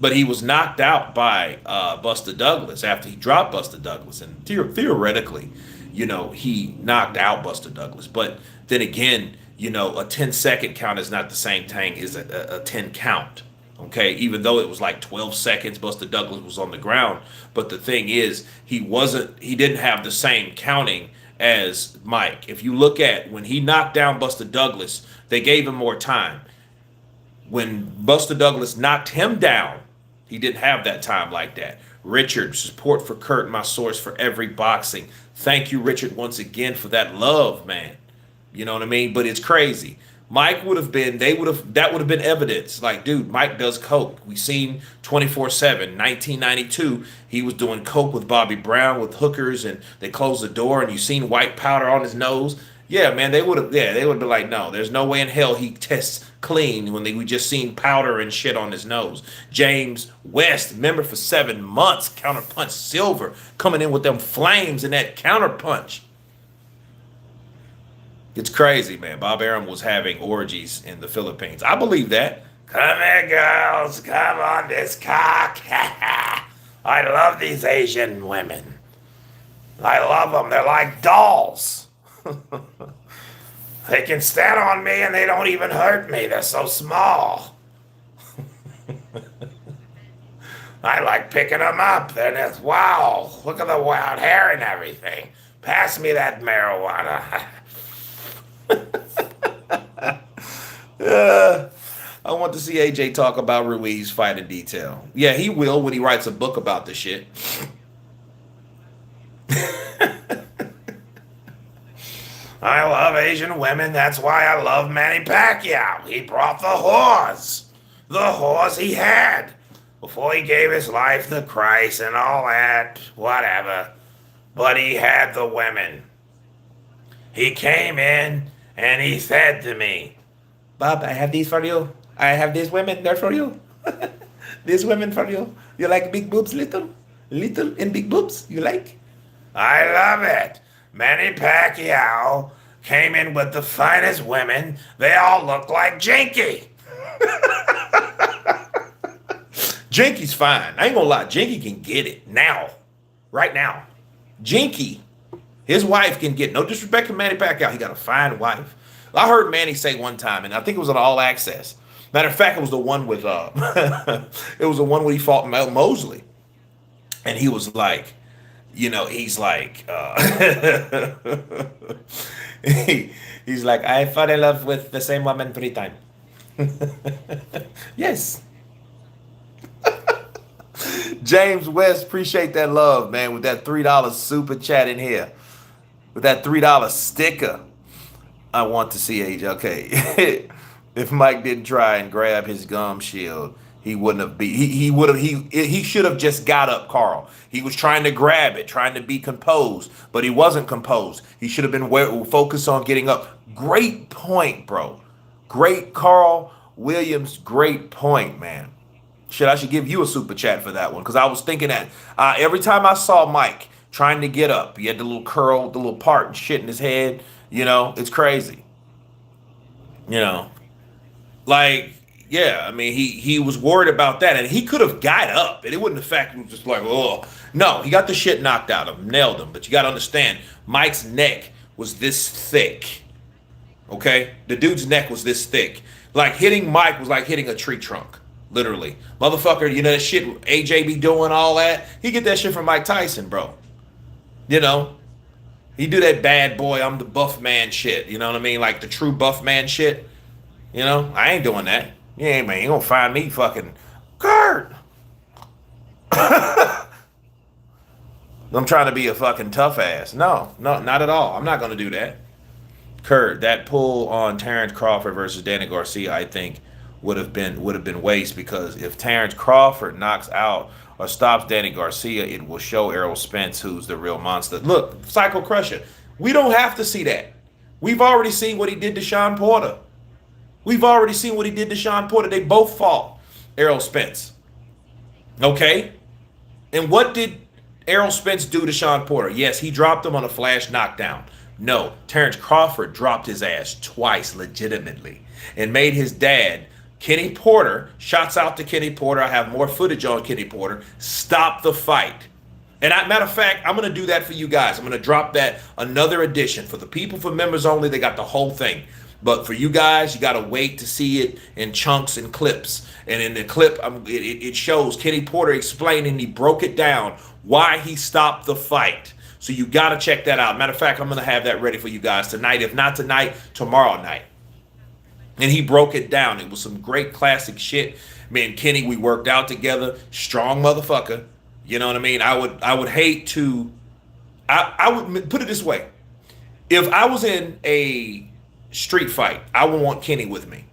But he was knocked out by Buster Douglas after he dropped Buster Douglas, and theoretically, he knocked out Buster Douglas. But then again, a 10-second count is not the same thing as a 10 count. Okay, even though it was like 12 seconds, Buster Douglas was on the ground. But the thing is, he didn't have the same counting as Mike. If you look at when he knocked down Buster Douglas, they gave him more time. When Buster Douglas knocked him down, he didn't have that time like that. Richard, support for Kurt, my source for every boxing. Thank you, Richard, once again for that love, man. You know what I mean? But it's crazy. Mike would have been, that would have been evidence. Like, dude, Mike does coke. We seen 24/7. 1992, he was doing coke with Bobby Brown with hookers, and they closed the door, and you seen white powder on his nose. Yeah, man, they would be like, no, there's no way in hell he tests clean when we just seen powder and shit on his nose. James West, member for 7 months, counterpunch silver, coming in with them flames in that counterpunch. It's crazy, man. Bob Arum was having orgies in the Philippines. I believe that. Come here, girls. Come on this cock. I love these Asian women. I love them. They're like dolls. They can stand on me and they don't even hurt me. They're so small. I like picking them up. They're just, wow, look at the wild hair and everything. Pass me that marijuana. I want to see AJ talk about Ruiz fight in detail. Yeah, he will when he writes a book about the shit. I love Asian women. That's why I love Manny Pacquiao. He brought the whores. The whores he had. Before he gave his life to Christ and all that. Whatever. But he had the women. He came in and he said to me, Bob, I have these for you. I have these women. They're for you. These women for you. You like big boobs, little? Little and big boobs? You like? I love it. Manny Pacquiao came in with the finest women. They all look like Jinky. Jinky's fine. I ain't gonna lie. Jinky can get it now. Right now. Jinky, his wife can get, no disrespect to Manny Pacquiao, he got a fine wife. I heard Manny say one time, and I think it was on All Access. Matter of fact, it was the one with, it was the one where he fought Mosley. And he was like, you know, he's like, he's like, I fell in love with the same woman 3 times. Yes. James West, appreciate that love, man, with that $3 super chat in here. With that $3 sticker. I want to see AJ. Okay. If Mike didn't try and grab his gum shield, he wouldn't have beat. He should have just got up, Carl. He was trying to grab it, trying to be composed, but he wasn't composed. He should have been focused on getting up. Great point, bro. Great, Carl Williams. Great point, man. I should give you a super chat for that one, because I was thinking that every time I saw Mike trying to get up, he had the little curl, the little part and shit in his head. You know, it's crazy. You know, like, yeah, I mean, he was worried about that, and he could have got up, and it wouldn't affect him. Just like, oh no, he got the shit knocked out of him, nailed him. But you got to understand, Mike's neck was this thick. Okay, the dude's neck was this thick. Like, hitting Mike was like hitting a tree trunk, literally. Motherfucker, you know that shit AJ be doing, all that. He get that shit from Mike Tyson, bro. You know, he do that bad boy, I'm the buff man shit. You know what I mean? Like the true buff man shit. You know, I ain't doing that. Yeah, man, you gonna find me fucking Kurt. I'm trying to be a fucking tough ass. No, not at all. I'm not gonna do that. Kurt, that pull on Terrence Crawford versus Danny Garcia, I think would have been waste, because if Terrence Crawford knocks out or stops Danny Garcia, it will show Errol Spence who's the real monster. Look, Psycho Crusher, we don't have to see that. We've already seen what he did to Sean Porter. We've already seen what he did to Sean Porter. They both fought Errol Spence. Okay? And what did Errol Spence do to Sean Porter? Yes, he dropped him on a flash knockdown. No, Terrence Crawford dropped his ass twice legitimately and made his dad, Kenny Porter, shouts out to Kenny Porter. I have more footage on Kenny Porter. Stop the fight. And matter of fact, I'm going to do that for you guys. I'm going to drop that, another edition. For the people, for members only, they got the whole thing. But for you guys, you got to wait to see it in chunks and clips. And in the clip, it shows Kenny Porter explaining, he broke it down, why he stopped the fight. So you got to check that out. Matter of fact, I'm going to have that ready for you guys tonight. If not tonight, tomorrow night. And he broke it down. It was some great classic shit. Me and Kenny, we worked out together. Strong motherfucker. You know what I mean? I would hate to, I would put it this way. If I was in a street fight. I would want Kenny with me.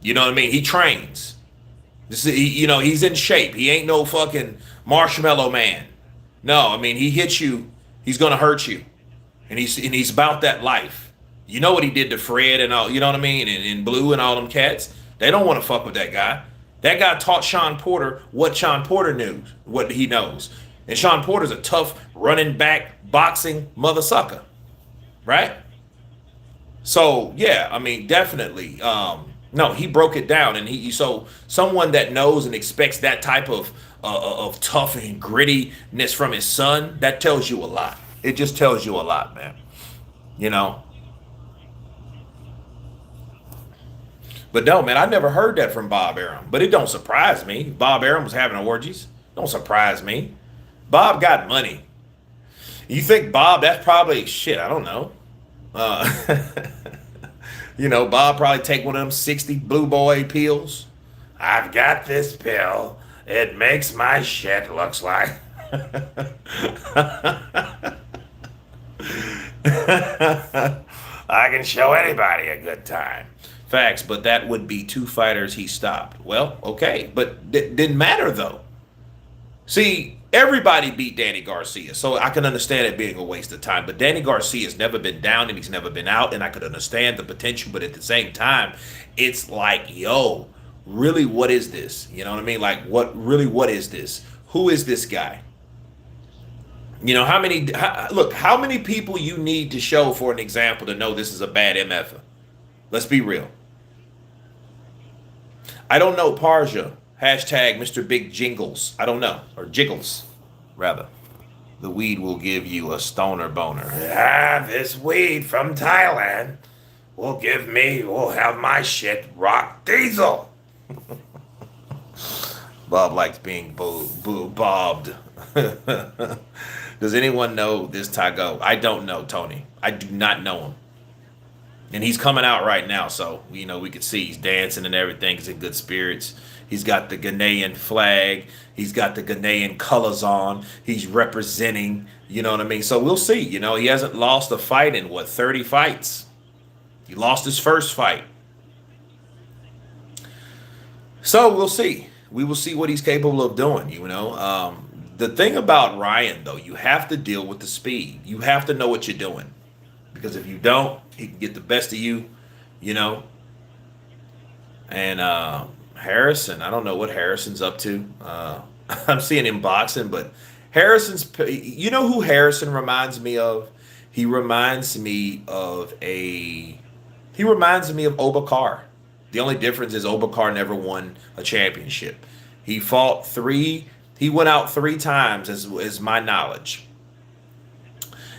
You know what I mean? He trains. He's in shape. He ain't no fucking marshmallow man. No, I mean, he hits you, he's gonna hurt you, and he's about that life. You know what he did to Fred and all. You know what I mean? And Blue and all them cats. They don't want to fuck with that guy. That guy taught Sean Porter what Sean Porter knew, what he knows. And Sean Porter's a tough running back, boxing mother sucker, right? So yeah, I mean, definitely. No, he broke it down, and so someone that knows and expects that type of tough and grittiness from his son, that tells you a lot. It just tells you a lot, man. You know. But no, man, I never heard that from Bob Arum. But it don't surprise me. Bob Arum was having orgies. Don't surprise me. Bob got money. You think Bob? That's probably shit. I don't know. Bob probably take one of them 60 Blue Boy pills. I've got this pill. It makes my shit looks like. I can show anybody a good time. Facts, but that would be 2 fighters he stopped. Well, okay, but didn't matter though. See, everybody beat Danny Garcia, so I can understand it being a waste of time. But Danny Garcia's never been down and he's never been out, and I could understand the potential, but at the same time, it's like, yo, really, what is this? You know what I mean? Like, what is this? Who is this guy? How many people you need to show for an example to know this is a bad MF? Let's be real. I don't know Parja. Hashtag Mr. Big Jingles. I don't know. Or Jiggles, rather. The weed will give you a stoner boner. This weed from Thailand will have my shit rock diesel. Bob likes being bobbed. Does anyone know this Tagoe? I don't know, Tony. I do not know him. And he's coming out right now, so, we can see he's dancing and everything. He's in good spirits. He's got the Ghanaian flag. He's got the Ghanaian colors on. He's representing, you know what I mean? So we'll see. He hasn't lost a fight in, 30 fights? He lost his first fight. So we'll see. We will see what he's capable of doing, The thing about Ryan, though, you have to deal with the speed. You have to know what you're doing. Because if you don't, he can get the best of you, And Harrison, I don't know what Harrison's up to. I'm seeing him boxing, but Harrison's, who Harrison reminds me of? He reminds me of Obakar. The only difference is Obakar never won a championship. He went out 3 times, as my knowledge.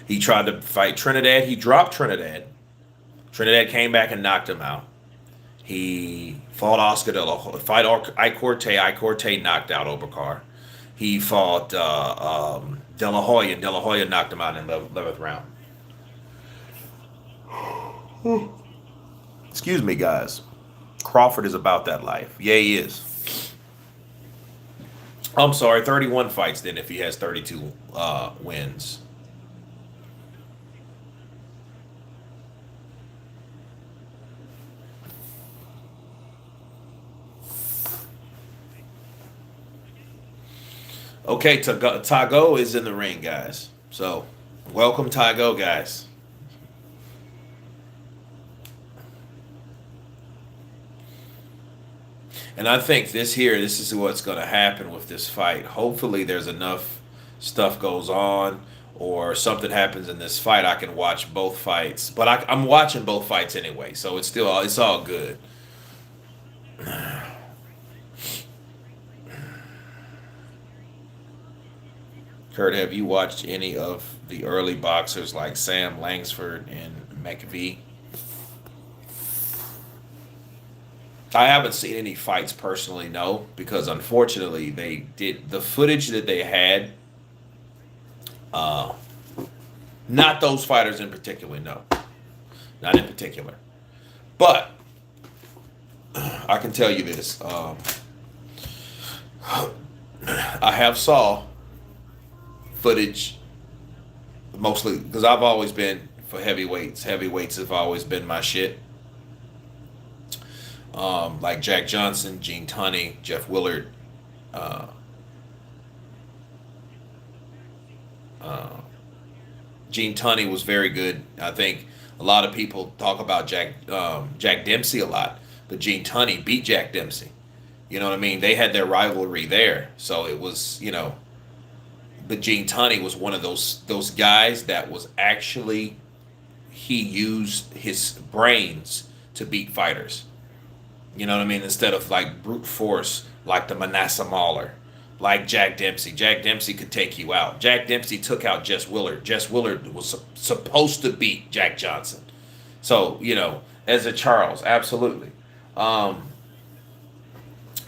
He tried to fight Trinidad. He dropped Trinidad. Trinidad came back and knocked him out. He fought Oscar De La Hoya. Fight Icorte. Icorte knocked out Obakar. He fought De La Hoya, and De La Hoya knocked him out in the 11th round. Excuse me, guys. Crawford is about that life. Yeah, he is. I'm sorry, 31 fights then if he has 32 wins. Okay, Tagoe is in the ring, guys. So, welcome Tagoe, guys. And I think this is what's going to happen with this fight. Hopefully there's enough stuff goes on or something happens in this fight. I can watch both fights. But I'm watching both fights anyway, so it's all good. Kurt, have you watched any of the early boxers like Sam Langsford and McVie? I haven't seen any fights personally, no, because unfortunately they did the footage that they had. Not those fighters in particular, no, not in particular. But I can tell you this: I have saw footage, mostly because I've always been for heavyweights. Heavyweights have always been my shit. Like Jack Johnson, Gene Tunney, Jeff Willard. Uh, uh, Gene Tunney was very good. I think a lot of people talk about Jack Dempsey a lot, but Gene Tunney beat Jack Dempsey. You know what I mean? They had their rivalry there, so it was, But Gene Tunney was one of those guys that was actually, he used his brains to beat fighters. You know what I mean? Instead of like brute force, like the Manasseh Mauler, like Jack Dempsey. Jack Dempsey could take you out. Jack Dempsey took out Jess Willard. Jess Willard was supposed to beat Jack Johnson. So, as a Charles, absolutely.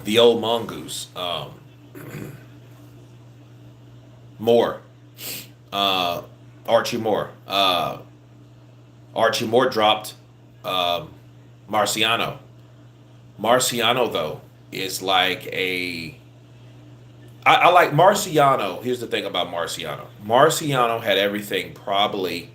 The old mongoose, Moore, Archie Moore. Archie Moore dropped Marciano. Marciano, though, is like I like Marciano. Here's the thing about Marciano. Marciano had everything probably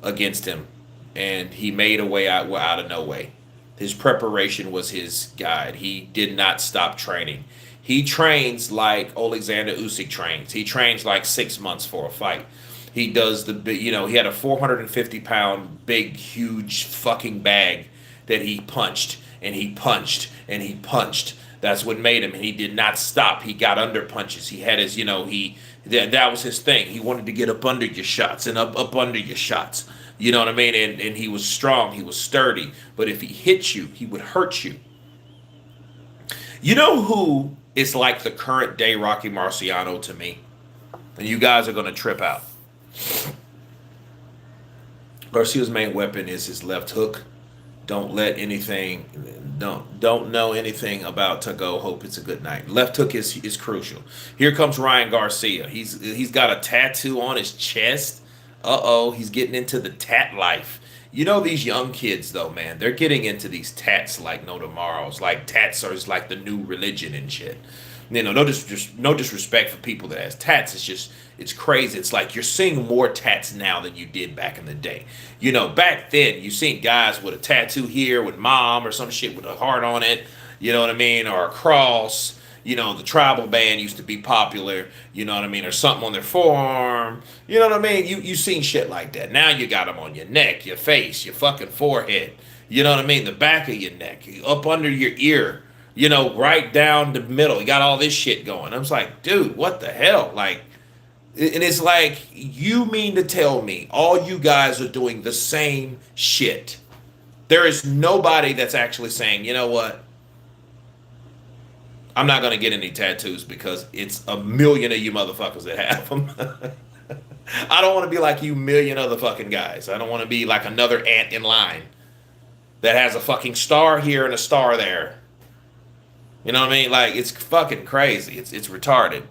against him, and he made a way out of no way. His preparation was his guide. He did not stop training. He trains like Alexander Usyk trains. He trains like 6 months for a fight. He does he had a 450-pound, big, huge fucking bag that he punched, and he punched, and he punched. That's what made him, and he did not stop. He got under punches. He had his, that was his thing. He wanted to get up under your shots and up under your shots. You know what I mean? And he was strong. He was sturdy. But if he hit you, he would hurt you. You know who is like the current day Rocky Marciano to me? And you guys are going to trip out. Garcia's main weapon is his left hook. Don't know anything about Tagoe. Hope it's a good night. Left hook is crucial. Here comes Ryan Garcia. He's got a tattoo on his chest. He's getting into the tat life. These young kids though, man, they're getting into these tats like no tomorrows. Like tats are like the new religion and shit. No disrespect for people that has tats. It's crazy. It's like you're seeing more tats now than you did back in the day. Back then you seen guys with a tattoo here with mom or some shit with a heart on it. You know what I mean? Or a cross. The tribal band used to be popular, you know what I mean, or something on their forearm, you know what I mean? You seen shit like that. Now you got them on your neck, your face, your fucking forehead, you know what I mean, the back of your neck, up under your ear, right down the middle. You got all this shit going. I was like, dude, what the hell? Like, and it's like, you mean to tell me all you guys are doing the same shit? There is nobody that's actually saying, you know what? I'm not going to get any tattoos because it's a million of you motherfuckers that have them. I don't want to be like you million other fucking guys. I don't want to be like another ant in line that has a fucking star here and a star there. You know what I mean? Like, it's fucking crazy. It's retarded.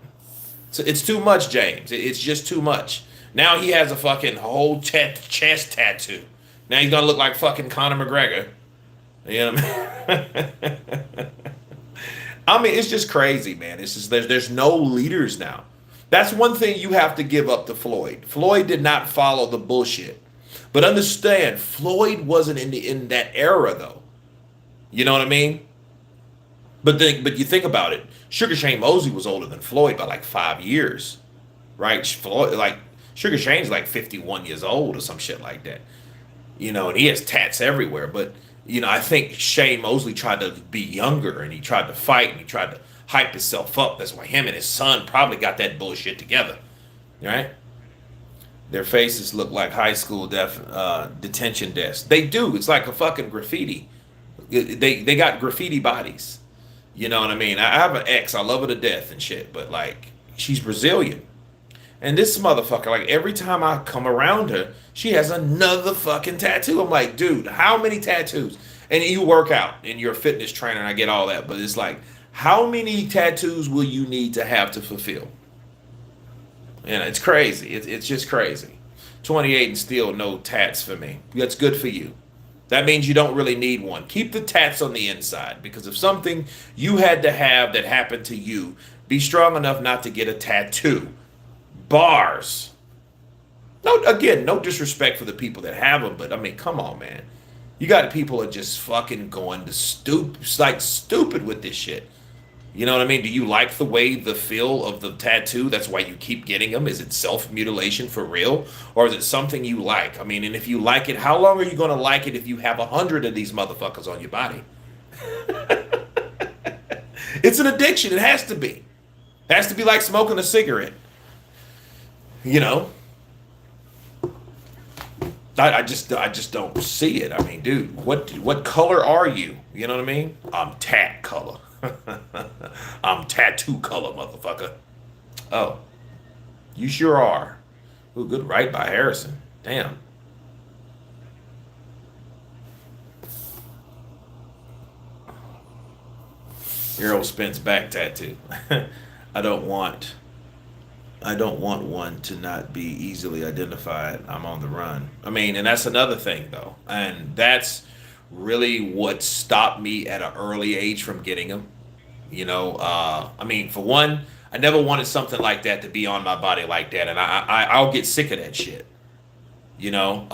It's too much, James. It's just too much. Now he has a fucking whole chest tattoo. Now he's going to look like fucking Conor McGregor. You know what I mean? I mean, it's just crazy, man. It's just there's no leaders now. That's one thing you have to give up to Floyd. Floyd did not follow the bullshit. But understand, Floyd wasn't in that era though. You know what I mean? But you think about it. Sugar Shane Mosley was older than Floyd by like 5 years, right? Floyd, like Sugar Shane's like 51 years old or some shit like that. And he has tats everywhere, but. I think Shane Mosley tried to be younger and he tried to fight and he tried to hype himself up. That's why him and his son probably got that bullshit together, right? Their faces look like high school detention desks. They do. It's like a fucking graffiti. They got graffiti bodies. You know what I mean? I have an ex. I love her to death and shit, but like she's Brazilian. And this motherfucker, like every time I come around her, she has another fucking tattoo. I'm like, dude, how many tattoos? And you work out and you're a fitness trainer and I get all that. But it's like, how many tattoos will you need to have to fulfill? And it's crazy. It's just crazy. 28 and still no tats for me. That's good for you. That means you don't really need one. Keep the tats on the inside because if something you had to have that happened to you, be strong enough not to get a tattoo. Bars. No, again, no disrespect for the people that have them, but I mean, come on, man. You got people are just fucking going to stupid with this shit. You know what I mean? Do you like the way the feel of the tattoo? That's why you keep getting them. Is it self mutilation for real, or is it something you like? I mean, and if you like it, how long are you going to like it if you have 100 of these motherfuckers on your body? It's an addiction. It has to be. It has to be like smoking a cigarette. You know. I just don't see it. I mean, dude, what color are you? You know what I mean? I'm tat color. I'm tattoo color, motherfucker. Oh, you sure are. Ooh, good right by Harrison. Damn. Errol Spence back tattoo. I don't want I don't want one to not be easily identified. I'm on the run. I mean, and that's another thing though. And that's really what stopped me at an early age from getting them. I mean, for one, I never wanted something like that to be on my body like that, and I'll get sick of that shit. You know,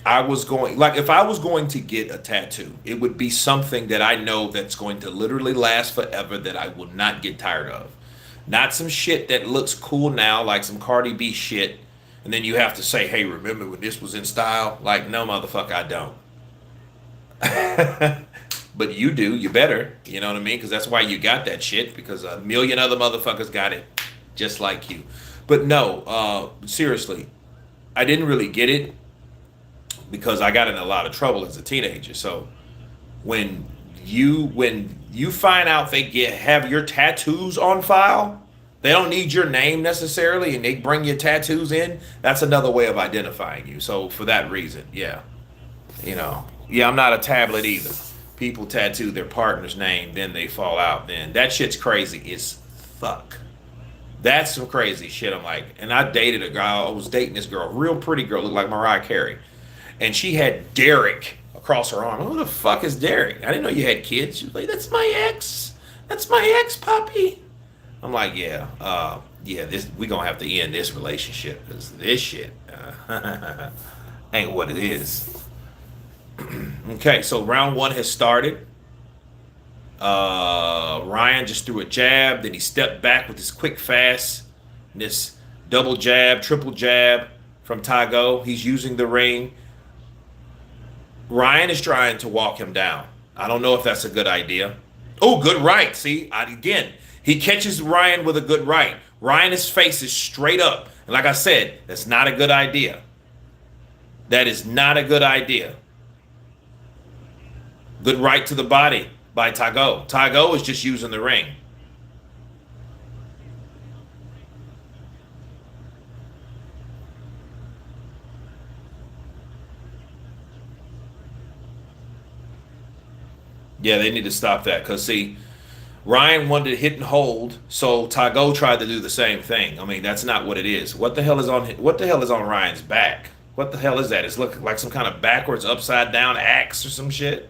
I was going like if I was going to get a tattoo, it would be something that I know that's going to literally last forever that I will not get tired of. Not some shit that looks cool now, like some Cardi B shit, and then you have to say, "Hey, remember when this was in style?" Like, no, motherfucker, I don't. But you do, you better. You know what I mean? Because that's why you got that shit. Because a million other motherfuckers got it, just like you. But no, seriously, I didn't really get it because I got in a lot of trouble as a teenager. So when you find out they have your tattoos on file, they don't need your name necessarily, and they bring your tattoos in. That's another way of identifying you. So for that reason, yeah, yeah, I'm not a tablet either. People tattoo their partner's name, then they fall out. Then that shit's crazy as fuck. That's some crazy shit. I'm like, and I dated a girl. I was dating this girl, real pretty girl, looked like Mariah Carey, and she had Derek across her arm. Who the fuck is Derek? I didn't know you had kids. She was like, "That's my ex. That's my ex, puppy." I'm like, yeah, yeah. This we gonna have to end this relationship because this shit ain't what it is. Okay, so round one has started. Ryan just threw a jab, then he stepped back with this quick fast, this double jab, triple jab from Tagoe. He's using the ring. Ryan is trying to walk him down. I don't know if that's a good idea. Oh, good right. See, again, he catches Ryan with a good right. Ryan's face is straight up. And like I said, that's not a good idea. That is not a good idea. Good right to the body by Tagoe. Tagoe is just using the ring. Yeah, they need to stop that because see, Ryan wanted to hit and hold, so Tagoe tried to do the same thing. I mean, that's not what it is. What the hell is on Ryan's back? What the hell is that? It's looking like some kind of backwards, upside down axe or some shit.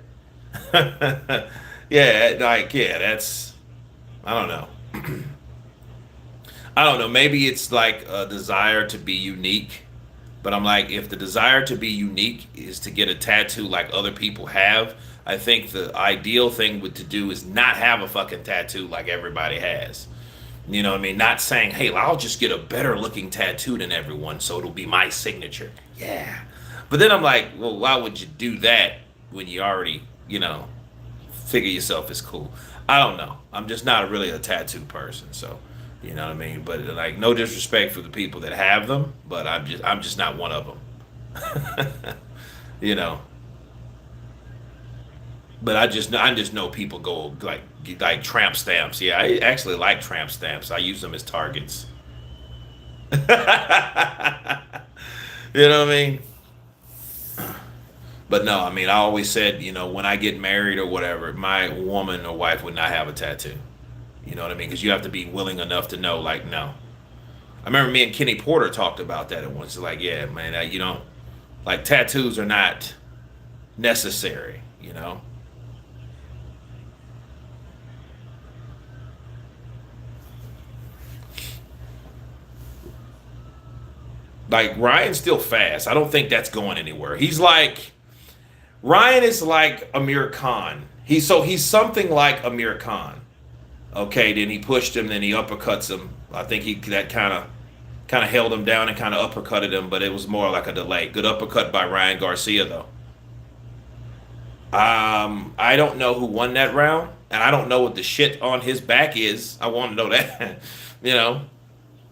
Yeah, like yeah, that's I don't know. I don't know. Maybe it's like a desire to be unique, but I'm like, if the desire to be unique is to get a tattoo like other people have, I think the ideal thing to do is not have a fucking tattoo like everybody has. You know what I mean? Not saying, hey, I'll just get a better looking tattoo than everyone, so it'll be my signature. Yeah. But then I'm like, well, why would you do that when you already, figure yourself as cool? I don't know. I'm just not really a tattoo person, so you know what I mean. But like, no disrespect for the people that have them, but I'm just not one of them. you know. But I just know people go like tramp stamps. Yeah, I actually like tramp stamps. I use them as targets. You know what I mean? But no, I mean, I always said, when I get married or whatever, my woman or wife would not have a tattoo. You know what I mean? Because you have to be willing enough to know, like, no. I remember me and Kenny Porter talked about that at once. Like, yeah, man, you don't, like, tattoos are not necessary. Like Ryan's still fast. I don't think that's going anywhere. He's like Ryan is like Amir Khan. He's something like Amir Khan. Okay, then he pushed him, then he uppercuts him. I think he that kind of held him down and kind of uppercutted him, but it was more like a delay. Good uppercut by Ryan Garcia though. I don't know who won that round, and I don't know what the shit on his back is. I want to know that, you know,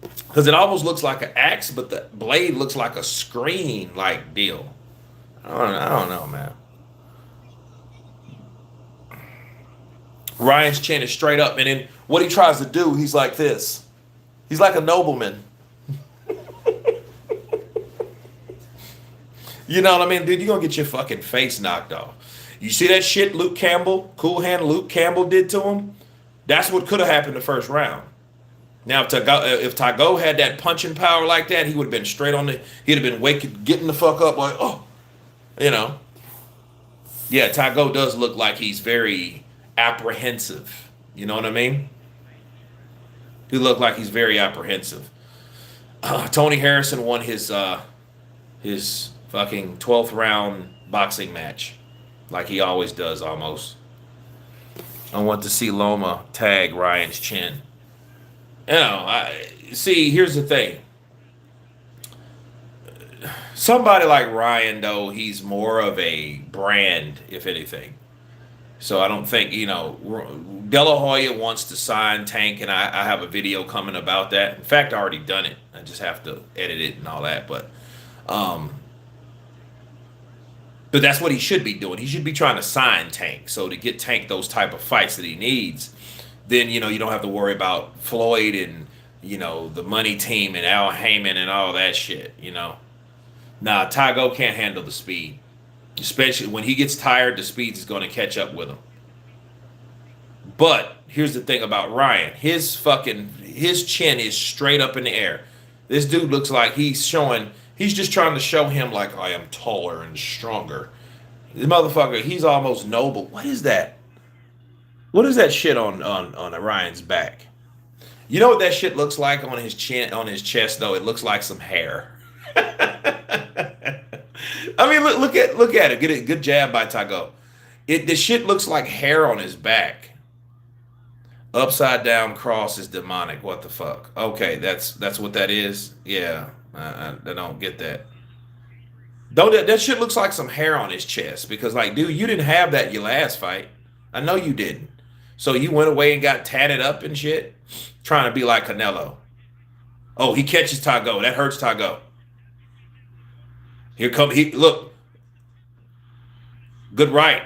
because it almost looks like an axe, but the blade looks like a screen like deal. I don't know, man. Ryan's chin is straight up, and then what he tries to do, he's like this. He's like a nobleman. You know what I mean, dude? You're gonna get your fucking face knocked off. You see that shit Luke Campbell, Cool Hand Luke Campbell did to him? That's what could have happened the first round. Now, if Tagoe had that punching power like that, he would have been straight on the. He'd have been waking, getting the fuck up, like, oh, you know. Yeah, Tagoe does look like he's very apprehensive. You know what I mean? He looked like he's very apprehensive. Tony Harrison won his fucking 12th round boxing match, like he always does almost. I want to see Loma tag Ryan's chin. You know, see. Here's the thing. Somebody like Ryan, though, he's more of a brand, if anything. So I don't think, De La Hoya wants to sign Tank, and I have a video coming about that. In fact, I already done it. I just have to edit it and all that. Um, but that's what he should be doing. He should be trying to sign Tank. So to get Tank those type of fights that he needs, then, you don't have to worry about Floyd and, the money team and Al Heyman and all that shit. Nah, Tagoe can't handle the speed. Especially when he gets tired, the speed is going to catch up with him. But here's the thing about Ryan. His chin is straight up in the air. This dude looks like he's just trying to show him like, I am taller and stronger. This motherfucker, he's almost noble. What is that? What is that shit on Ryan's back? You know what that shit looks like on his chin, on his chest though? It looks like some hair. I mean, look at it. Get a good jab by Tagoe. The shit looks like hair on his back. Upside down cross is demonic. What the fuck? Okay, that's what that is. Yeah, I don't get that. Don't that shit looks like some hair on his chest because, like, dude, you didn't have that your last fight. I know you didn't. So you went away and got tatted up and shit, trying to be like Canelo. Oh, he catches Tagoe. That hurts Tagoe. Here come he look. Good right.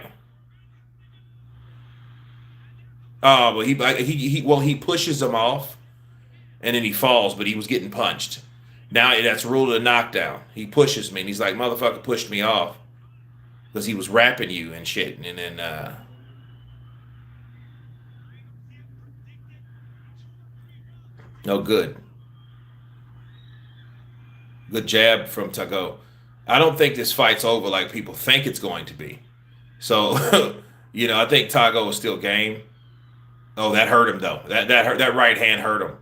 Oh, but he pushes him off, and then he falls. But he was getting punched. Now that's ruled a knockdown. He pushes me, and he's like, "Motherfucker pushed me off," because he was rapping you and shit. And then no good. Good jab from Tagoe. I don't think this fight's over like people think it's going to be. So, I think Tagoe is still game. Oh, that hurt him though. That hurt. That right hand hurt him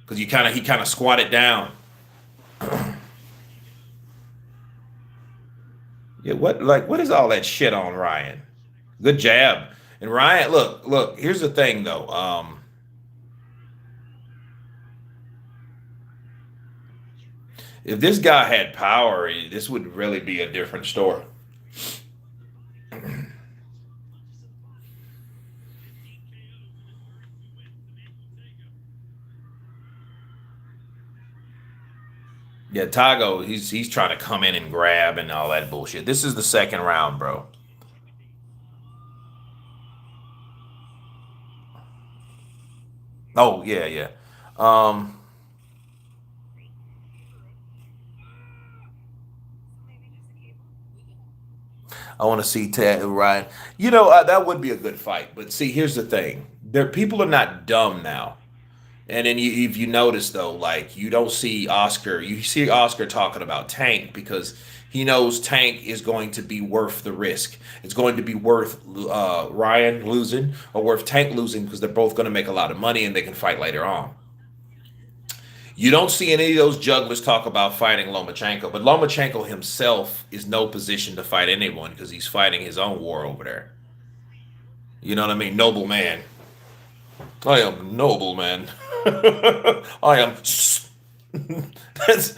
because he kind of squatted down. Yeah, what is all that shit on Ryan? Good jab. And Ryan, look. Here's the thing though. If this guy had power, this would really be a different story. Yeah, Tagoe, he's trying to come in and grab and all that bullshit. This is the second round, bro. Oh yeah, yeah. Um, I want to see Ted Ryan. That would be a good fight. But see, here's the thing: people are not dumb now. And then if you notice though, like you don't see Oscar, you see Oscar talking about Tank because he knows Tank is going to be worth the risk. It's going to be worth Ryan losing or worth Tank losing because they're both going to make a lot of money and they can fight later on. You don't see any of those jugglers talk about fighting Lomachenko, but Lomachenko himself is no position to fight anyone because he's fighting his own war over there. You know what I mean? Noble man. I am noble man. I am. That's,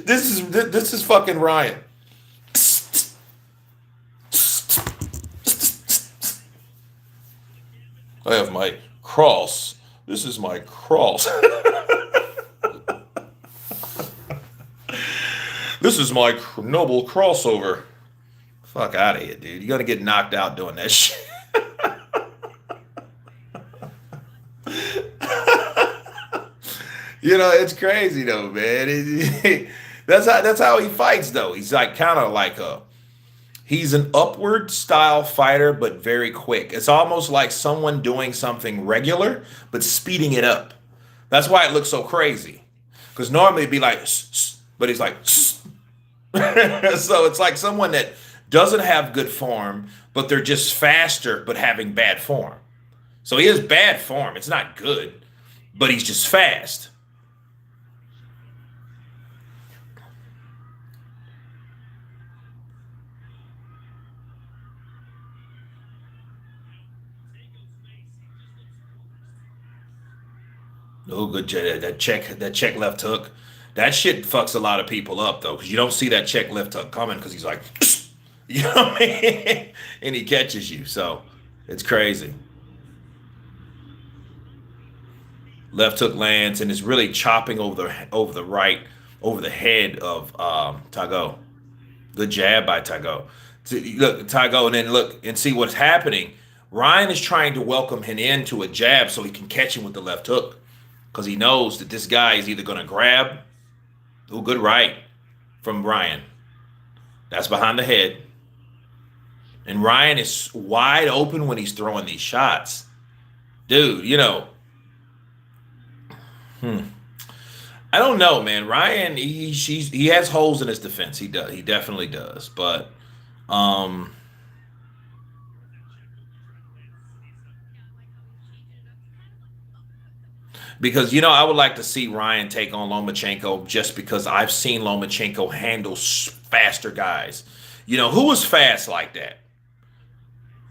this is fucking Ryan. I have my cross. This is my cross. This is my noble crossover. Fuck out of here, dude. You're gonna get knocked out doing that shit. You know, it's crazy though, man. That's how he fights though. He's like kind of like a he's an upward style fighter, but very quick. It's almost like someone doing something regular, but speeding it up. That's why it looks so crazy. Because normally it'd be like, but he's like, so it's like someone that doesn't have good form, but they're just faster, but having bad form. So he has bad form. It's not good, but he's just fast. Oh, good. That check left hook. That shit fucks a lot of people up though, because you don't see that check left hook coming because he's like, you know what I mean? And he catches you. So it's crazy. Left hook lands and is really chopping over the head of Tagoe. Good jab by Tagoe. Look, Tagoe, and then look and see what's happening. Ryan is trying to welcome him into a jab so he can catch him with the left hook because he knows that this guy is either going to grab. Oh, good right from Ryan. That's behind the head. And Ryan is wide open when he's throwing these shots. Dude, you know, I don't know, man. Ryan, he has holes in his defense. He does. He definitely does. But um because you know I would like to see Ryan take on Lomachenko just because I've seen Lomachenko handle faster guys. You know who was fast like that?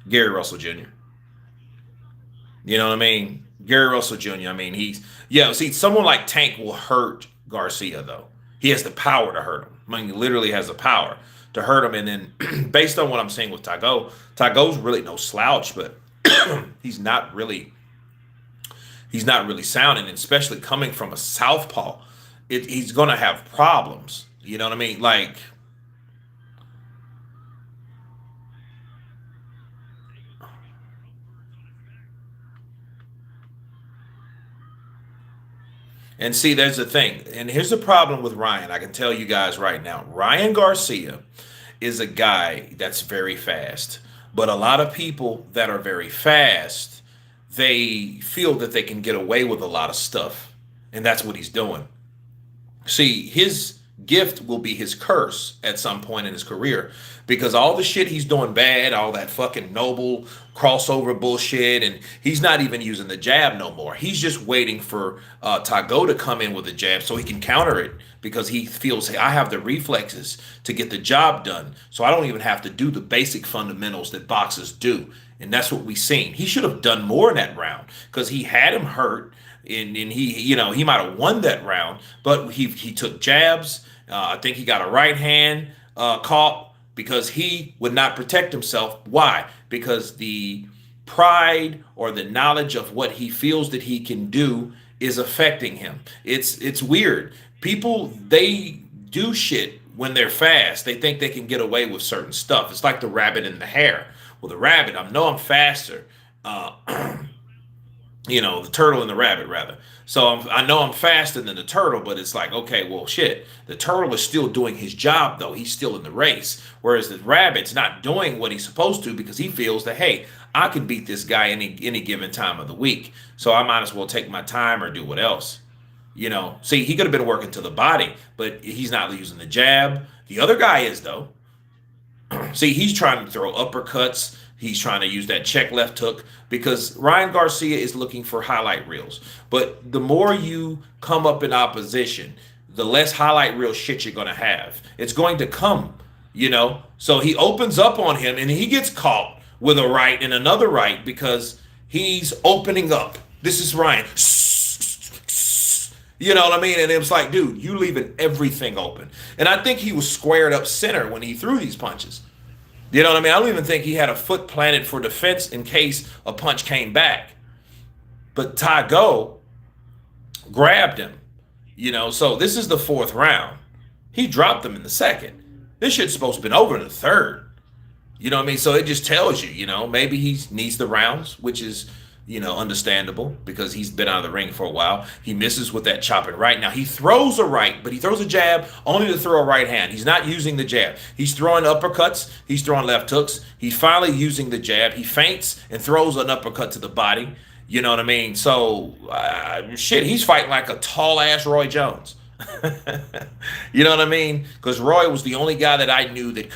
Gary Russell Jr. You know what I mean? Gary Russell Jr. I mean he's yeah. See, someone like Tank will hurt Garcia though. He has the power to hurt him. I mean, he literally has the power to hurt him. And then based on what I'm seeing with Tagoe, Tagoe's really no slouch, but he's not really he's not really sound, and especially coming from a southpaw, he's gonna have problems. You know what I mean? Like, and see, there's the thing, and here's the problem with Ryan. I can tell you guys right now, Ryan Garcia is a guy that's very fast, but a lot of people that are very fast, they feel that they can get away with a lot of stuff, and that's what he's doing. See, his gift will be his curse at some point in his career because all the shit he's doing bad, all that fucking noble crossover bullshit, and he's not even using the jab no more. He's just waiting for Tagoe to come in with a jab so he can counter it because he feels, hey, I have the reflexes to get the job done, so I don't even have to do the basic fundamentals that boxers do. And that's what we seen. He should have done more in that round because he had him hurt and he, you know, he might have won that round, but he took jabs. I think he got a right hand caught because he would not protect himself. Why? Because the pride or the knowledge of what he feels that he can do is affecting him. It's weird. People, they do shit when they're fast. They think they can get away with certain stuff. It's like the rabbit and the hare. Well, the rabbit, I know I'm faster. You know, the turtle and the rabbit, rather. So I know I'm faster than the turtle, but it's like, okay, well, shit. The turtle is still doing his job, though. He's still in the race. Whereas the rabbit's not doing what he's supposed to because he feels that, hey, I can beat this guy any given time of the week. So I might as well take my time or do what else. You know, see, he could have been working to the body, but he's not using the jab. The other guy is, though. See, he's trying to throw uppercuts, He's trying to use that check left hook because Ryan Garcia is looking for highlight reels. But the more you come up in opposition, the less highlight reel shit you're going to have. It's going to come, you know? So he opens up on him and he gets caught with a right and another right because he's opening up. This is Ryan. You know what I mean? And it was like, dude, you leaving everything open. And I think he was squared up center when he threw these punches. You know what I mean? I don't even think he had a foot planted for defense in case a punch came back. But Tagoe grabbed him. You know, so this is the fourth round. He dropped him in the second. This shit's supposed to have been over in the third. You know what I mean? So it just tells you, you know, maybe he needs the rounds, which is, you know, understandable because he's been out of the ring for a while. He misses with that chopping right. Now, he throws a right, but he throws a jab only to throw a right hand. He's not using the jab. He's throwing uppercuts. He's throwing left hooks. He's finally using the jab. He feints and throws an uppercut to the body. You know what I mean? So, shit, he's fighting like a tall-ass Roy Jones. You know what I mean? Because Roy was the only guy that I knew that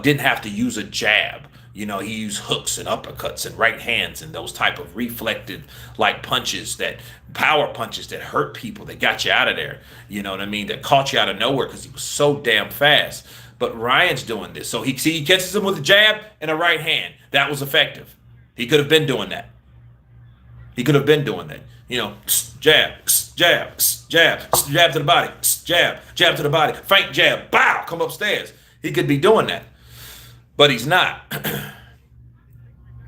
didn't have to use a jab. You know, he used hooks and uppercuts and right hands and those type of reflected like punches, that power punches that hurt people, that got you out of there. You know what I mean? That caught you out of nowhere because he was so damn fast. But Ryan's doing this. So he catches him with a jab and a right hand. That was effective. He could have been doing that. He could have been doing that. You know, jab, jab, jab, jab to the body, jab, jab to the body, feint jab, bow, come upstairs. He could be doing that. But he's not.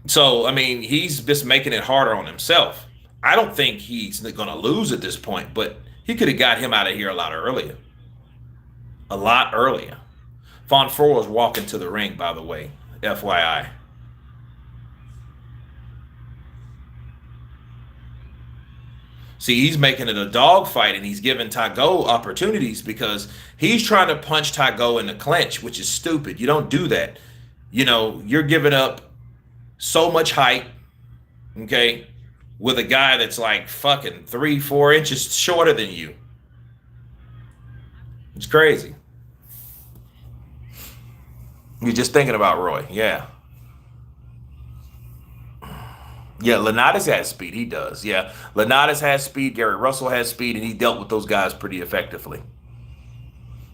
So, I mean, he's just making it harder on himself. I don't think he's going to lose at this point, but he could have got him out of here a lot earlier. A lot earlier. Fondora is walking to the ring, by the way, FYI. See, he's making it a dogfight, and he's giving Tagoe opportunities because he's trying to punch Tagoe in the clinch, which is stupid. You don't do that. You know, you're giving up so much height, okay, with a guy that's like fucking 3-4 inches shorter than you. It's crazy. You're just thinking about Roy. Yeah. Yeah, Linares has speed. He does. Yeah, Linares has speed. Gary Russell has speed, and he dealt with those guys pretty effectively.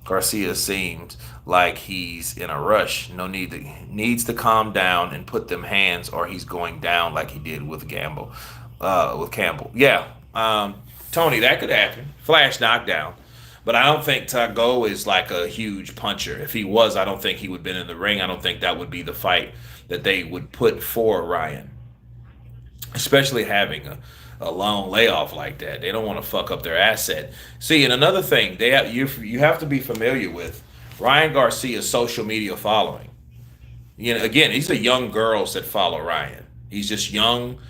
Garcia seems like he's in a rush. Needs to calm down and put them hands, or he's going down like he did with Campbell. Yeah, Tony, that could happen. Flash knockdown. But I don't think Tagoe is like a huge puncher. If he was, I don't think he would have been in the ring. I don't think that would be the fight that they would put for Ryan. Especially having a long layoff like that. They don't want to fuck up their asset. See, and another thing, you have to be familiar with Ryan Garcia's social media following. You know, again, these are young girls that follow Ryan. He's just young,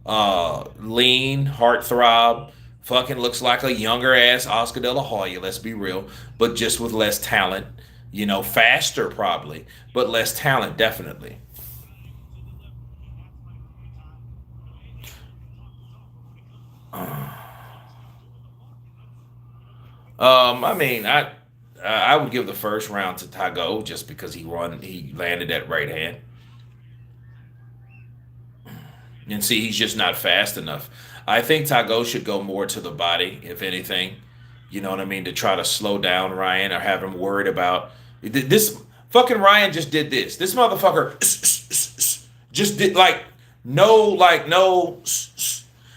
lean, heartthrob, fucking looks like a younger ass Oscar De La Hoya, let's be real, but just with less talent, you know, faster probably, but less talent definitely. I mean, I would give the first round to Tagoe just because he landed that right hand. And see, he's just not fast enough. I think Tagoe should go more to the body, if anything. You know what I mean? To try to slow down Ryan or have him worried about this. Fucking Ryan just did this. This motherfucker just did no.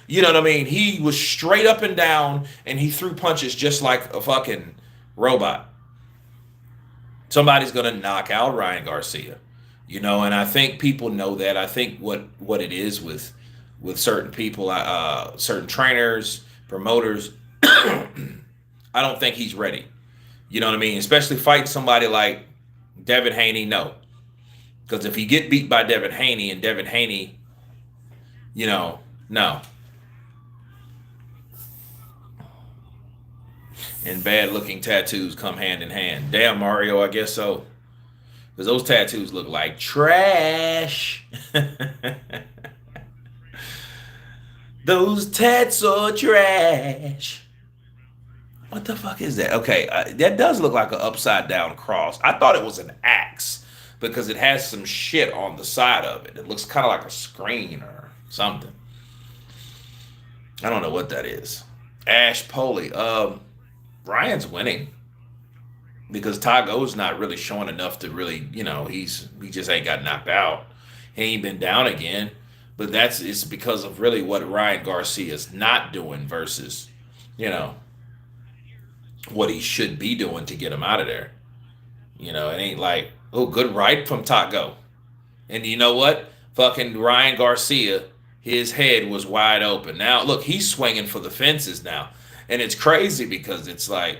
You know what I mean? He was straight up and down, and he threw punches just like a fucking robot. Somebody's going to knock out Ryan Garcia. You know, and I think people know that. I think what it is with certain people, certain trainers, promoters, I don't think he's ready. You know what I mean? Especially fighting somebody like Devin Haney, no. Because if he get beat by Devin Haney, and Devin Haney, you know, no. And bad-looking tattoos come hand in hand. Damn, Mario, I guess so. Because those tattoos look like trash. Those tats are trash. What the fuck is that? Okay, that does look like an upside-down cross. I thought it was an axe. because it has some shit on the side of it. It looks kind of like a screen or something. I don't know what that is. Ash Poley. Ryan's winning because Tagoe's not really showing enough to really, he just ain't got knocked out. He ain't been down again. But it's because of really what Ryan Garcia's not doing versus, you know, what he should be doing to get him out of there. It ain't like, oh, good right from Tagoe. And you know what? Fucking Ryan Garcia, his head was wide open. Now, look, he's swinging for the fences now. And it's crazy because it's like,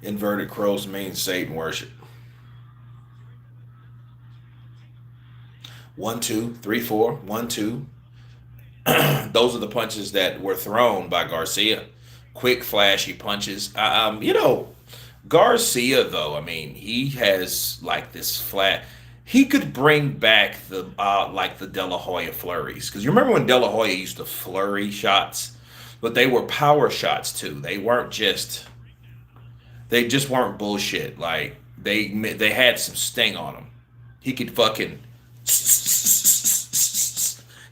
inverted crows means Satan worship. 1, 2, 3, 4, 1, 2. Those are the punches that were thrown by Garcia. Quick, flashy punches. Garcia though, I mean, he has like this flat. He could bring back the like the De La Hoya flurries because you remember when De La Hoya used to flurry shots, but they were power shots too. They just weren't bullshit. Like they had some sting on them. He could fucking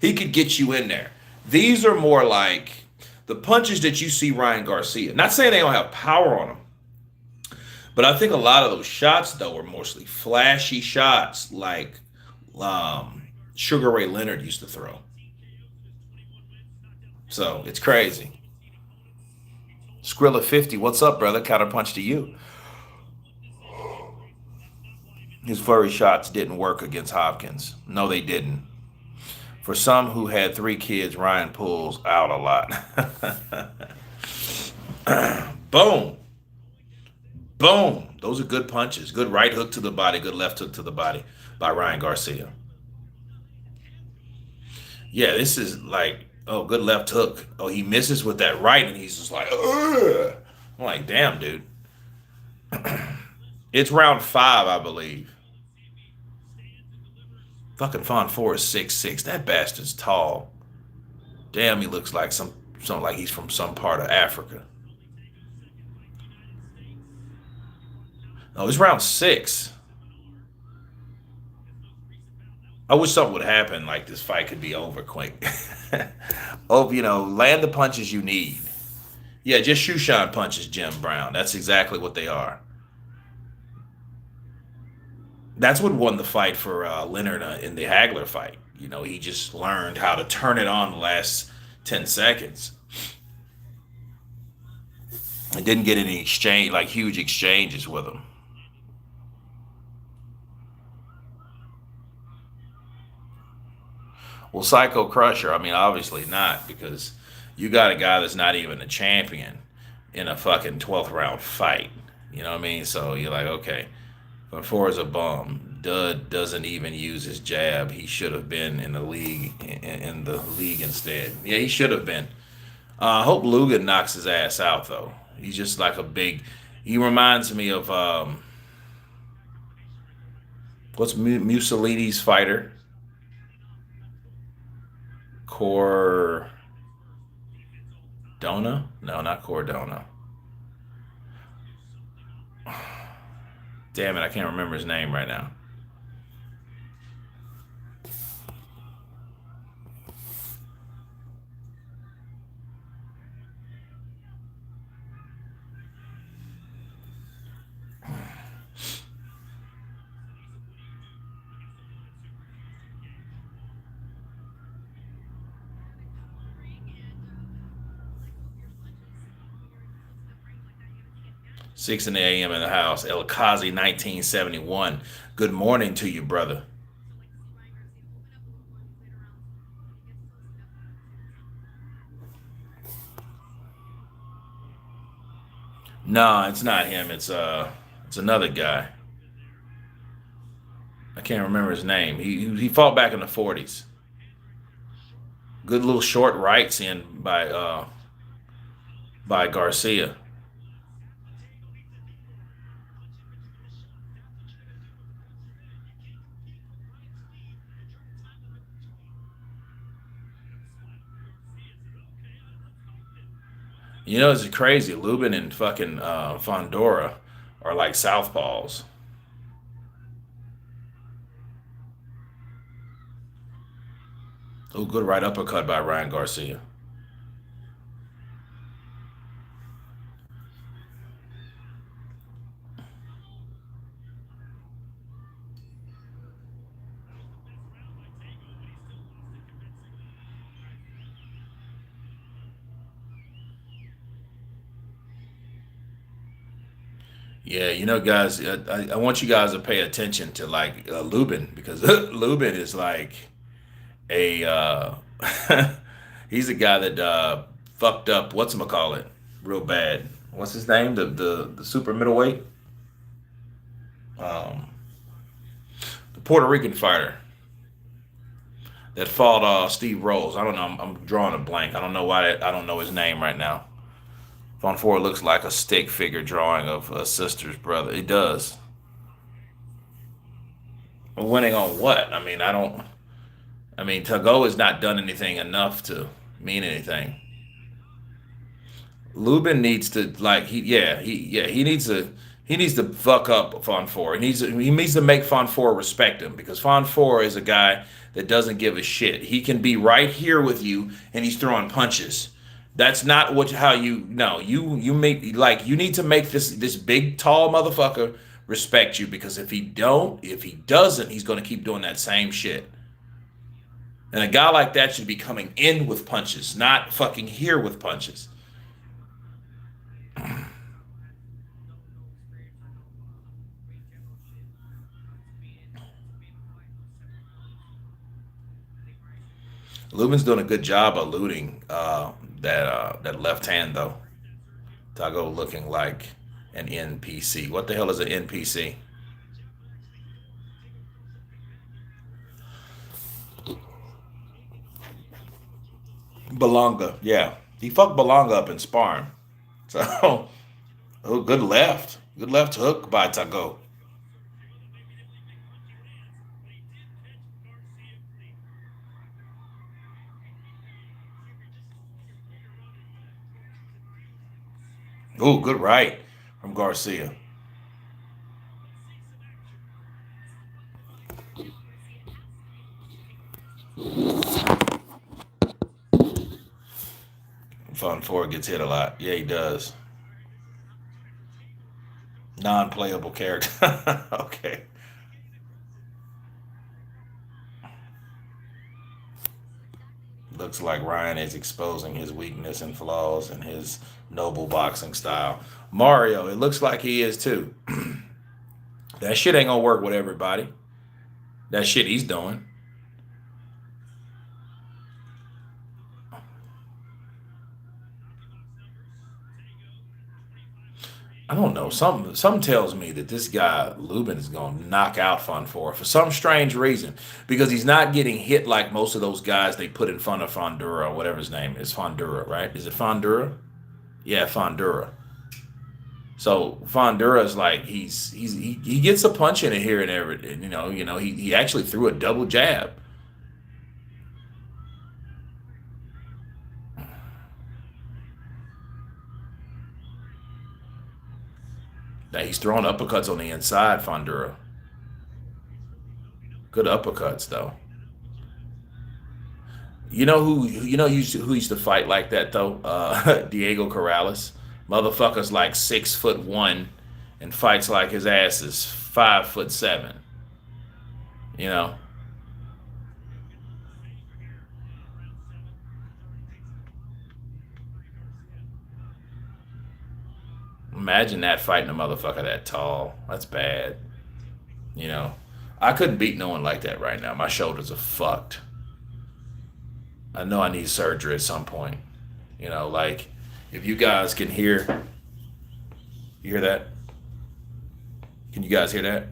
he could get you in there. These are more like the punches that you see Ryan Garcia. Not saying they don't have power on them, but I think a lot of those shots though are mostly flashy shots like Sugar Ray Leonard used to throw. So it's crazy. Skrilla 50, what's up, brother? Counterpunch to you. His flurry shots didn't work against Hopkins. No, they didn't. For some who had 3 kids, Ryan pulls out a lot. Boom. Boom. Those are good punches. Good right hook to the body, good left hook to the body by Ryan Garcia. Yeah, this is like, oh, good left hook. Oh, he misses with that right, and he's just like, ugh. I'm like, damn, dude. It's round 5, I believe. Fucking Fondora is 6'6". That bastard's tall. Damn, he looks like something like he's from some part of Africa. Oh, it's round 6. I wish something would happen, like this fight could be over quick. Oh, land the punches you need. Yeah, just shoe shine punches, Jim Brown. That's exactly what they are. That's what won the fight for Leonard in the Hagler fight. He just learned how to turn it on the last 10 seconds. I didn't get any exchange, like huge exchanges with him. Well, Psycho Crusher, I mean, obviously not, because you got a guy that's not even a champion in a fucking 12th round fight. You know what I mean? So you're like, okay, but For's a bum. Dud doesn't even use his jab. He should have been in the league instead. Yeah, he should have been. I hope Lubin knocks his ass out though. He's just like he reminds me of what's Mussolini's fighter? Cordona? No, not Cordona. Damn it, I can't remember his name right now. Six in the AM in the house. El Kazi 1971. Good morning to you, brother. No, it's not him. It's another guy. I can't remember his name. He fought back in the 40s. Good little short rights in by Garcia. You know, it's crazy. Lubin and fucking Fondora are like southpaws. Oh, good right uppercut by Ryan Garcia. Yeah, you know, guys, I want you guys to pay attention to like Lubin because Lubin is like a he's a guy that fucked up call it real bad. What's his name? The super middleweight, um, the Puerto Rican fighter that fought Steve Rose. I don't know. I'm drawing a blank. I don't know why. I don't know his name right now. Von Four looks like a stick figure drawing of a sister's brother. It does. Winning on what? I mean, I don't. I mean, Tagoe has not done anything enough to mean anything. Lubin needs to like he needs to fuck up Fon Four. He needs to make Fon Four respect him because Fon Four is a guy that doesn't give a shit. He can be right here with you and he's throwing punches. That's not what how you no you make like you need to make this big tall motherfucker respect you because if he doesn't he's going to keep doing that same shit. And a guy like that should be coming in with punches, not fucking here with punches. Lubin's doing a good job eluding that left hand though. Tago looking like an NPC. What the hell is an NPC? Belonga, yeah. He fucked Belonga up in sparring. So, oh, good left. Good left hook by Tago. Oh, good right from Garcia. Fun Four gets hit a lot. Yeah, he does. Non-playable character. Okay. Looks like Ryan is exposing his weakness and flaws in his noble boxing style. Mario, it looks like he is too. That shit ain't gonna work with everybody. That shit he's doing. I don't know. Some tells me that this guy Lubin is gonna knock out Fun for some strange reason because he's not getting hit like most of those guys they put in front of Fondura or whatever his name is. Fondura, right? Is it Fondura? Yeah, Fondura. So Fondura is like he gets a punch in it here and there. And, he actually threw a double jab. Now he's throwing uppercuts on the inside, Fondura. Good uppercuts though. Who used to fight like that though? Diego Corrales. Motherfucker's like 6'1" and fights like his ass is 5'7". You know, imagine that fighting a motherfucker that tall. That's bad. You know, I couldn't beat no one like that right now. My shoulders are fucked. I know I need surgery at some point. Like if you guys can hear, you hear that? Can you guys hear that?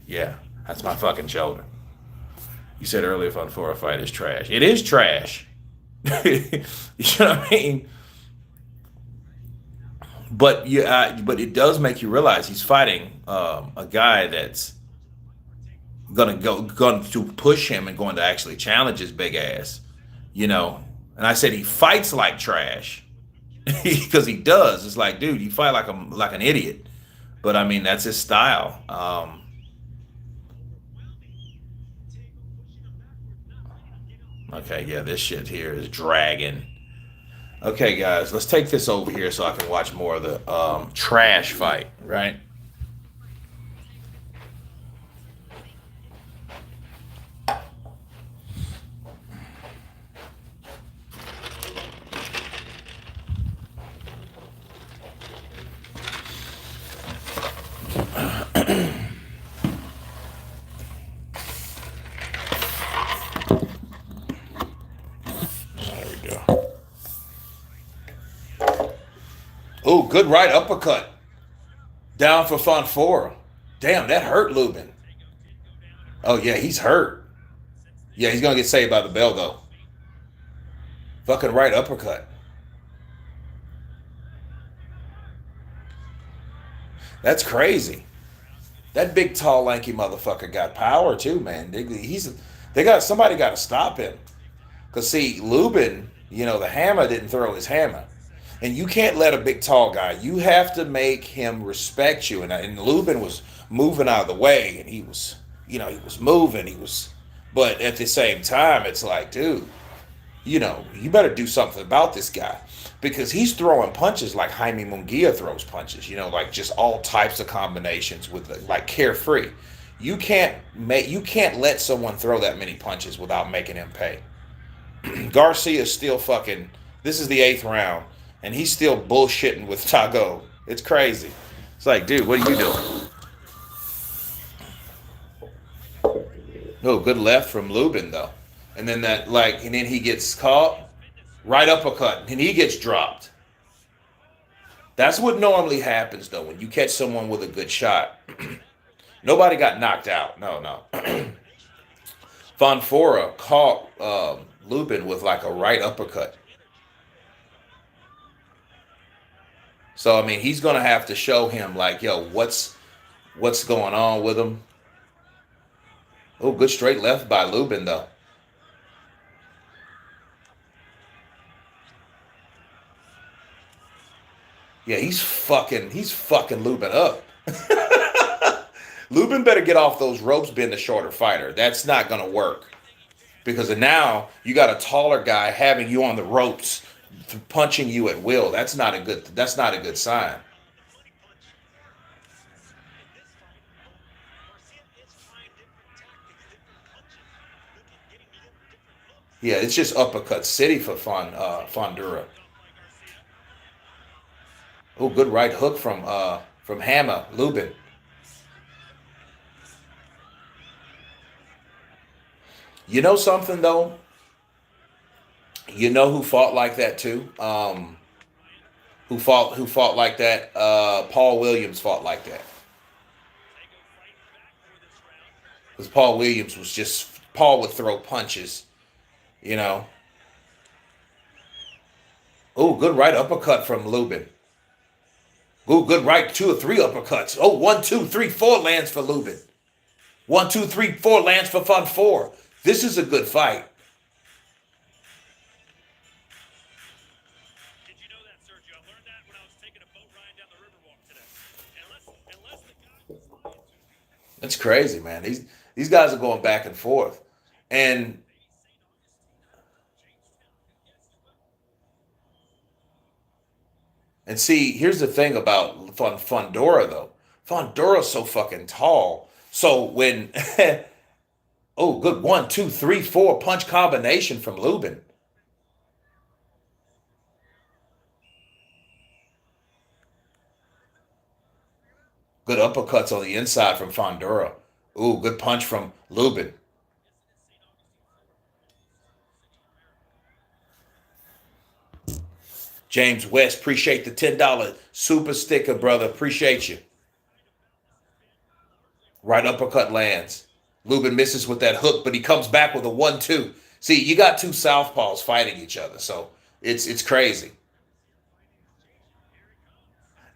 Yeah, that's my fucking shoulder. You said earlier Fun for a fight is trash. It is trash. You know what I mean? But yeah, but it does make you realize he's fighting a guy that's going to push him and going to actually challenge his big ass. You know, and I said he fights like trash. because he does. It's like, dude, you fight like an idiot. But I mean, that's his style. Okay, yeah, this shit here is dragging. Okay, guys, let's take this over here so I can watch more of the trash fight, right? There we go. Oh, good right uppercut. Down for Fondora. Damn, that hurt Lubin. Oh, yeah, he's hurt. Yeah, he's going to get saved by the bell, though. Fucking right uppercut. That's crazy. That big, tall, lanky motherfucker got power, too, man. Somebody got to stop him. Because, see, Lubin, the hammer didn't throw his hammer. And you can't let a big, tall guy, you have to make him respect you. And Lubin was moving out of the way, and he was moving. But at the same time, it's like, dude, you better do something about this guy. Because he's throwing punches like Jaime Munguia throws punches, like just all types of combinations with like carefree. You can't let someone throw that many punches without making him pay. Garcia is still fucking. This is the eighth round, and he's still bullshitting with Tagoe. It's crazy. It's like, dude, what are you doing? Oh, good left from Lubin though, and then and then he gets caught, right uppercut, and he gets dropped. That's what normally happens though when you catch someone with a good shot. Nobody got knocked out. No, no. Fondora caught Lubin with like a right uppercut. So I mean, he's gonna have to show him like, yo, what's going on with him. Oh, good straight left by Lubin though. Yeah, he's fucking Lubin up. Lubin better get off those ropes being the shorter fighter. That's not gonna work. Because now you got a taller guy having you on the ropes, punching you at will. That's not a good sign. Yeah, it's just uppercut city for Fondura. Oh, good right hook from Hammer Lubin. You know something though? You know who fought like that too? Who fought like that? Paul Williams fought like that. Because Paul would throw punches, you know. Oh, good right uppercut from Lubin. Oh, good right, two or three uppercuts. Oh, one, two, three, four lands for Lubin. One, two, three, four lands for Fun Four. This is a good fight. It's crazy, man. These guys are going back and forth. And see, here's the thing about Fondora though. Fondora's so fucking tall. So when oh, good one, two, three, four punch combination from Lubin. Good uppercuts on the inside from Fondura. Ooh, good punch from Lubin. James West, appreciate the $10 super sticker, brother. Appreciate you. Right uppercut lands. Lubin misses with that hook, but he comes back with a 1-2. See, you got two southpaws fighting each other, so it's crazy.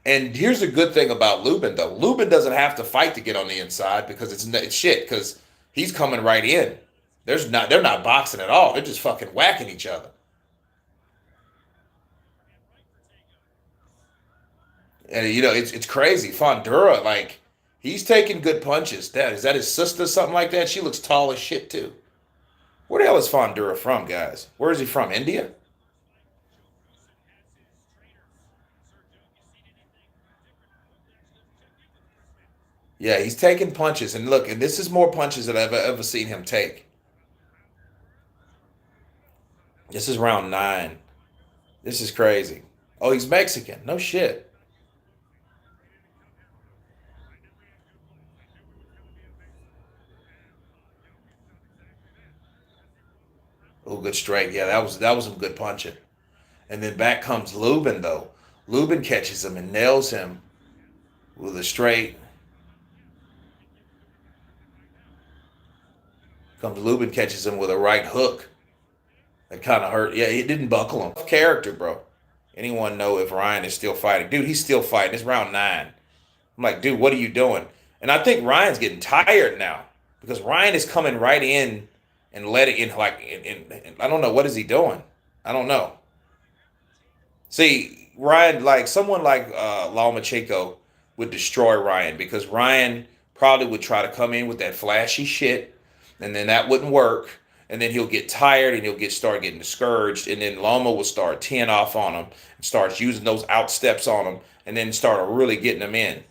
And here's the good thing about Lubin, though. Lubin doesn't have to fight to get on the inside because it's shit. Because he's coming right in. They're not boxing at all. They're just fucking whacking each other. And it's crazy. Fondura, like, he's taking good punches. Is that his sister, something like that? She looks tall as shit too. Where the hell is Fondura from, guys? Where is he from? India? Yeah, he's taking punches. And look, and this is more punches than I've ever seen him take. This is round 9. This is crazy. Oh, he's Mexican. No shit. Oh, good straight. Yeah, that was some good punching. And then back comes Lubin though. Lubin catches him and nails him with a straight. Comes Lubin catches him with a right hook. That kind of hurt. Yeah, it didn't buckle him. Character, bro. Anyone know if Ryan is still fighting? Dude, he's still fighting. It's round 9. I'm like, dude, what are you doing? And I think Ryan's getting tired now because Ryan is coming right in and let it in. Like, I don't know, what is he doing? I don't know. See, Ryan, like someone like Lomachenko would destroy Ryan because Ryan probably would try to come in with that flashy shit, and then that wouldn't work. And then he'll get tired and he'll start getting discouraged, and then Loma will start teeing off on him and starts using those out steps on him, and then start really getting him in.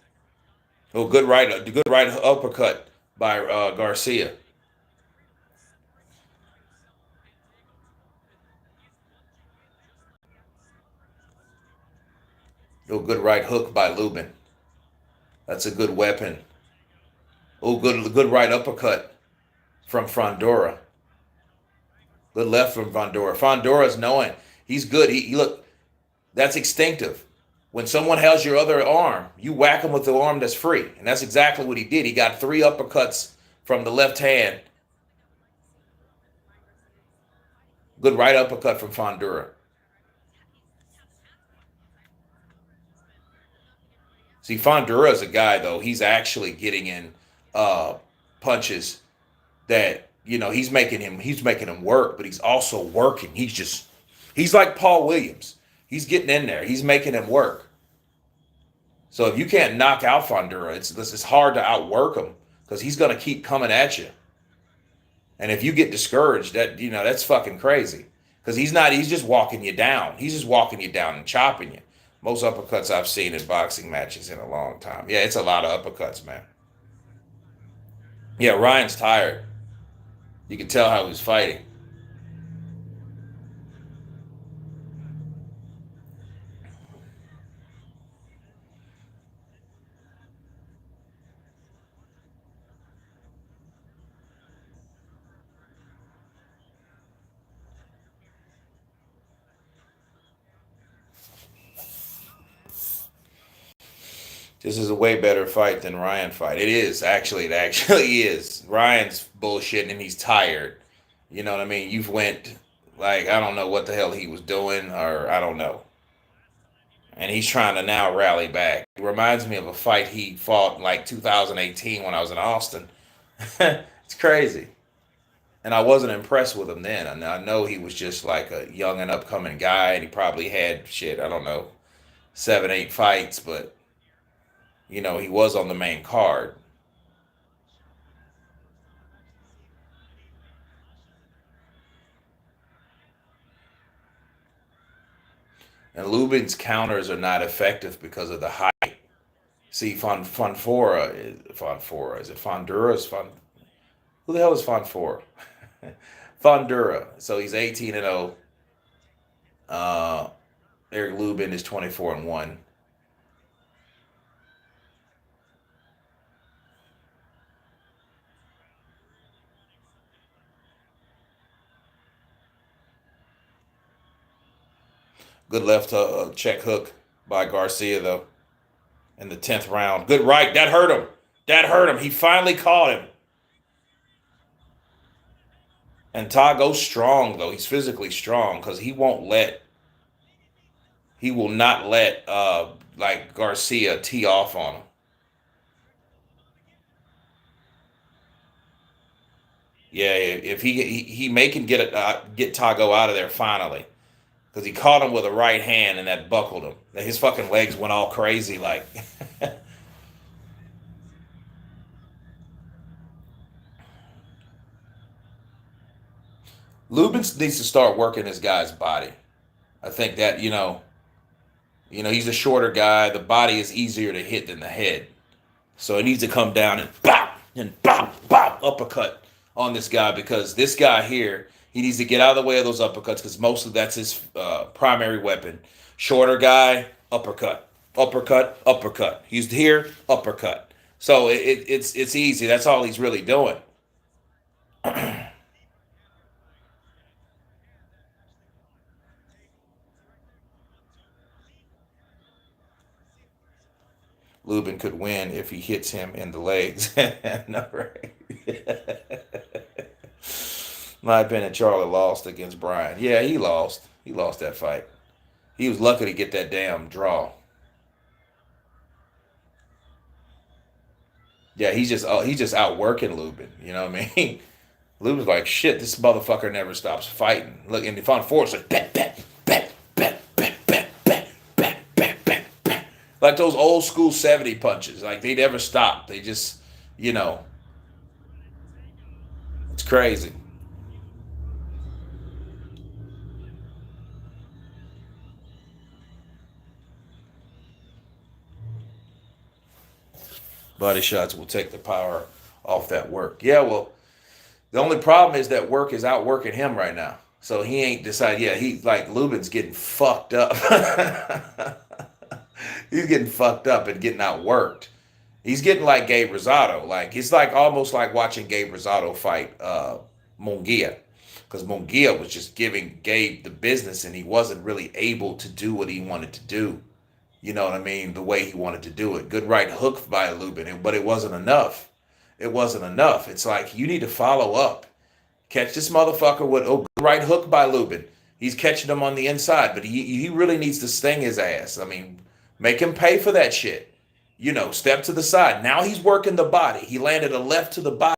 Oh, good right uppercut by Garcia. Oh, good right hook by Lubin. That's a good weapon. Oh, good right uppercut from Fondora. Good left from Fondura. Fondora's knowing he's good. He look, that's instinctive. When someone has your other arm, you whack him with the arm that's free, and that's exactly what he did. He got 3 uppercuts from the left hand. Good right uppercut from Fondura. See, Fondura is a guy though. He's actually getting in uh, punches that he's making him work, but he's also working. He's like Paul Williams. He's getting in there. He's making him work. So if you can't knock out Fondura, it's hard to outwork him because he's going to keep coming at you. And if you get discouraged, that's fucking crazy because he's just walking you down. He's just walking you down and chopping you. Most uppercuts I've seen in boxing matches in a long time. Yeah, it's a lot of uppercuts, man. Yeah, Ryan's tired. You can tell how he's fighting. This is a way better fight than Ryan fight. It is actually. It actually is. Ryan's bullshitting and he's tired. You know what I mean? You've went like I don't know what the hell he was doing, or I don't know. And he's trying to now rally back. It reminds me of a fight he fought in like 2018 when I was in Austin. It's crazy. And I wasn't impressed with him then. And I know he was just like a young and upcoming guy, and he probably had shit. I don't know, 7, 8 fights, but he was on the main card. And Lubin's counters are not effective because of the height. See, Fonfora. Is it Fondura? Who the hell is Fonfora? Fondura. So he's 18-0. Eric Lubin is 24-1. Good left check hook by Garcia though in the 10th round. Good right. That hurt him. That hurt him. He finally caught him. And Tagoe's strong though. He's physically strong because he will not let like Garcia tee off on him. Yeah, if he may can get Tagoe out of there finally. because he caught him with a right hand and that buckled him. His fucking legs went all crazy like. Lubin needs to start working this guy's body. I think that he's a shorter guy. The body is easier to hit than the head, so it needs to come down and bop uppercut on this guy, because this guy here, he needs to get out of the way of those uppercuts, because mostly that's his primary weapon. Shorter guy, uppercut, uppercut, uppercut. He's here, uppercut. So it's easy. That's all he's really doing. Lubin could win if he hits him in the legs. No, right. My opinion, Charlie lost against Brian. Yeah, he lost. He lost that fight. He was lucky to get that damn draw. Yeah, he's just outworking Lubin. You know what I mean? Lubin's like, shit, this motherfucker never stops fighting. Look, and Fondora like, bet, bet, bet, bet, bet, bet, bet, bet, bet, bet, bet. Like those old school 70 punches. Like they never stop. They just, it's crazy. Body shots will take the power off that work. Yeah, well, the only problem is that work is outworking him right now. So he ain't decided. Yeah, he like Lubin's getting fucked up. He's getting fucked up and getting outworked. He's getting like Gabe Rosado. Like it's like almost like watching Gabe Rosado fight Munguia. Because Munguia was just giving Gabe the business and he wasn't really able to do what he wanted to do. You know what I mean? The way he wanted to do it. Good right hook by Lubin, but it wasn't enough. It wasn't enough. It's like you need to follow up. Catch this motherfucker with good right hook by Lubin. He's catching him on the inside, but he really needs to sting his ass. I mean, make him pay for that shit. Step to the side. Now he's working the body. He landed a left to the body.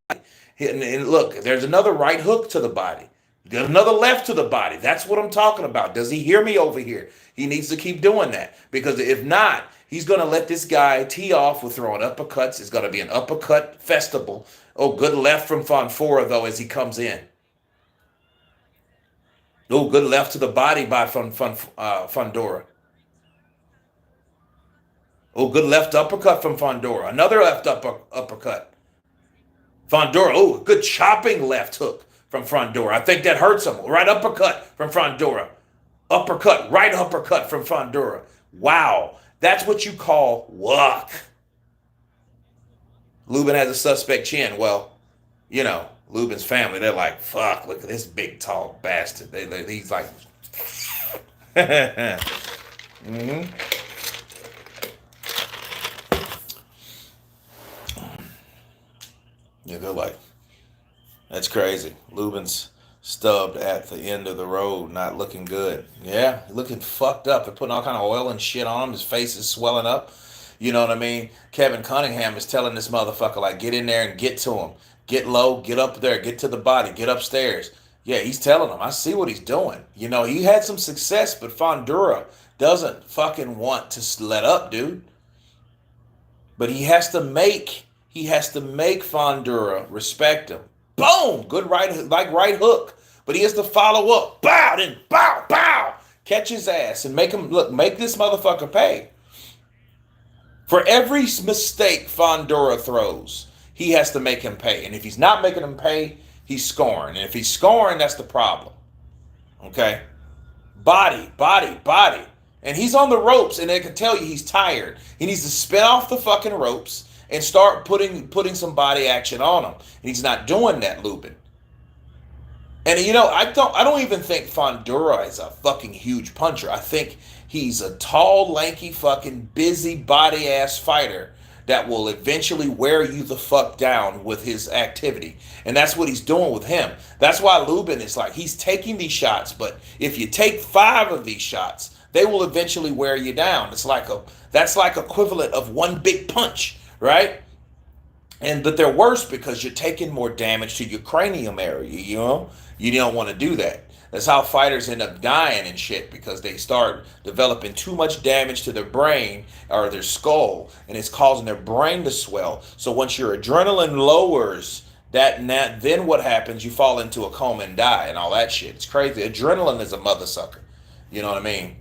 And look, there's another right hook to the body. There's another left to the body. That's what I'm talking about. Does he hear me over here? He needs to keep doing that. Because if not, he's going to let this guy tee off with throwing uppercuts. It's going to be an uppercut festival. Oh, good left from Fondora, though, as he comes in. Oh, good left to the body by Fondora. Oh, good left uppercut from Fondora. Another left uppercut. Fondora. Oh, good chopping left hook from Fondora. I think that hurts him. Right uppercut from Fondora. Uppercut. Right uppercut from Fondora. Wow. That's what you call luck. Lubin has a suspect chin. Well, Lubin's family, they're like, fuck, look at this big, tall bastard. He's like, mm-hmm. Yeah, they're like, that's crazy. Lubin's stubbed at the end of the road, not looking good. Yeah, looking fucked up. They're putting all kind of oil and shit on him. His face is swelling up. You know what I mean? Kevin Cunningham is telling this motherfucker, like, get in there and get to him. Get low, get up there, get to the body, get upstairs. Yeah, he's telling him. I see what he's doing. He had some success, but Fondura doesn't fucking want to let up, dude. But he has to make Fondura respect him. Boom! Good right hook. But he has to follow up. Bow, then bow, bow. Catch his ass and make this motherfucker pay. For every mistake Fondura throws, he has to make him pay. And if he's not making him pay, he's scoring. And if he's scoring, that's the problem. Okay? Body. And he's on the ropes, and they can tell you he's tired. He needs to spin off the fucking ropes and start putting some body action on him. And he's not doing that, Lubin. And I don't even think Fondura is a fucking huge puncher. I think he's a tall, lanky, fucking busy body ass fighter that will eventually wear you the fuck down with his activity. And that's what he's doing with him. That's why Lubin is like, he's taking these shots, but if you take 5 of these shots, they will eventually wear you down. That's like equivalent of one big punch, right? But they're worse because you're taking more damage to your cranium area, You don't want to do that. That's how fighters end up dying and shit because they start developing too much damage to their brain or their skull, and it's causing their brain to swell. So once your adrenaline lowers, then what happens? You fall into a coma and die and all that shit. It's crazy. Adrenaline is a mother sucker. You know what I mean?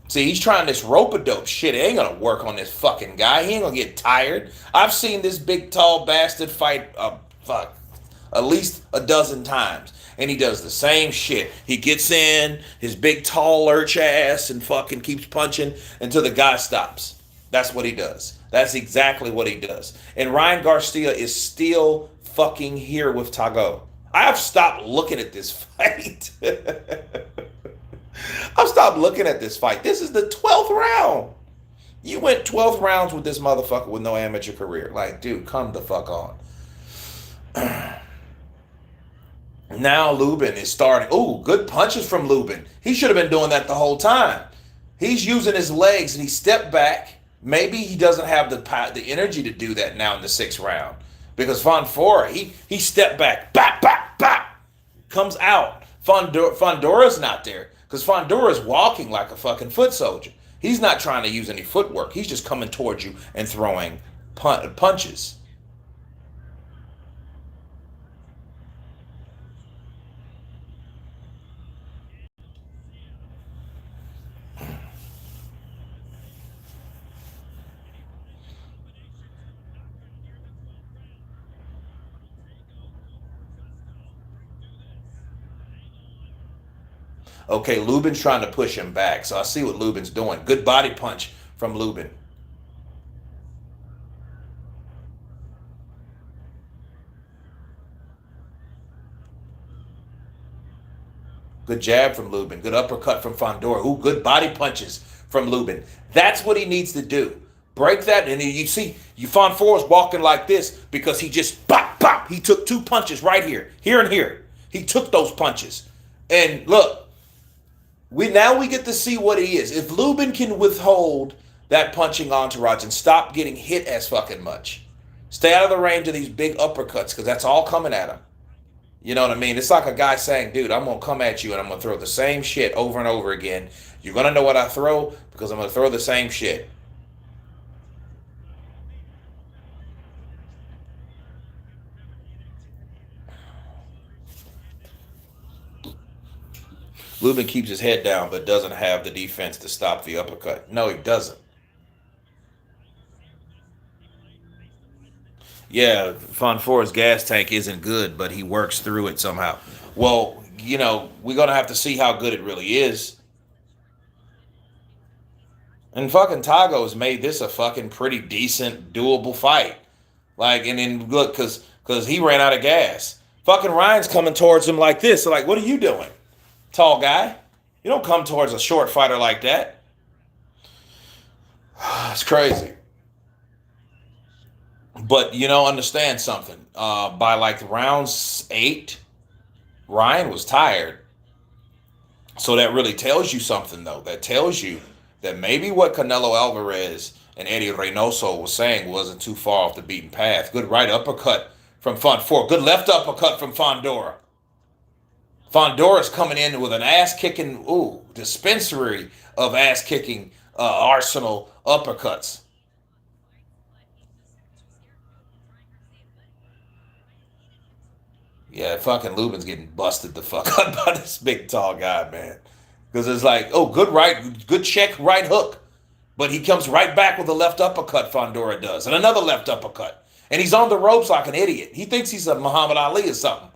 See, he's trying this rope-a-dope shit. It ain't gonna work on this fucking guy. He ain't gonna get tired. I've seen this big, tall bastard fight, at least a dozen times. And he does the same shit. He gets in, his big, tall, lurch ass, and fucking keeps punching until the guy stops. That's what he does. That's exactly what he does. And Ryan Garcia is still fucking here with Tagoe. I've stopped looking at this fight. I've stopped looking at this fight. This is the 12th round. You went 12 rounds with this motherfucker with no amateur career. Like, dude, come the fuck on. Now Lubin is starting. Ooh, good punches from Lubin. He should have been doing that the whole time. He's using his legs and he stepped back. Maybe he doesn't have the energy to do that now in the 6th round. Because Fondora, he stepped back. Bap, bap, bap. Comes out. Fondura's not there. Because Fondura is walking like a fucking foot soldier. He's not trying to use any footwork. He's just coming towards you and throwing punches. Okay, Lubin's trying to push him back, so I see what Lubin's doing. Good body punch from Lubin. Good jab from Lubin. Good uppercut from Fondora. Ooh, good body punches from Lubin. That's what he needs to do. Break that, and you see, Fondora's walking like this because he just pop, pop. He took 2 punches right here and here. He took those punches. And look, we get to see what he is. If Lubin can withhold that punching entourage and stop getting hit as fucking much, stay out of the range of these big uppercuts because that's all coming at him. You know what I mean? It's like a guy saying, dude, I'm going to come at you and I'm going to throw the same shit over and over again. You're going to know what I throw because I'm going to throw the same shit. Lubin keeps his head down but doesn't have the defense to stop the uppercut. No, he doesn't. Yeah, Fondora's gas tank isn't good, but he works through it somehow. Well, we're going to have to see how good it really is. And fucking Tagoe's made this a fucking pretty decent, doable fight. Like, and then look, because he ran out of gas. Fucking Ryan's coming towards him like this. So like, what are you doing, tall guy? You don't come towards a short fighter like that. It's crazy. But, understand something. By like round 8, Ryan was tired. So that really tells you something, though. That tells you that maybe what Canelo Alvarez and Eddie Reynoso was saying wasn't too far off the beaten path. Good right uppercut from Fondora. Good left uppercut from Fondora. Fondora's coming in with an ass-kicking, dispensary of ass-kicking arsenal uppercuts. Yeah, fucking Lubin's getting busted the fuck up by this big tall guy, man. Because it's like, good check, right hook. But he comes right back with a left uppercut, Fondora does. And another left uppercut. And he's on the ropes like an idiot. He thinks he's a Muhammad Ali or something.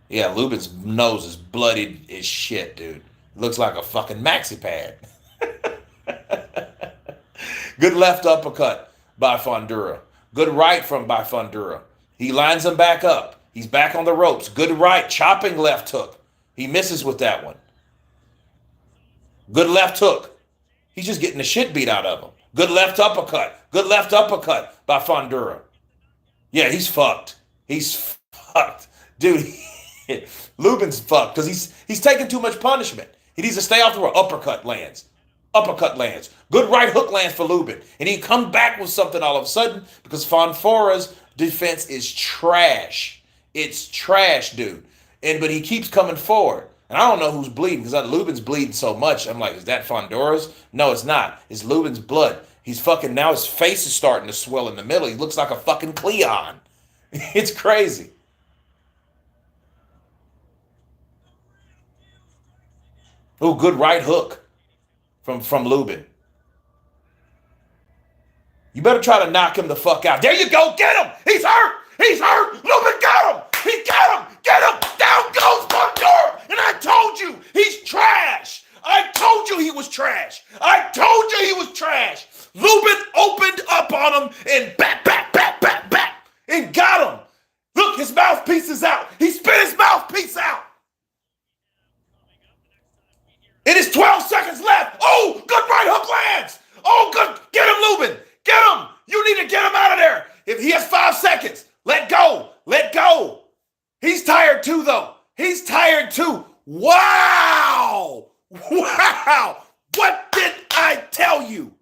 Yeah, Lubin's nose is bloodied as shit, dude. Looks like a fucking maxi pad. Good left uppercut by Fondura. Good right by Fondura. He lines him back up. He's back on the ropes. Good right, chopping left hook. He misses with that one. Good left hook. He's just getting the shit beat out of him. Good left uppercut. Good left uppercut by Fondura. Yeah, he's fucked. He's fucked. Dude, Lubin's fucked because he's taking too much punishment. He needs to stay off the road. Uppercut lands. Uppercut lands. Good right hook lands for Lubin. And he comes back with something all of a sudden because Fondora's defense is trash. It's trash, dude. But he keeps coming forward. And I don't know who's bleeding because Lubin's bleeding so much. I'm like, is that Fondora's? No, it's not. It's Lubin's blood. He's fucking, now his face is starting to swell in the middle. He looks like a fucking Cleon. It's crazy. Oh, good right hook from Lubin. You better try to knock him the fuck out. There you go. Get him. He's hurt. He's hurt. Lubin got him. He got him. Get him. Down goes Fondura. And I told you, he's trash. I told you he was trash. I told you he was trash. Lubin opened up on him and back, and got him. Look, his mouthpiece is out. He spit his mouthpiece out. It is 12 seconds left. Oh, good right hook lands. Oh, good. Get him, Lubin. Get him. You need to get him out of there. If he has 5 seconds, let go. Let go. He's tired too, though. He's tired too. Wow. Wow. What did I tell you?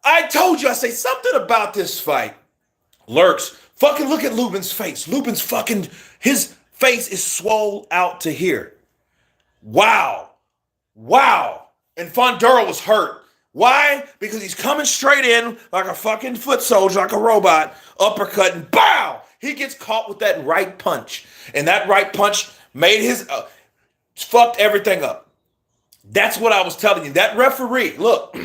I told you. I say something about this fight lurks. Fucking look at Lubin's face. Lubin's fucking, his face is swole out to here. Wow. Wow. And Fondura was hurt. Why? Because he's coming straight in like a fucking foot soldier, like a robot, uppercut, and bow! He gets caught with that right punch. And that right punch made his, fucked everything up. That's what I was telling you. That referee, look,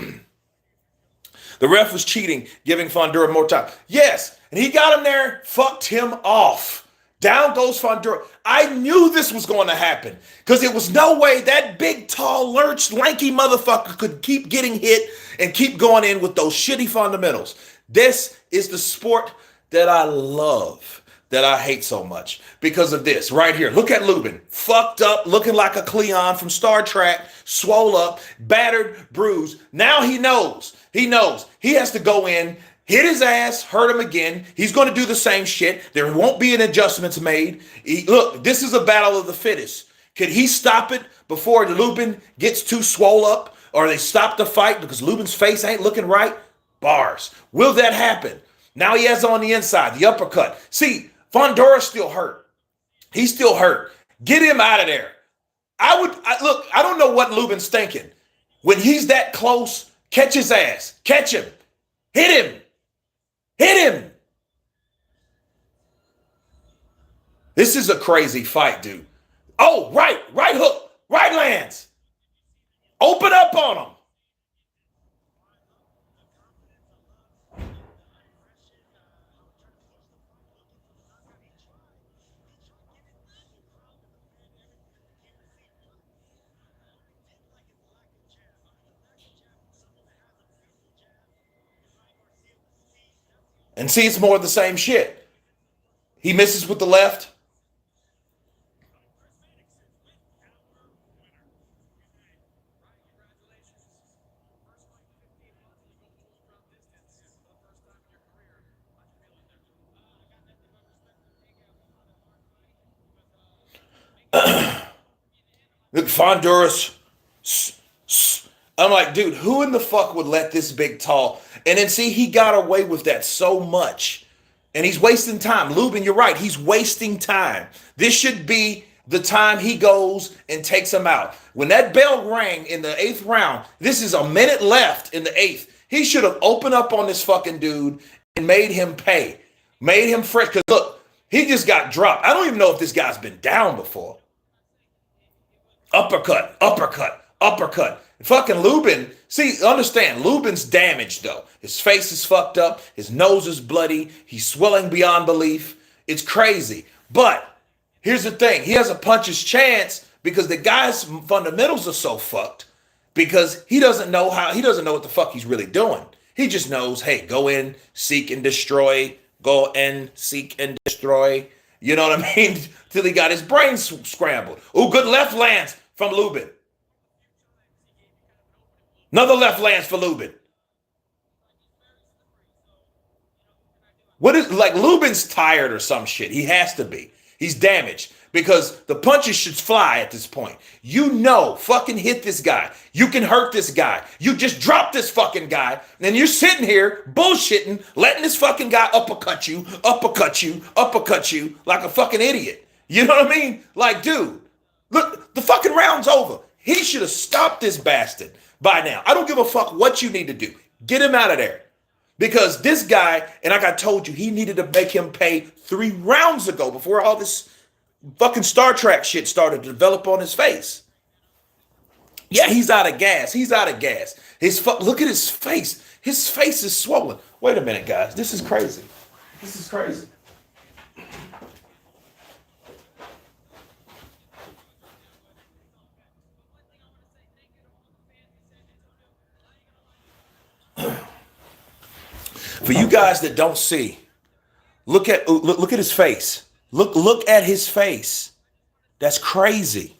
the ref was cheating, giving Fondura more time. Yes, and he got him there, fucked him off. Down goes Fondura. I knew this was going to happen because it was no way that big, tall, lurch, lanky motherfucker could keep getting hit and keep going in with those shitty fundamentals. This is the sport that I love, that I hate so much because of this right here. Look at Lubin, fucked up, looking like a Cleon from Star Trek, swole up, battered, bruised. Now he knows. He knows. He has to go in, hit his ass, hurt him again. He's going to do the same shit. There won't be an adjustments made. Look, this is a battle of the fittest. Could he stop it before Lubin gets too swole up, or they stop the fight because Lubin's face ain't looking right? Bars. Will that happen? Now he has on the inside, the uppercut. See, Fondura's still hurt. He's still hurt. Get him out of there. Look, I don't know what Lubin's thinking. When he's that close, catch his ass. Catch him. Hit him. Hit him. This is a crazy fight, dude. Oh, right hook, right lands. Open up on him. And see, it's more of the same shit. He misses with the left. Look, Fondura's. I'm like, dude, who in the fuck would let this big tall? And then see, he got away with that so much. And he's wasting time. Lubin, you're right. He's wasting time. This should be the time he goes and takes him out. When that bell rang in the 8th round, this is a minute left in the 8th. He should have opened up on this fucking dude and made him pay. Made him fresh. Because look, he just got dropped. I don't even know if this guy's been down before. Uppercut, uppercut, uppercut. Fucking Lubin, see, understand, Lubin's damaged though. His face is fucked up. His nose is bloody. He's swelling beyond belief. It's crazy. But here's the thing. He has a puncher's chance because the guy's fundamentals are so fucked because he doesn't know what the fuck he's really doing. He just knows, hey, go in, seek and destroy. Go and seek and destroy. You know what I mean? Till he got his brain scrambled. Oh, good left lands from Lubin. Another left lands for Lubin. What is, like, Lubin's tired or some shit. He has to be. He's damaged because the punches should fly at this point. You know, fucking hit this guy. You can hurt this guy. You just drop this fucking guy, and you're sitting here bullshitting, letting this fucking guy uppercut you like a fucking idiot. You know what I mean? Like, dude, look, the fucking round's over. He should have stopped this bastard by now. I don't give a fuck what you need to do. Get him out of there. Because this guy, and like I told you, he needed to make him pay 3 rounds ago before all this fucking Star Trek shit started to develop on his face. Yeah, he's out of gas. He's out of gas. Look at his face. His face is swollen. Wait a minute, guys. This is crazy. This is crazy. For you guys that don't see, look at his face. Look at his face. That's crazy.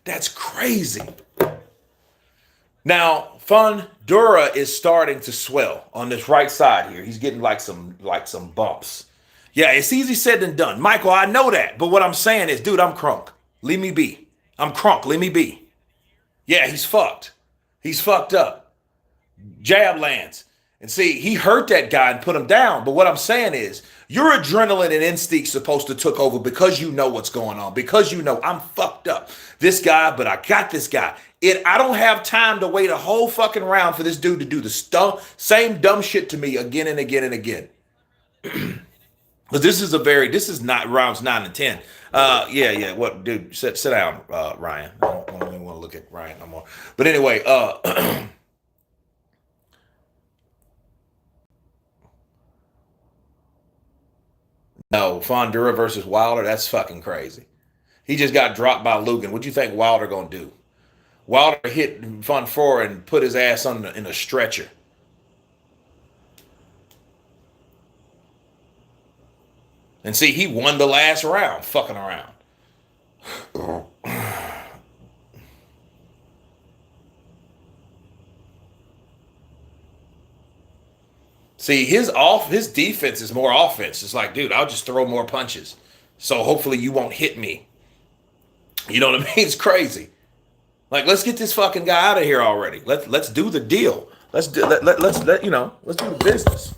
That's crazy. Now, Fondura is starting to swell on this right side here. He's getting like some bumps. Yeah, it's easy said than done. Michael, I know that. But what I'm saying is, dude, I'm crunk. Leave me be. I'm crunk. Leave me be. Yeah, he's fucked. He's fucked up. Jab lands. And see, he hurt that guy and put him down. But what I'm saying is, your adrenaline and instinct supposed to took over because you know what's going on. Because you know I'm fucked up. This guy, but I got this guy. I don't have time to wait a whole fucking round for this dude to do the same dumb shit to me again and again and again. But this is not rounds 9 and 10. Yeah. What, dude? Sit down, Ryan. I don't even want to look at Ryan no more. But anyway, no, Fondura versus Wilder, that's fucking crazy. He just got dropped by Lubin. What do you think Wilder gonna do? Wilder hit Fondura and put his ass in a stretcher. And see, he won the last round, fucking around. See, his defense is more offense. It's like, dude, I'll just throw more punches. So hopefully you won't hit me. You know what I mean? It's crazy. Like, let's get this fucking guy out of here already. Let's do the deal. Let's do the business.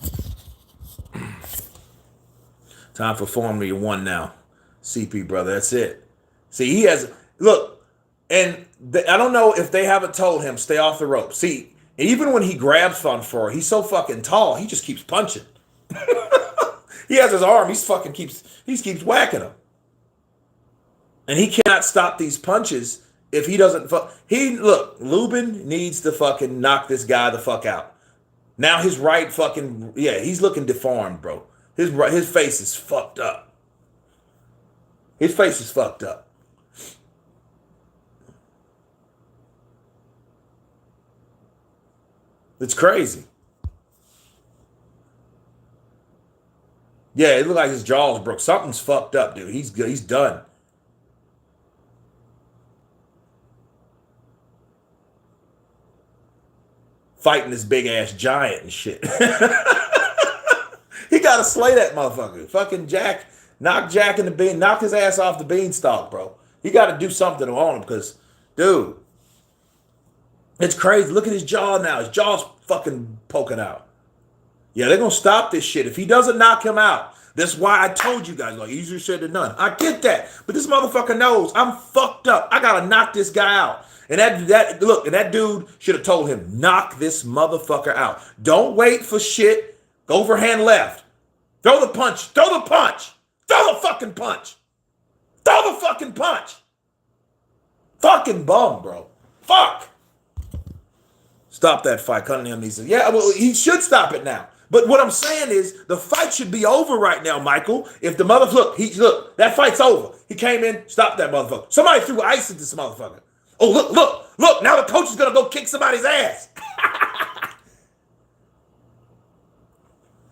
Time for Formula 1 now. CP, brother, that's it. See, he has, look, and I don't know if they haven't told him, stay off the rope. See, even when he grabs Fondura, he's so fucking tall, he just keeps punching. He has his arm, he keeps whacking him. And he cannot stop these punches if he doesn't Lubin needs to fucking knock this guy the fuck out. Now his right fucking, he's looking deformed, bro. His face is fucked up. His face is fucked up. It's crazy. Yeah, it looked like his jaws broke. Something's fucked up, dude. He's good. He's done. Fighting this big ass giant and shit. He gotta slay that motherfucker. Fucking knock his ass off the beanstalk, bro. He gotta do something on him because, dude, it's crazy. Look at his jaw now. His jaw's fucking poking out. Yeah, they're gonna stop this shit. If he doesn't knock him out, that's why I told you guys, like, easier said than done. I get that. But this motherfucker knows I'm fucked up. I gotta knock this guy out. And that dude should have told him, knock this motherfucker out. Don't wait for shit. Go overhand left. Throw the punch. Throw the punch. Throw the fucking punch. Throw the fucking punch. Fucking bum, bro. Fuck. Stop that fight. Cunningham needs to. Yeah, well, he should stop it now. But what I'm saying is the fight should be over right now, Michael. If the look, that fight's over. He came in, stop that motherfucker. Somebody threw ice at this motherfucker. Oh, look. Now the coach is going to go kick somebody's ass.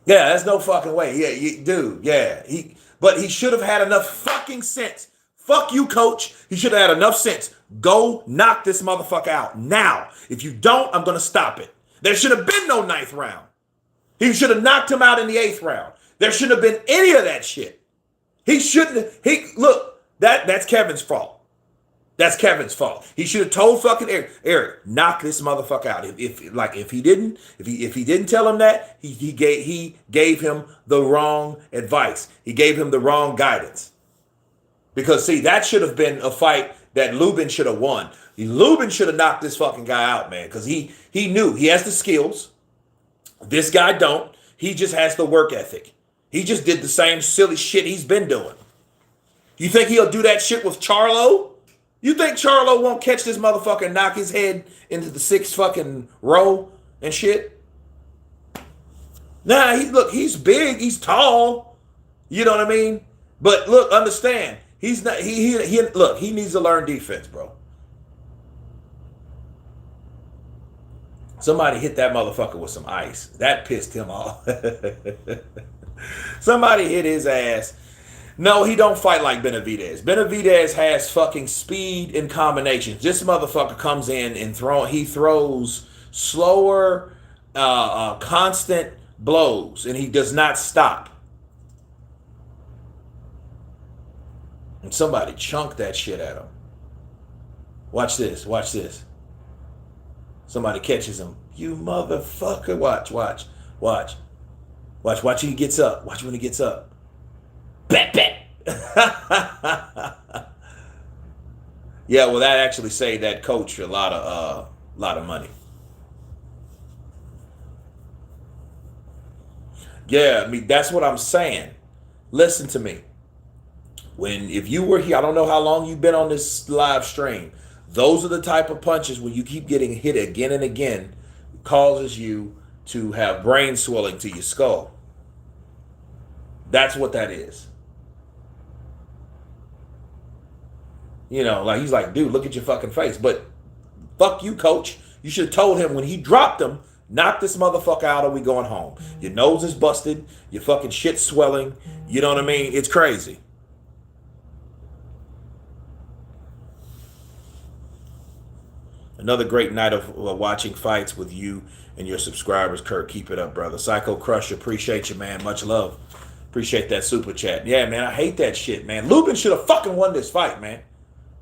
Yeah, that's no fucking way. Yeah, dude, yeah. But he should have had enough fucking sense. Fuck you, coach. He should have had enough sense. Go knock this motherfucker out now. If you don't, I'm going to stop it. There should have been no 9th round. He should have knocked him out in the 8th round. There shouldn't have been any of that shit. He shouldn't have. Look, That's Kevin's fault. That's Kevin's fault. He should have told fucking Eric, knock this motherfucker out. If he didn't tell him that, he gave him the wrong advice. He gave him the wrong guidance. Because see, that should have been a fight that Lubin should have won. Lubin should have knocked this fucking guy out, man, because he knew he has the skills. This guy don't. He just has the work ethic. He just did the same silly shit he's been doing. You think he'll do that shit with Charlo? You think Charlo won't catch this motherfucker and knock his head into the sixth fucking row and shit? Nah, he's big, he's tall. You know what I mean? But look, understand, he's not he needs to learn defense, bro. Somebody hit that motherfucker with some ice. That pissed him off. Somebody hit his ass. No, he don't fight like Benavidez. Benavidez has fucking speed and combinations. This motherfucker comes in and throws slower, constant blows, and he does not stop. And somebody chunked that shit at him. Watch this. Watch this. Somebody catches him. You motherfucker. Watch. Watch when he gets up. Watch when he gets up. Bet. Yeah, well, that actually saved that coach a lot of money. Yeah, I mean, that's what I'm saying. Listen to me. If you were here, I don't know how long you've been on this live stream. Those are the type of punches when you keep getting hit again and again, causes you to have brain swelling to your skull. That's what that is. You know, like he's like, dude, look at your fucking face. But fuck you, coach. You should have told him when he dropped him, knock this motherfucker out or we going home. Your nose is busted. Your fucking shit's swelling. You know what I mean? It's crazy. Another great night of watching fights with you and your subscribers, Kurt. Keep it up, brother. Psycho Crusher, appreciate you, man. Much love. Appreciate that super chat. Yeah, man, I hate that shit, man. Lubin should have fucking won this fight, man.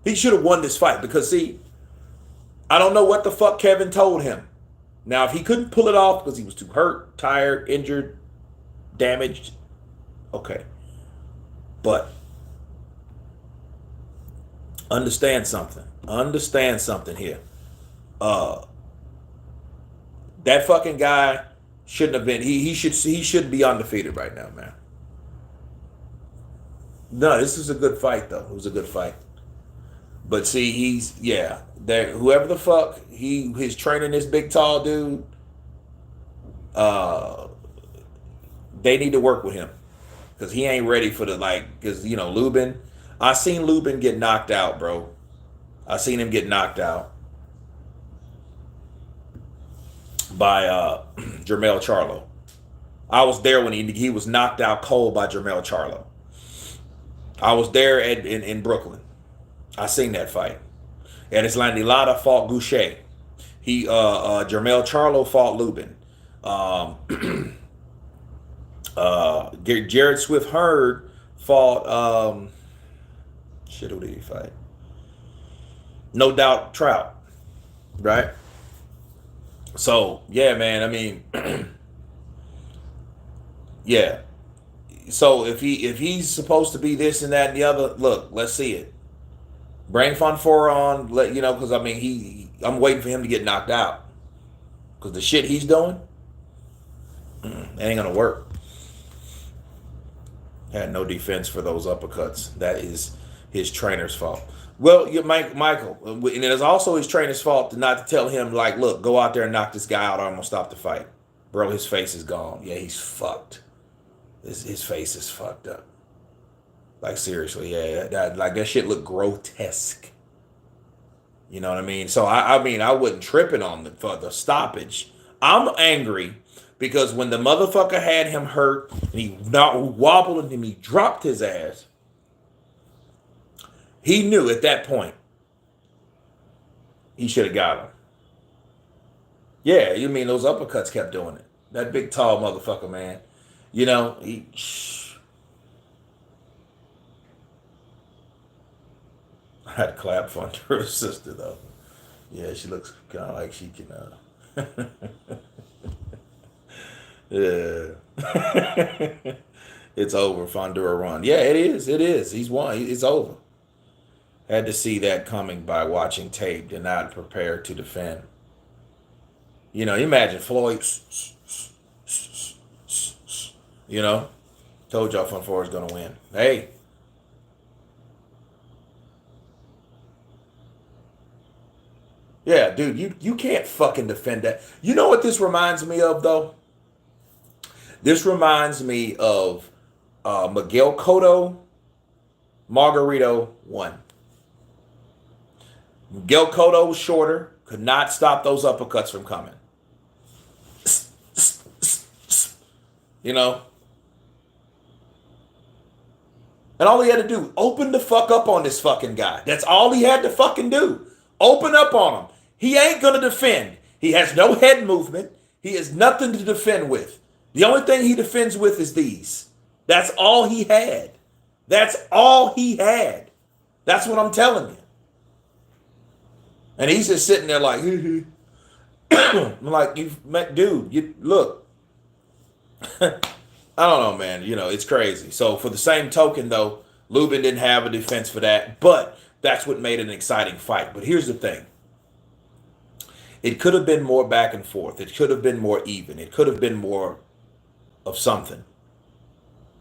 He should have won this fight because, see, I don't know what the fuck Kevin told him. Now, if he couldn't pull it off because he was too hurt, tired, injured, damaged, okay. But understand something. Understand something here. That fucking guy shouldn't have been. He shouldn't be undefeated right now, man. No, this is a good fight though. It was a good fight. But see, whoever the fuck he's training this big tall dude, they need to work with him because he ain't ready for because you know Lubin. I seen Lubin get knocked out, bro. I seen him get knocked out by Jermell Charlo. I was there when he was knocked out cold by Jermell Charlo. I was there in Brooklyn. I seen that fight. And it's Landilada fought Goucher. Jermell Charlo fought Lubin. Jared Swift Hurd fought who did he fight? No Doubt Trout. Right? So, yeah, man, I mean, yeah. So if he's supposed to be this and that and the other, look, let's see it. Bring Fondora on, because I mean I'm waiting for him to get knocked out. Because the shit he's doing, that ain't gonna work. Had no defense for those uppercuts. That is his trainer's fault. Well, Michael, and it is also his trainer's fault not to tell him, like, look, go out there and knock this guy out or I'm gonna stop the fight. Bro, his face is gone. Yeah, he's fucked. His face is fucked up. Like, seriously, yeah. That shit looked grotesque. You know what I mean? So, I wasn't tripping on the stoppage. I'm angry because when the motherfucker had him hurt and he wobbled and he dropped his ass, he knew at that point he should have got him. Yeah, you mean those uppercuts kept doing it. That big, tall motherfucker, man. You know, I had to clap Fondura's sister though. Yeah, she looks kind of like she can. Yeah. It's over. Fondura run. Yeah, it is. It is. He's won. It's over. Had to see that coming by watching tape. Did not prepare to defend. You know, imagine Floyd. You know, told y'all Fondura's gonna win. Hey. Yeah, dude, you can't fucking defend that. You know what this reminds me of though? This reminds me of Miguel Cotto, Margarito 1. Miguel Cotto was shorter, could not stop those uppercuts from coming. You know? And all he had to do, open the fuck up on this fucking guy. That's all he had to fucking do. Open up on him. He ain't gonna defend. He has no head movement. He has nothing to defend with. The only thing he defends with is these. That's all he had. That's all he had. That's what I'm telling you. And he's just sitting there like, I'm like, dude, you look. I don't know, man. You know, it's crazy. So for the same token, though, Lubin didn't have a defense for that, but that's what made it an exciting fight. But here's the thing. It could have been more back and forth. It could have been more even. It could have been more of something.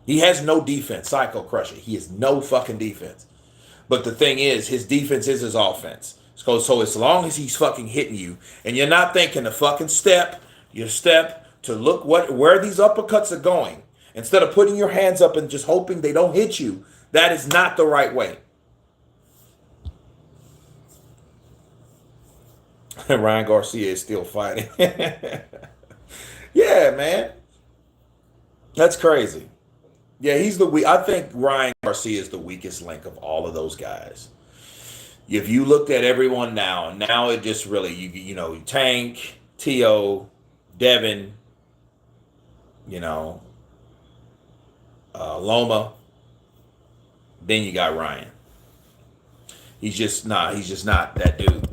He has no defense, Psycho Crusher. He has no fucking defense. But the thing is, his defense is his offense. So as long as he's fucking hitting you, and you're not thinking to fucking step, your step to look where these uppercuts are going, instead of putting your hands up and just hoping they don't hit you, that is not the right way. Ryan Garcia is still fighting. Yeah, man. That's crazy. Yeah, he's the weak. I think Ryan Garcia is the weakest link of all of those guys. If you looked at everyone now it just really you know Tank, T.O., Devin, you know, Loma. Then you got Ryan. He's just not that dude.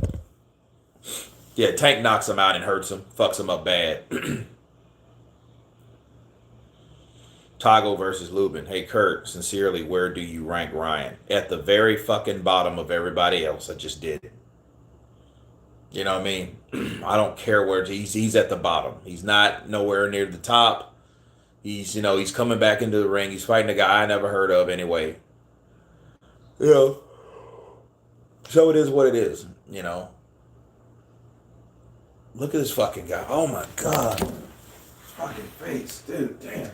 Yeah, Tank knocks him out and hurts him, fucks him up bad. Tagoe versus Lubin. Hey, Kurt, sincerely, where do you rank Ryan? At the very fucking bottom of everybody else. I just did. You know what I mean? I don't care where he's at the bottom. He's not nowhere near the top. He's coming back into the ring. He's fighting a guy I never heard of anyway. You know. So it is what it is, you know. Look at this fucking guy. Oh my God. His fucking face, dude. Damn.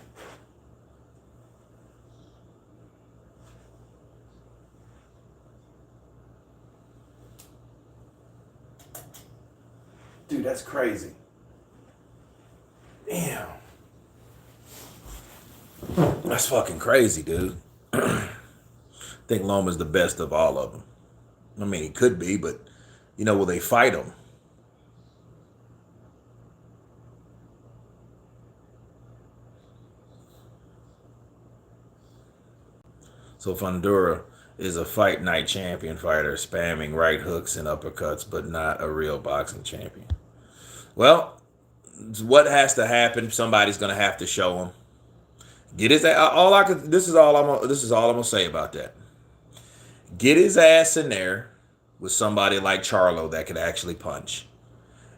Dude, that's crazy. Damn. That's fucking crazy, dude. I think Loma's the best of all of them. I mean, he could be, but, will they fight him? So Fondura is a fight night champion fighter, spamming right hooks and uppercuts, but not a real boxing champion. Well, what has to happen? Somebody's gonna have to show him. Get his this is all I'm gonna say about that. Get his ass in there with somebody like Charlo that can actually punch,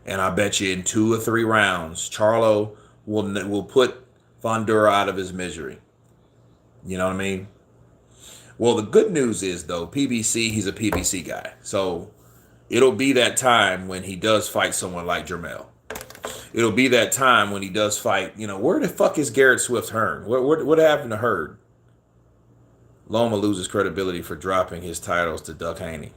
and I bet you in 2 or 3 rounds, Charlo will put Fondura out of his misery. You know what I mean? Well, the good news is, though, PBC, he's a PBC guy. So it'll be that time when he does fight someone like Jermell. It'll be that time when he does fight, where the fuck is Garrett Swift-Hearn? What happened to Heard? Loma loses credibility for dropping his titles to Duck Haney.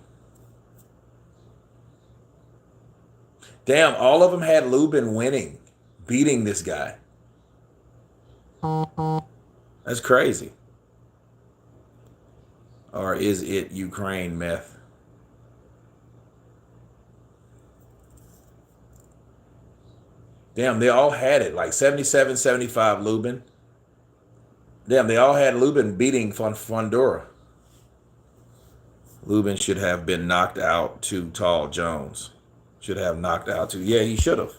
Damn, all of them had Lubin winning, beating this guy. That's crazy. Or is it Ukraine meth? Damn, they all had it. Like 77, 75 Lubin. Damn, they all had Lubin beating Fondura. Lubin should have been knocked out to Tall Jones. Should have knocked out to. Yeah, he should have.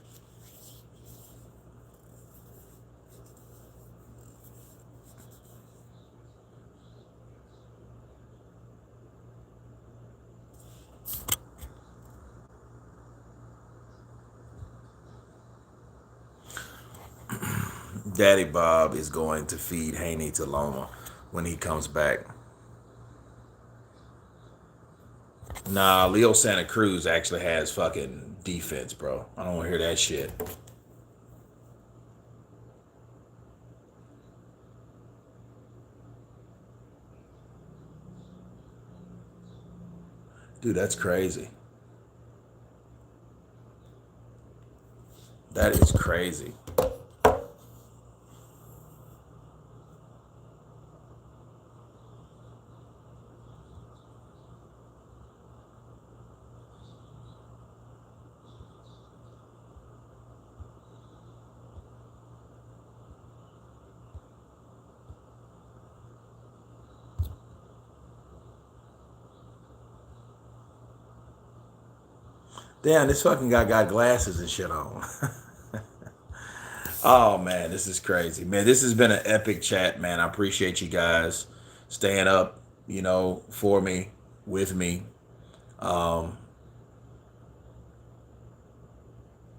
Daddy Bob is going to feed Haney to Loma when he comes back. Nah, Leo Santa Cruz actually has fucking defense, bro. I don't want to hear that shit. Dude, that's crazy. That is crazy. Damn, this fucking guy got glasses and shit on. Oh man, this is crazy, man. This has been an epic chat, man. I appreciate you guys staying up, for me, with me. Um,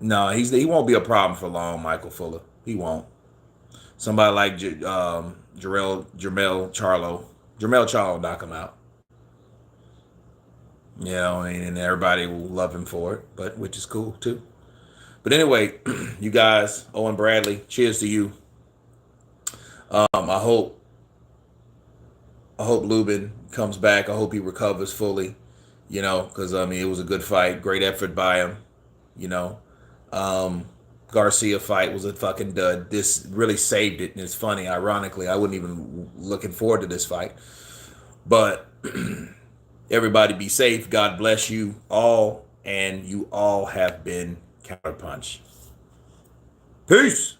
no, he won't be a problem for long, Michael Fuller. He won't. Somebody like Jermel Charlo knock him out. And everybody will love him for it, but which is cool too. But anyway, you guys, Owen Bradley, cheers to you. I hope Lubin comes back. I hope he recovers fully. Because it was a good fight, great effort by him. You know, um, Garcia fight was a fucking dud. This really saved it, and it's funny. Ironically, I wasn't even looking forward to this fight, but everybody be safe. God bless you all, and you all have been Counterpunch. Peace.